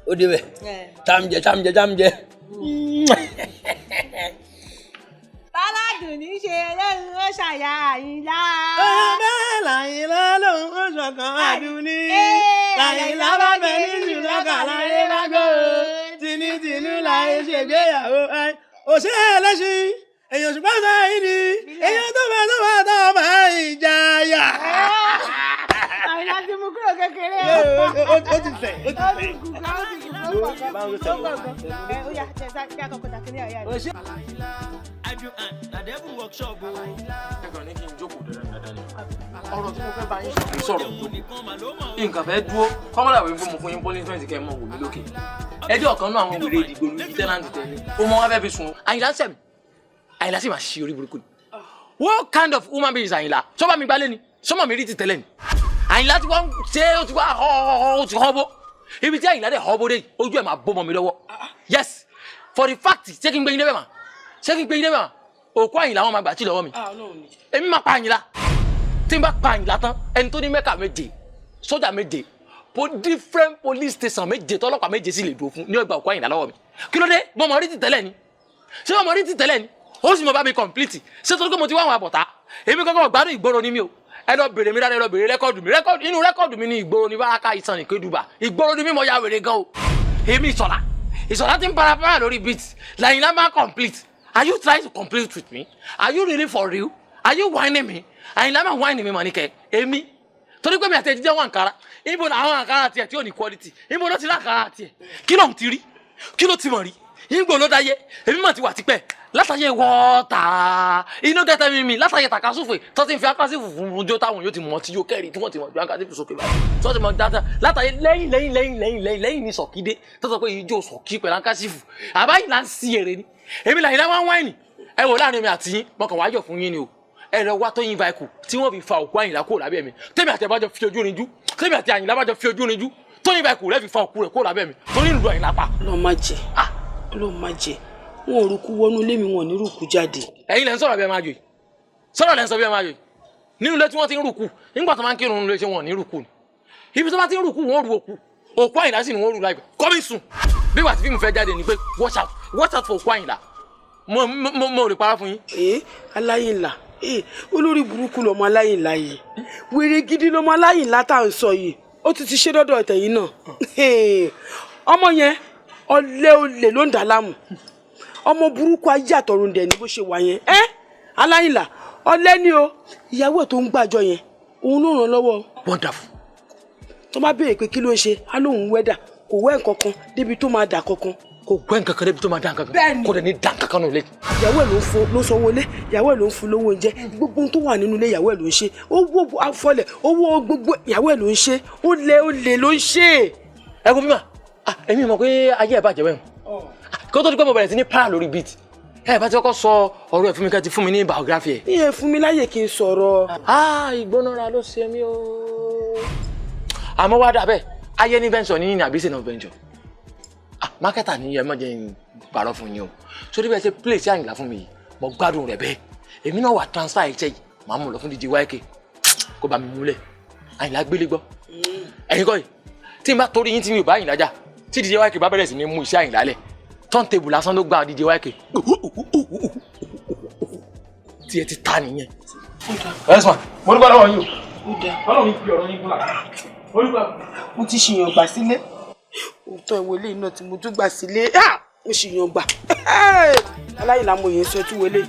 ó débẹ̀ táàmùjẹ. báládùn ní ṣe ẹlẹ́rìí ó ṣàyà àyìnlá. bẹ́ẹ̀ làyìnlá lòun ó ṣọ̀kan àdúní làyìnlá bá bẹ nínú lọ́kàn láyé bá gbọ́ tinútinú láyé ṣègbéyàwó òṣè ẹlẹ́sìn èèyàn ṣùgbọ́n sáyé ni èèyàn tó bá ìjàyà. àyìnlá ti mú kúrò kékeré ó ti fẹ̀. ọ̀rọ̀ tí mo fẹ́ bá yín sọ kì í sọ̀rọ̀ nǹkan fẹ́ dúró kọ́mọ́dà wí fún mo fún yín pólísímẹ́ǹtì kẹ́ ẹ mọ̀ wò mí lókè ẹjọ́ ọ̀kan náà àwọn wèrè ìdìgbò ní tẹ́nàntì tẹ́lẹ̀ ó mọ wọn fẹ́ fi sùn Àyìnlá sẹ̀mí Àyìnlá sì máa ṣe orí burúkú ni what kind of woman being is Àyìnlá sọ́mọ́ mi gbálẹ̀ ni sọ́mọ́ mi rí ti tẹ́lẹ̀ ni Àyìnlá ti wọ́n ṣe ó ti wá ó ti họ́bó ibi tí Àyìnlá dẹ̀ họ́bó dé ojú ẹ̀ máa bọ́ mọ́ mi lọ́wọ́ yes for the fact ṣé kí n gbé yín débẹ̀ mà òkú Àyìnlá wọn máa gbà tí lọ́wọ́ mi èmi máa pa Àyìnlá tí n bá pa Àyìnlá tán ẹni tó ní mẹ́kà méje sójà méje different police station méje tọ́lọ́pàá méje sì lè dúró fún ní ọgbà òkú Àyìnlá lọ́wọ́ mi kí ló dé mo mọ̀ rí ti tẹ́lẹ̀ ni ṣé mo mọ̀ rí ti tẹ́lẹ̀ ni ó sì mọ̀ bá mi complete ṣé torí pé mo ti wá àwọn àbọ̀tá èmi kankan gbádùn ìgboro ni mi o ẹ lọ bèrè mi dáadáa ẹ lọ bèrè rẹ́kọ̀dù mi inú rẹ́kọ̀dù mi ni ìgboro ni báraka ìsàn ìkédùbà ìgboro ni mi mọ̀ ya wèrè gan o èmi ìsọ̀lá ti ń parapara lórí beat Àyìnlá máa complete are you trying to complete with me are you really for real are you whining me Àyìnlá máa whining mi mọ̀ ní kẹ́ èmi torí pé mi àti ẹ̀jíjẹ́ wọn àǹkárá ibo ni àwọn àǹkárá tiẹ̀ tí ò ní quality ibo ló ti láǹkárá tiẹ̀ kí ló ń ti rí kí ló ti mọ̀ rí ìgbò ló dáyé èmi mà ti wà tipẹ́ látàyè wọ́ọ̀tà inú gẹ́tẹ́ mímí látàyè tàkásùfè tó ti ń fi akásífù fún ojú táwọn yóò ti mọ̀ tí yóò kẹ́rì tí wọ́n ti mọ̀ ju akásífù sókè báyìí tí wọ́n ti mọ̀ dáadáa látàyè lẹ́yìn ní sọ̀kídé tó sọ pé ijó sọ̀kí pẹ̀lú akásífù àbáyìí là ń sí èrè ni èmi là Àyìnlá wá ń wáìnì ẹ wò láàrin mi àti yín mọ̀kàn wájọ̀ fún yín ni o ẹ lọ wá Tóyìn vehicle tí wọ́n fi fa òkú Àyìnlá kúrò lábẹ́ mi tèmi àti Àyìnlá bá jọ fi ojú rinjú Tóyìn vehicle rẹ fi fa òkú rẹ̀ kúrò lábẹ́ mi torí ìlú Àyìnlá pa. Ọlọ́run má jẹ́ wọn ò rúkú wọnú ilé mi wọn ò ní rúkú jáde. ẹ̀yin lẹ ń sọ̀rọ̀ bí ẹ máa jò yìí sọ̀rọ̀ lẹ ń sọ bí ẹ máa jò yìí nínú ilé tí wọ́n ti ń rúkú nígbà tó máa ń kírun nínú ilé tí wọ́n ò ní rúkú ni ibi tó bá ti ń rúkú wọ́n rú òkú Àyìnlá sì ni wọ́n rú láìpẹ́ kọ́mí sùn bí wàá ti fíìmù fẹ́ jáde ni pé watch out for òkú Àyìnlá mo ò lè parọ́ fún yín. Aláyìnlá olórí burúkú lọmọ Aláyìnlá yìí wèrè gidi lọmọ Aláyìnlá tá à ń sọ yìí ó ti ṣe dọ́dọ̀ ẹ̀tẹ̀yìn náà ọmọ yẹn olè ló ń dà láàmú ọmọ burúkú ayé àtọ̀run dẹ̀ ní bó ṣe wà yẹn aláìlá ọlẹ́ni o ìyàwó ẹ̀ tó ń gbàjọ yẹn òun ló ràn lọ́wọ́. wonderful. tó bá béèrè pé kí ló ń ṣe á lóun wẹ́dà kò wẹ́ nǹkan kan débi tó máa dà kankan. kò wẹ́ nǹkan kan débi tó máa dà nǹkan kan kò dẹ̀ ní dà nǹkan kan nù lé. ìyàwó ẹ̀ ló sanwó ilé ìyàwó ẹ̀ ló ń fún lówó oúnjẹ gbogbo ohun tó wà nínú ilé ìyàwó ẹ̀ ló ń ṣe owó afọlẹ̀ owó gbogbo ìyàwó ẹ̀ ló ń ṣe ó lè ló ń ṣe. ẹ kò bímọ èmi mọ̀ pé ayé ẹ̀ bàjẹ́ wẹ̀ kó tó di pé mo bẹ̀rẹ̀ sí ní para lórí beat ẹ bá ti kọ́kọ́ sọ ọ̀rọ̀ ẹ̀ fún mi ká ti fún mi ní biography ẹ̀. ìyẹn fún mi láyè kí n sọ̀rọ̀. ìgbónára ló ṣe mí o. àmọ́ wá dà bẹ́ẹ̀ ayé ní venture ní àbí sẹ́nà venture mákẹ́tà ní ẹ mọ̀ jẹ́ ń parọ́ fún yín o sórí bẹ́ẹ̀ ṣe play sí Àyìnlá fún mi yìí mo gbádùn rẹ̀ bẹ́ẹ̀ èmi náà wà transfer ẹ̀ṣẹ̀ yìí màá mú lọ fún DJ YK kó bá mi múlẹ̀ Àyìnlá gbélé gbọ́ ẹ̀yin kọ́ yìí tí n bá torí yín tí mi ò bá Àyìnlá jà tí DJ YK bá bẹ̀rẹ̀ sí ní mú iṣẹ́ Àyìnlá lẹ̀ turntable lásán ló gba DJ YK tí ẹ ti ta nìyẹn. ẹ̀sùn mo ní gbọ́dọ̀ wọ̀ yín o ọlọ́run fi ọ̀rọ̀ yín kúnlá mo ti ṣìyàn gbà sílé òótọ́ ìwọlé náà tí mo tún gbà sílé mo ṣìyàn gbà aláìlá mo yẹn sọ tún wọlé.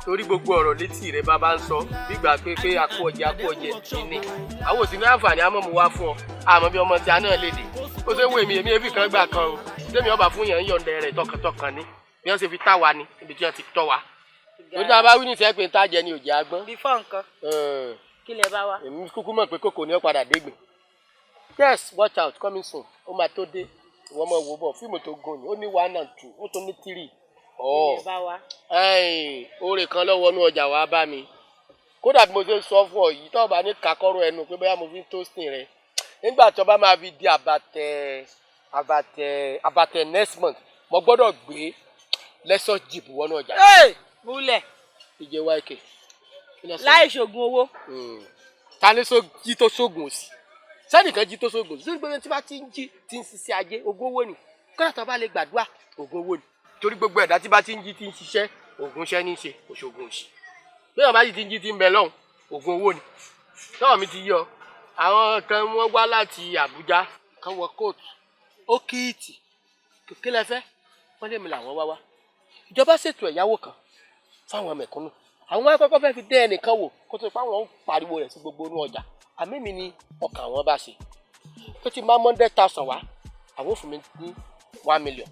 torí gbogbo ọ̀rọ̀ létí rẹ bàbá ń sọ gbígbà pé akú ọjẹ ní àwọn òsì ní àǹfààní àmọ́ mo wá fún ọ àmọ́ bí ọmọ tí a náà lè dé ó ṣe ń wo èmi èbí kan gbà kan o tẹ́mi ọba fún yẹn ń yọ̀ǹda rẹ̀ tọkàntọkàn ni bí wọ́n ṣe fi tá wa ni ibi tí wọ́n ti tọ́ wa lórí tá a bá wí ní ìfẹ́ pé ń tájẹ ni òjì agbọ́n. bífọ̀ nǹkan kí lẹ bá wa. èmi kúkú mọ̀ pé kòkò ni ó padà dégbè. Yes, watch out, coming soon. Ó máa tó dé. Ìwọ́n máa wò bọ̀ fíìmù tó gùn ni. Ó ní 1 and 2, ó tún ní 3. Oore kan lọ́wọ́ inú ọjà wa bá mi. Kódà bí mo ṣe sọ fún ọ yìí, tó bá ní kakọ́rọ̀ ẹnu pé bóyá mo fi ń toasting rẹ. Nígbà tó bá máa fi di àbàtẹ̀ next month, mo gbọ́dọ̀ gbé lẹ́sọ̀ jíìpù wọnú ọjà. Múlẹ̀. DJ YK. Láì ṣògùn owó. Ta ni jí tó ṣògùn òsì? Sẹ́nìkan jí tó ṣògùn òsì. Sórí gbogbo tí bá ti ń jí ti ń ṣiṣẹ́ ajé, ògùn owó ni. Kọ́lá tó bá lè gbàdúrà, ògùn owó ni. Torí gbogbo ẹ̀dá tí bá ti ń jí ti ń ṣiṣẹ́, ògùn iṣẹ́ ní í ṣe, òṣògùn òsì. Bí wọ́n bá ti ń jí ti ń bẹ lọ́hùn, ògùn owó ni. Tọ́wọ́ mi ti yọ. Àwọn kan wọ́n wá láti Àbújá, kan wọ kóòtù. Ó kíìtì. Kí lẹ fẹ́? Wọ́n lé mi làwọn wá wá. Ìjọba ṣètò ẹ̀yáwó kan fáwọn mẹ̀kúnnù. Àwọn akọ́kọ́ fẹ́ fi dé ẹnìkan wò kó tó fáwọn ń pariwo rẹ̀ sí gbogbo inú ọjà. Àmì mi ni ọkàn àwọn bá ṣe. Tó ti máa mú 100,000 wá, àwọn fún mi ní 1 million.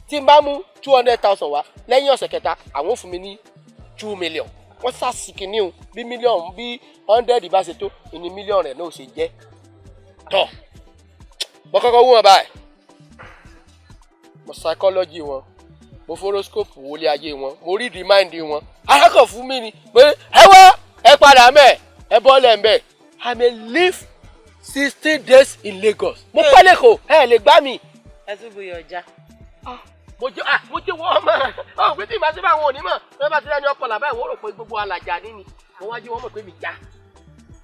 Tí n bá mú 200,000 wá, lẹ́yìn ọ̀sẹ̀ kẹta, àwọn fún mi ní 2 million. Wọ́n sàṣìkì ní o, bí mílíọ̀nù bí 100 bá ṣe tó, ìní mílíọ̀nù rẹ̀ náà ṣe jẹ́. Tọ́, mo kọ́kọ́ wú wọn báyìí. Mo psychology wọn. Mo horoscope wọlé ayé wọn, mo read mind wọn. Arákàn fún mi ni pé ẹ wá ẹ padà mẹ́ ẹ bọ́lẹ̀ ń bẹ̀. I may live 60 days in Lagos. Mo pẹ́ lẹ́kọ̀ọ́ ẹ lè gbá mi. Ẹ tún bóyá ọjà. Mo jẹ́ wọ́n mọ̀ ọ́ pé tí ìbá sí bá wọn ò ní mọ̀ bí wọ́n bá ti rẹ́ni ọkọ̀ làbá ìwọ́n rò pé gbogbo alàjà níní. Mo wá jí wọ́n mọ̀ pé mi já.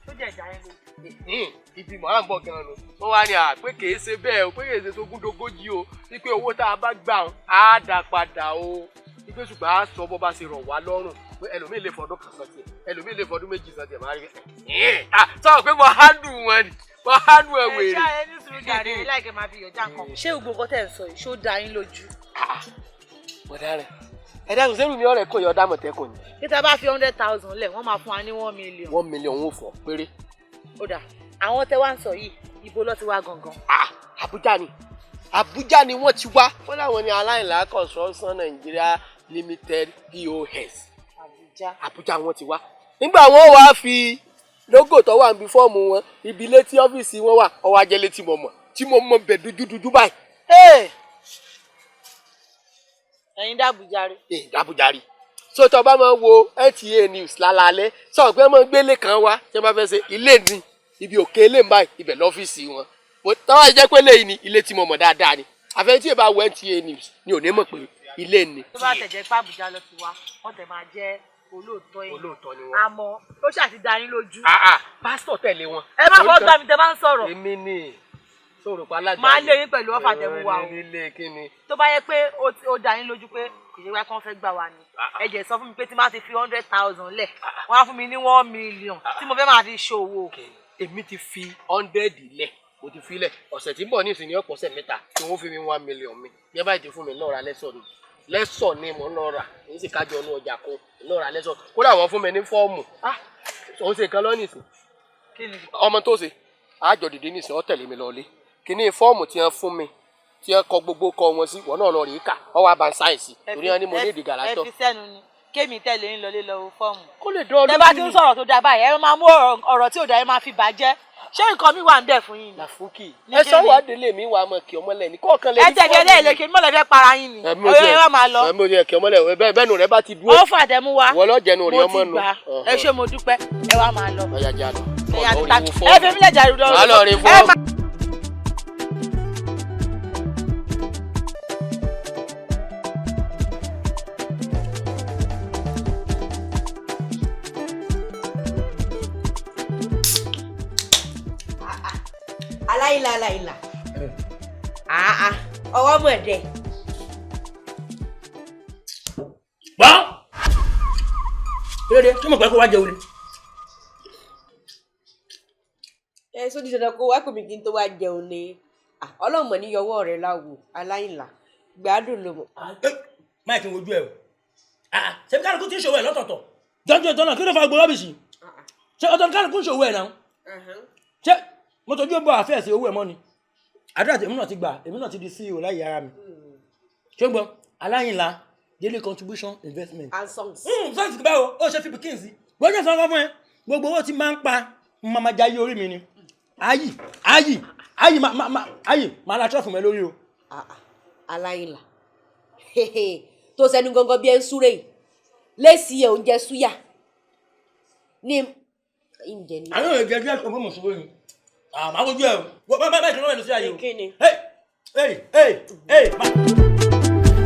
Ó jẹ́ ìjà yẹn ni. Ìbímọ à ń bọ̀ gan-an nù. Wọ́n wá ní pé kìí ṣe bẹ́ẹ̀ o, pé kìí ṣe sógúndógójì o, wípé owó tá a bá gbà á dá padà o. Wípé ṣùgbọ́n a sọ bọ́ bá ṣe rọ̀ wá lọ́rùn. Pé ẹlòmíì lè fọdún kan sọ tiẹ̀, ẹlòmíì lè fọdún méjì sọ tiẹ̀ máa rí bẹ́ẹ̀. Sọ pé mo hádùn wọn ni, mo hádùn ẹ̀ wèrè. Ṣé ẹ ní sùúrù jáde ẹ láìkẹ́ máa fi yọjá kan? Ṣé gbogbo nǹkan tẹ̀ ń sọ yìí ṣó dá yín lójú? Bọ̀dá rẹ̀, ẹ dákun sẹ́rù mi ọ̀rẹ́ kò yọ ọ̀dà mọ̀tẹ́kùn ni. Kí tá a bá fi 100,000 lẹ̀, wọ́n máa fún wa ní 1 million. 1 million wọn ò fọ péré. Ó dà, àwọn tẹ wá ń sọ yìí, ibo ló ti wá gangan? Àbújá ni. Àbújá ni wọ́n ti wá. Wọ́n láwọn ní Aláìlá Construction Nigeria Limited POS. Àbújá wọn ti wá. Nígbà wọn wá fi lógò tó wà níbi fọ́ọ̀mù wọn, ibi ilé tí ọ́fíìsì wọn wà, ọwọ́ ajẹ́lé tí mo mọ̀ bẹ̀ dúdú báyìí. Ẹ̀yin dàbújá rí. Dàbújá rí. So tó bá máa wo NTA News lálálẹ́, sọ pé máa gbélé kan wá, tí wọ́n bá fẹ́ ṣe ilé ní ibi òkè ilé ń báyìí, ibẹ̀ lọ́fíìsì wọn. Tọ́wọ́ jẹ́ pé léyìí ni ilé tí mo mọ̀ dáadáa ni. Àfẹ́ tí ì bá wo NTA News ni ò ní mọ̀ pé ilé ni. Tó bá tẹ̀jẹ́ pé Àbújá lọ ti wá, wọ́n tẹ̀ máa jẹ́ olóòótọ́ yìí. Olóòótọ́ ni wọ́n. Àmọ́ ó ṣàti dá yín lójú. Pásítọ̀ tẹ̀lé wọn. Ẹ má fọ́ gbà mí tẹ bá ń sọ̀rọ̀. Èmi ni sọ̀rọ̀ pa alájà. Máa lé yín pẹ̀lú ọ̀fà tẹ̀mú wa o. Lílé kíni. Tó bá yẹ pé ó dá yín lójú pé ìjọba kan fẹ́ gbà wá ni. Ẹ jẹ́ sọ fún mi pé tí máa ti fi 100,000 lẹ̀, wọ́n á fún mi ní 1 million tí mo fẹ́ máa fi ṣòwò. Èmi ti fi 100 lẹ̀, mo ti fi lẹ̀. Ọ̀sẹ̀ tí ń bọ̀ ní ìsìn ní ọ̀pọ̀ ọ̀sẹ̀ mẹ́ta tí wọ́n fi mi 1 million mi. Bí ẹ bá ti fún mi lọ́ra lẹ́sọ̀ ni. lẹ́sọ̀ ni mo ń lọ rà èyí sì kájọ ọ̀nù ọjà kan lọ rà lẹ́sọ̀ kódà wọ́n fún mi ní fọ́ọ̀mù ó ṣe nǹkan lọ́nìí sí ọmọ tó ṣe àjọ dìde ní ìsìn ọ tẹ̀lé mi lọ́lé kíní fọ́ọ̀mù tí wọ́n fún mi tí wọ́n kọ gbogbo kọ wọn sí wọn náà lọ rí kà wọ́n wá bá ń sáyẹ̀nsì torí wọn ní mo ní ìdí gàlátọ̀. ẹ fi sẹ́nu ni kémi tẹ̀lé ń lọlé lọ fọ́ọ̀mù. kó lè dán ọ lójú ni. tẹ bá ti ń sọ̀rọ̀ tó dáa báyìí ẹ máa mú ọ̀rọ̀ tí ò dáa ẹ máa fi bàjẹ́ ṣé nǹkan mi wà ń bẹ̀ fún yín ni. làfúkì ẹ sọ wà délé mi wà á mọ kí ọmọlẹ ní kọ̀ọ̀kan lè ní fọ́ọ̀mù. ẹ tẹ̀lé ẹlẹ́ẹ̀lẹ́kẹ́ mọ́lẹ̀ fẹ́ para yín ni ẹ wá máa lọ. ẹ mọ̀ ní ẹ̀kẹ́ ọmọlẹ bẹ́ẹ̀ nù rẹ bá ti dúró. ó fàdẹ́mú wa wọ́n lọ jẹnu rí ọmọ nù. mo ti gbà ẹ ṣé mo dúpẹ́ ẹ wá máa lọ. ọ̀yà jà lọ. ẹ fi mílẹ̀ jàre lọ. má lọ rí fọ́ọ̀mù. aláìlà ọwọ́ mọ̀ ẹ̀dẹ̀. gbọ́n lóde tí mo pẹ́ kó wá jẹun ni. ẹ sódì dandan kó wá pèmí kí n tó wá jẹun ni ọlọ́mọ ní yọwọ́ rẹ̀ láwo aláìlà gbádùn ló mọ̀. máa kí n wojú ẹ o ṣé kálukú tí ń ṣòwò ẹ lọ́tọ̀ọ̀tọ̀ jọjọ ìtọ́nà kí ló fa gbọ́ rọ́bìṣì ṣé ọ̀tọ̀ kálukú ń ṣòwò ẹ náà ṣé mo tọ́jú bọ́ àfẹ́ sí owó ẹ̀ mọ́ ni àdúrà tèmi náà ti gbà èmi náà ti di CEO láyé ara mi ṣé gbọ́ aláyìnlá daily contribution investment and songs. songs báwo ó ṣe fi pikin sí gbọ́dọ̀ sọ fún ẹ gbogbo owó tí máa ń pa máa jayé orí mi ni ayì máa la trọ́fù mẹ́ lórí o. aláyìnlá tó sẹnu gangan bí ẹ ń súré yìí lẹ́sìn ẹ̀ oúnjẹ súyà ní ìjẹ ní. àwọn èèyàn jẹ́ ọgbọ́n mọ̀sùlùmí ni máa wojú ẹ o bá ìṣòro ẹ̀ lọ sí ayé o. kíni.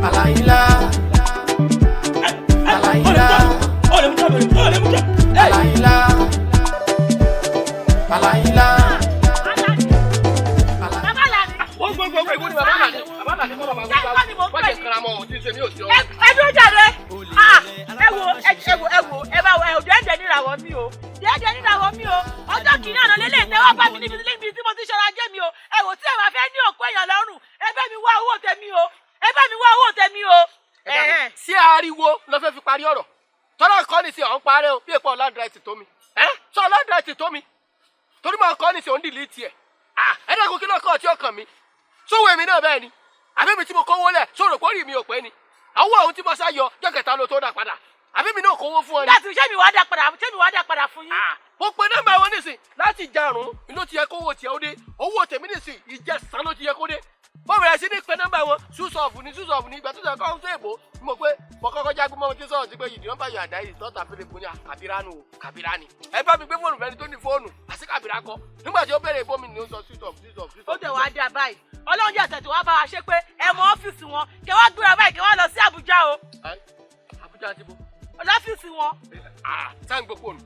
aláìlá aláìlá aláìlá aláìlá. gbogbo ìwé ni bàbá náà ní bàbá náà ní mọ́ bàbá mi wọ́n jẹ́ karamọ́ ohun tí ń ṣe ní òsì ọ́. ẹ dúró jàre ẹ bá wọ dẹ́ẹ̀dẹ́ níràwọ̀ mi o dẹ́ẹ̀dẹ́ níràwọ̀ mi o ọjọ́ kìíní àná lélẹ̀ tẹ́wọ́ bá mi níbi tí mo ti ṣọ́ra jẹ́ mi o ẹ wò tí ẹ máa fẹ́ ní òkú èèyàn lọ́rùn ẹ bá mi wá owó tèmi o. sí ariwo ló fẹ́ fi parí ọ̀rọ̀ tọ́lá kọ́ ni sí ọ̀hún parẹ́ o bí èpò ọ̀làdìrẹ́tì tó mi sọ ọ̀làdìrẹ́tì tó mi torí mo kọ́ ni sí òun dìlítì ẹ̀ ẹ̀ẹ́dẹ́gun kí ló kọ́ ọtí ọkàn mi sówó èmi náà bẹ́ẹ̀ ni àbí mi tí mo kówó lẹ̀ sóòrò pórì mi ò pé ni àwọn ohun tí mo sá yọ jọ́kẹ̀ta ló tó dà padà àbí mi náà kówó fún ọ ni. láti ṣé mi wá dá padà fún yín. mo pe nọ́mbà wọn nísìn láti jarun ló ti yẹ kówó tiẹ̀ ó dé owó tèmi nísìn ìjẹsàn ló ti yẹ kó dé mo bẹ̀rẹ̀ sí ní pe nọ́mbà wọn ṣùṣọ̀fù ní ìgbà tó sọ kọ́ ń sọ èbó mo pé mo kọ́kọ́ jágbó mọ́ tí sọ̀rọ̀ sí pé yìí nọ́mbà yóò àdáyé dọ́tà fílípù ní kàbíránù o kàbíránì ẹ bá mi gbé fóònù fẹ́ni tó ní fóònù àti kàbírá kọ́ nígbà tí ó bẹ̀rẹ̀ ìbomí ni ó sọ ṣùṣọ̀fù. ó tẹ̀ wá dá báyìí ọlọ́run jẹ́ àtẹ̀tẹ̀ wá bá wa ṣe pé ẹ mọ ọ́fíìsì wọn kẹ wá gbéra báyìí kẹ wá lọ sí Àbújá o. Àbújá ti bo. ọlọ́fíìsì wọn. sáà ń gbé fóònù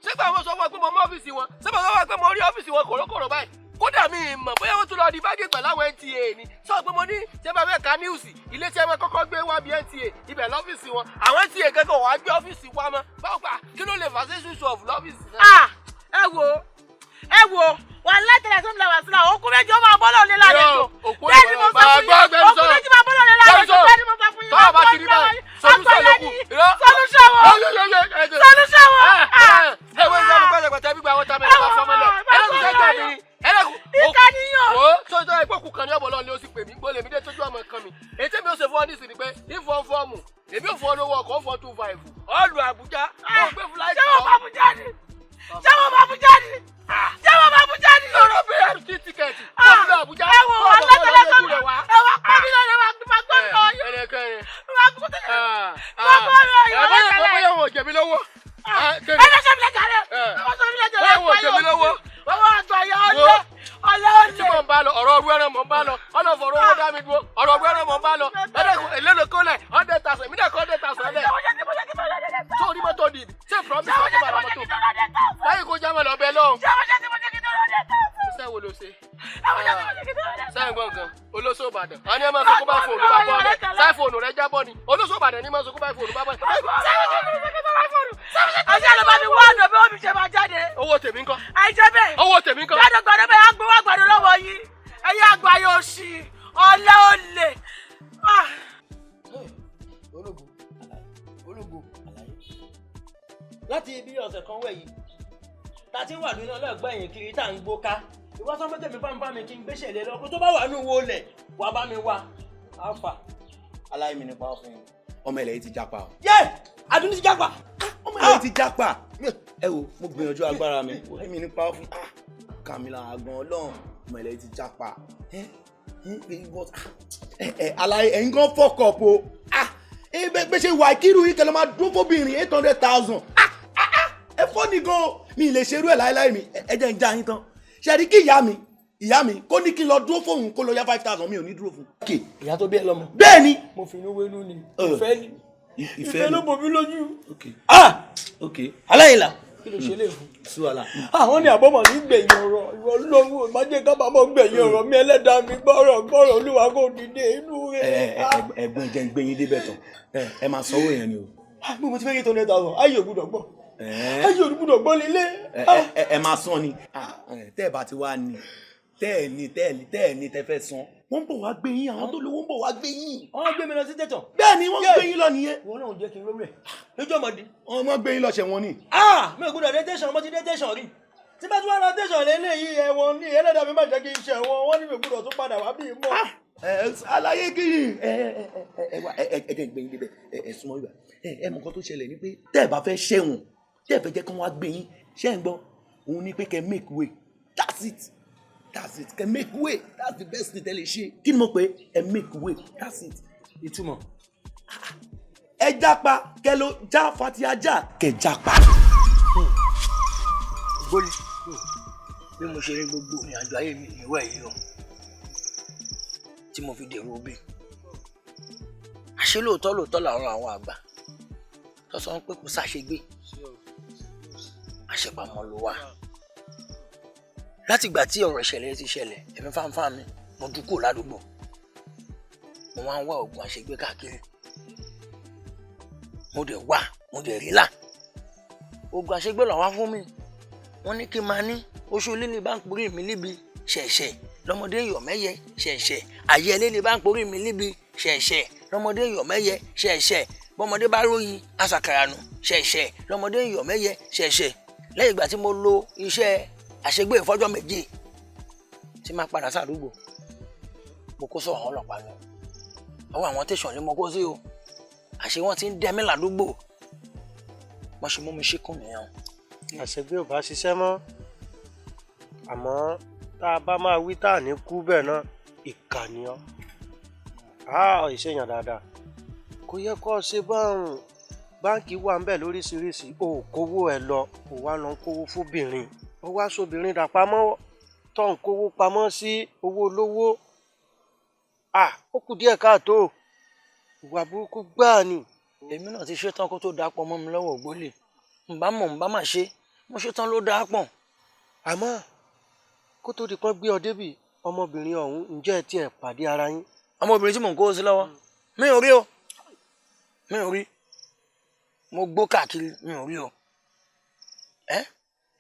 ṣégbà wọn sọ fún wa pé mo mọ ọ́fíìsì wọn ṣégbà wọn sọ fún wa pé mo rí ọ́fíìsì wọn kòrókòrò báyìí kódà mi mọ̀ bóyá wọ́n tún lọ di báàgì pẹ̀lú àwọn NTA ni sọ pé mo ní ṣẹ́bà bẹ́ẹ̀ ka níwùsì ilé tí ẹ máa kọ́kọ́ gbé wá bí NTA ibẹ̀ lọ́fíìsì wọn àwọn NTA kẹ́kọ̀ọ́ wàá gbé ọ́fíìsì wa mọ́ báwo gbà kí ló lè fà sí ṣùṣù ọ̀fù lọ́fíìsì náà. ẹ wo wà látẹ̀lẹ̀ tó ń lọ wá sílẹ̀ òkú méjì ó máa bọ́ lọ́ọ̀lẹ́ lálejò bẹ́ẹ̀ ni mo sọ fún yín òkú méjì máa bọ́ lọ́ọ̀lẹ́ lálejò bẹ́ẹ̀ ni mo sọ fún yín tọ́wọ́ bá ti rí báyìí sọlúṣọwọ́ ìkànnìyàn. wo sọ́jọ́ ẹgbẹ́ òkú kan ní ọ̀bọ̀ lọ́ọ̀lẹ́ ó sì pè mí gbọ́lẹ̀ mi dé tójú ọmọ kan mi èyí tí mi ó ṣe fún ọ ní ìsìn ni pé ìfọ̀ fọ́ọ̀mù èmi ò fún ọ lówó ọkọ̀ 425 ọ̀lù Àbújá ó gbé fúláìtì ṣé wọ́n bá Àbújá ni lọ́rọ̀ BRT tíkẹ́ẹ̀tì ọ̀lù Àbújá ẹ wò wọ́n lọ́tẹ̀lẹ̀ tó ẹ wá pọ́ mi lọ́rẹ̀ wá gbọ́ lọ yìí ẹ̀rẹ̀kẹ̀rẹ̀ wá gbọ́ lọ yìí bóyá wọn ò jẹ̀bi lọ́wọ́ ẹ lọ́sẹ̀ mi lẹ́jàre wọn ò jẹ̀bi lọ́wọ́ owó àgbàyà ọlẹ́ tí mo ń bá lọ ọ̀rọ̀ ọ̀rú ẹran mọ̀ ń bá lọ ọlọ́fọ̀ọ́rọ́ owó dá mi dúró ọ̀rọ̀ ọ̀rú ẹran mọ̀ ń bá lọ ẹlẹ́nu kọ́lẹ̀ 100,000 èmi náà kọ́ 100,000 lẹ̀ tó orí mọ́tò dì ṣé promise ọjọ́ bàrà mọ́tò láyé kó jámọ̀ lọ bẹ́ẹ̀ lọ́hùn. iṣẹ́ wo ló ṣe sẹ́yìn gbọ̀ngàn olóṣò Ìbàdàn àwọn ni ẹ máa sọkún bá fóònù bá bọ́ ọ́lẹ̀ sáì fóònù rẹ jábọ́ ni olóṣò Ìbàdàn ni máa sọkún bá fóònù bá bọ́ ọ́lẹ̀. àti àlọ́ bá mi wá ọ̀nà bí wọ́n mi ṣe máa jáde. owó tèmi ńkọ́. àìjẹ́ bẹ́ẹ̀ owó tèmi ńkọ́. jáde gbọ́dọ̀ bẹ́ẹ̀ á gbé wá gbàdọ̀ lọ́wọ́ yìí ẹ̀yin àgbà yóò ṣì ọ̀lẹ́ olè. ta ti ń wà nínú ọlọ́ọ̀gbọ́n yẹn kiri tá à ń gbó ká ìwọ sọ pé kèmí bá mi kí n gbéṣẹ́ lé lọ́kọ́ tó bá wà ní owó lẹ̀ wà bá mi wá alfa. aláìmí nípa ọ̀fìn ọmọ ilẹ̀ yìí ti jápa o. yé Àdùnní ti jápa. ọmọ ilẹ̀ yìí ti jápa ẹ wo mo gbìyànjú agbára mi èmi nípa ọ̀fìn kàmílà àgbọn ọlọ́run ọmọ ilẹ̀ yìí ti jápa aláì ẹ̀yin gan fọ́kọ̀ po bẹ́ẹ̀ ṣe wà kírun yìí kẹlẹ́ máa dún fóbìnrin 800,000 ẹ fọ́ ni gan mi lè ṣerú ẹ̀ láéláé mi ẹ jẹ́ ń já yín tán ṣe rí kí ìyá mi kó ní kí n lọ dúró fóun kó lọ yá 5,000 mi ò ní dúró fún. ìyá tó bí ẹ lọ́mọ. bẹ́ẹ̀ ni. mo fi inú wénú ni ìfẹ́ ló bò mí lójú. aláìlá kí ló ṣe lè fún. suwala. àwọn ní àbọ̀mọ̀ ní gbẹ̀yìn ọ̀rọ̀ ìwọ lọ́wọ́ májè kábàámọ̀ gbẹ̀yìn ọ̀rọ̀ mi ẹlẹ́dàá mi gbọ́rọ̀ olúwa kò dìde inú rẹ̀. ẹ̀gbọ́n jẹ́ ń gbé yín débẹ̀ tán ẹ máa sanwó yẹn ni o. bí mo ti fẹ́ kí 200,000 ayé ògbúdọ̀ gbọ́ ayé ògbúdọ̀ gbọ́ lílé. ẹ máa san ni tẹ́ ẹ bá ti wá ní tẹ́ ẹ ní tẹ́ fẹ́ san wọ́n ń bọ̀ wá gbé yín àwọn tó lówó ń bọ̀ wá gbé yín. wọ́n gbé mi lọ sí tẹ̀tàn. bẹ́ẹ̀ ni wọ́n gbé yín lọ nìyẹn. wọn náà jẹ́ kí n lórí ẹ̀ lójú ọmọdé. wọ́n gbé yín lọ ṣẹ̀wọ̀n ni. mi ò gbọ́dọ̀ dé tẹ̀sán mo ti dé tẹ̀sán rí tí bá tún wá lọ tẹ̀sán lélẹ́yìí ẹ̀wọ̀n ní ẹlẹ́dàá mi má jẹ́ kí n ṣẹ̀wọ̀n wọ́n ní mi ò gbọ́dọ̀ tún padà wá bí i mọ́. àlàyé kiri ẹ̀jẹ̀ gbẹ̀yìn débẹ̀ ẹ̀sùnmọ́ ìgbà mọ̀ nǹkan tó ṣẹlẹ̀ ni pé tẹ́ ẹ bá fẹ́ ṣẹ̀wọ̀n tẹ́ ẹ fẹ́ jẹ́ kí wọ́n á gbé yín ṣẹ́ ń gbọ́ òun ni pé kẹ́ make way that's it kẹ́ make way that's the best thing tẹ́ lè ṣe kí ni mo pè é make way that's it ìtumọ̀ ẹ jápa kẹ́ ló já fatiajá kẹ́ jápa. gbólé bí mo ṣe rí gbogbo ìrìn àjò ayé mi ìwé yìí o tí mo fi dèrò bí àṣé lóòótọ́ làwọn àwọn àgbà tó sọ pé kò ṣàṣegbé àṣepamọ́ ló wà látìgbà tí ọ̀rọ̀ ìṣẹ̀lẹ̀ ti ṣẹlẹ̀ ẹ̀mí fáńfáń mi mo dúkò ládùúgbò mo wá ń wá oògùn àṣegbé káàkiri mo dẹ̀ rí là oògùn àṣegbé ló wá fún mi wọ́n ní kí n máa ní oṣù líle bá ń porí mi níbi ṣẹ̀ṣẹ̀ lọ́mọdé yọ̀ mẹ́yẹ ṣẹ̀ṣẹ̀ àyè líle bá ń porí mi níbi ṣẹ̀ṣẹ̀ lọ́mọdé yọ̀ mẹ́yẹ ṣẹ̀ṣẹ̀ bọ́mọdé bá róyìn aṣàkàrànù ṣẹ̀ṣẹ̀ lọ́mọdé yọ̀ mẹ́yẹ ṣẹ̀ṣẹ̀ lẹ́yìn ìgbà tí mo lo iṣẹ́ àṣegbé ìfọ́jọ́ méje tí máa padà sàdúgbò mo kó sọ àwọn ọlọ́pàá lọ ọwọ́ àwọn tẹ̀sán ni mo kó sí o àṣé wọ́n ti ń dẹ́mí ládùúgbò wọ́n ṣe mú mi ṣíkùn nìyẹn. àṣegbé ò bá ṣiṣẹ́ mọ́ àmọ́ tá a bá máa wí tá à ní kú bẹ́ẹ̀ náà ìkànnì ọ́ ìṣèyàn dáadáa kò yẹ kó ṣe báwọn báńkì wà ń bẹ̀ lóríṣiríṣi ò kówó ẹ lọ ò wá lọ ń kówó fóbìnrin ó wá sóbìnrin dàpamọ́ tó ń kówó pamọ́ sí owó olówó ó kù díẹ̀ káàtó ìwà burúkú gbáà ni. èmi náà ti ṣetán kó tó dápọ̀ mọ́ mi lọ́wọ́ ògbólè nbá má ṣe mo ṣetán ló dápọ̀. àmọ́ kó tó di pọ́n gbé ọ débì ọmọbìnrin ọ̀hún ǹjẹ́ ẹ tiẹ̀ pàdé ara yín. ọmọbìnrin tí mò ń kó sí lọ́wọ́ mi ò rí o mi ò rí mo gbó káàkiri mi ò rí o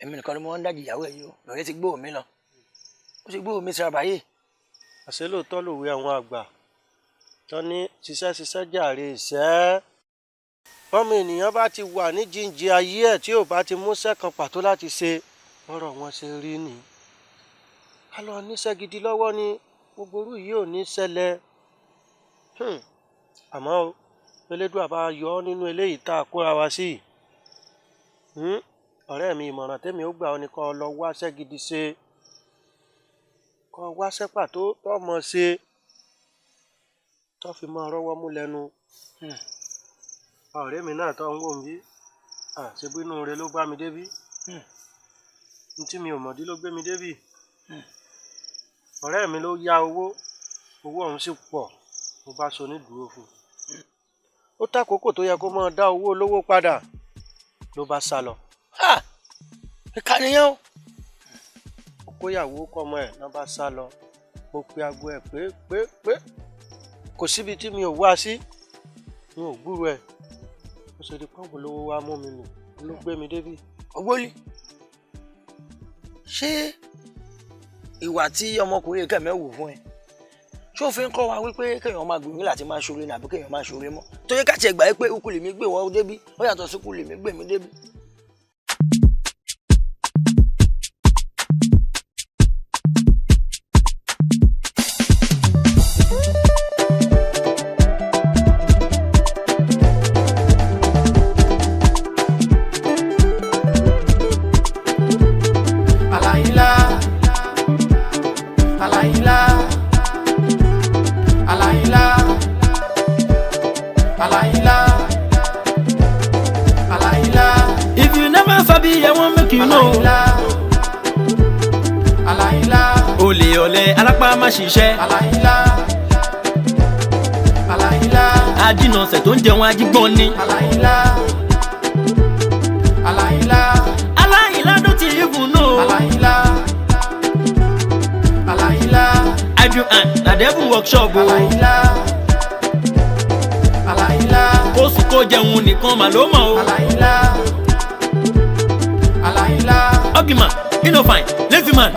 èmi nìkan ni mo ń dájú ìyàwó ẹ yìí o lórí ti gbóò mi lọ ó ti gbóò mi sí àbáyé. àṣé lóòótọ́ lòwe àwọn àgbà tán ní ṣiṣẹ́ jàre ìṣẹ́ bọ́mọ ènìyàn bá ti wà ní jíǹjì ayé ẹ̀ tí ò bá ti múṣẹ́ kan pàtó láti ṣe ọ̀rọ̀ wọn ṣe rí ni a lọ níṣẹ́ gidi lọ́wọ́ ni gbogbo orú yìí ò ní ṣẹlẹ̀ àmọ́ o elédùà bá yọ ọ́ nínú eléyìí tá a kóra wa sí ọ̀rẹ́ mi ìmọ̀ràn tèmi ó gbà ọ́ ni kó lọ wáṣẹ́ gidi ṣe kó wáṣẹ́ pàtó tó mọ̀ ṣe tó fi máa rọ́wọ́ mú lẹ́nu ọ̀rẹ́ mi náà tó ń wò mí ṣebí inú rẹ ló bá mi débí ntí mi ò mọ̀dí ló gbé mi débí ọ̀rẹ́ mi ló yá owó ọ̀hún sì pọ̀ mo bá so ní dúró fún ó tàkókò tó yẹ kó máa dá owó olówó padà ló bá sá lọ. ìkànnìyàn ó kóyàwó kọ́mọ ẹ̀ náà bá sá lọ mo pe aago ẹ̀ pé kò síbi tí mi ò wá sí mi ò gbúrò ẹ̀ ó ṣe di pọ́ǹpù lówó wá mú mi nù ló gbé mi débí. ògbólì ṣé ìwà tí ọmọkùnrin kẹ̀mẹ́ wò fún ẹ ṣó fi ń kọ́ wa wípé kéèyàn máa gbìyànjú láti máa ṣoore ní àbí kéèyàn máa ṣoore mọ́ tó yẹ ká tiẹ̀ gbà pé ukú lèmi gbé wọ́n débí ó yàtọ̀ sí ukú lèmi gbé mi débí. make you know. Olè ọ̀lẹ alápá má ṣiṣẹ́. Ajínàṣẹ̀ tó ń jẹun ajígbọ́n ni. Aláìlá don't even know. I do and na devil workshop o. Kó sùn kó jẹun nìkan mà ló mọ̀ o. Ugly man, you no fine, lazy man.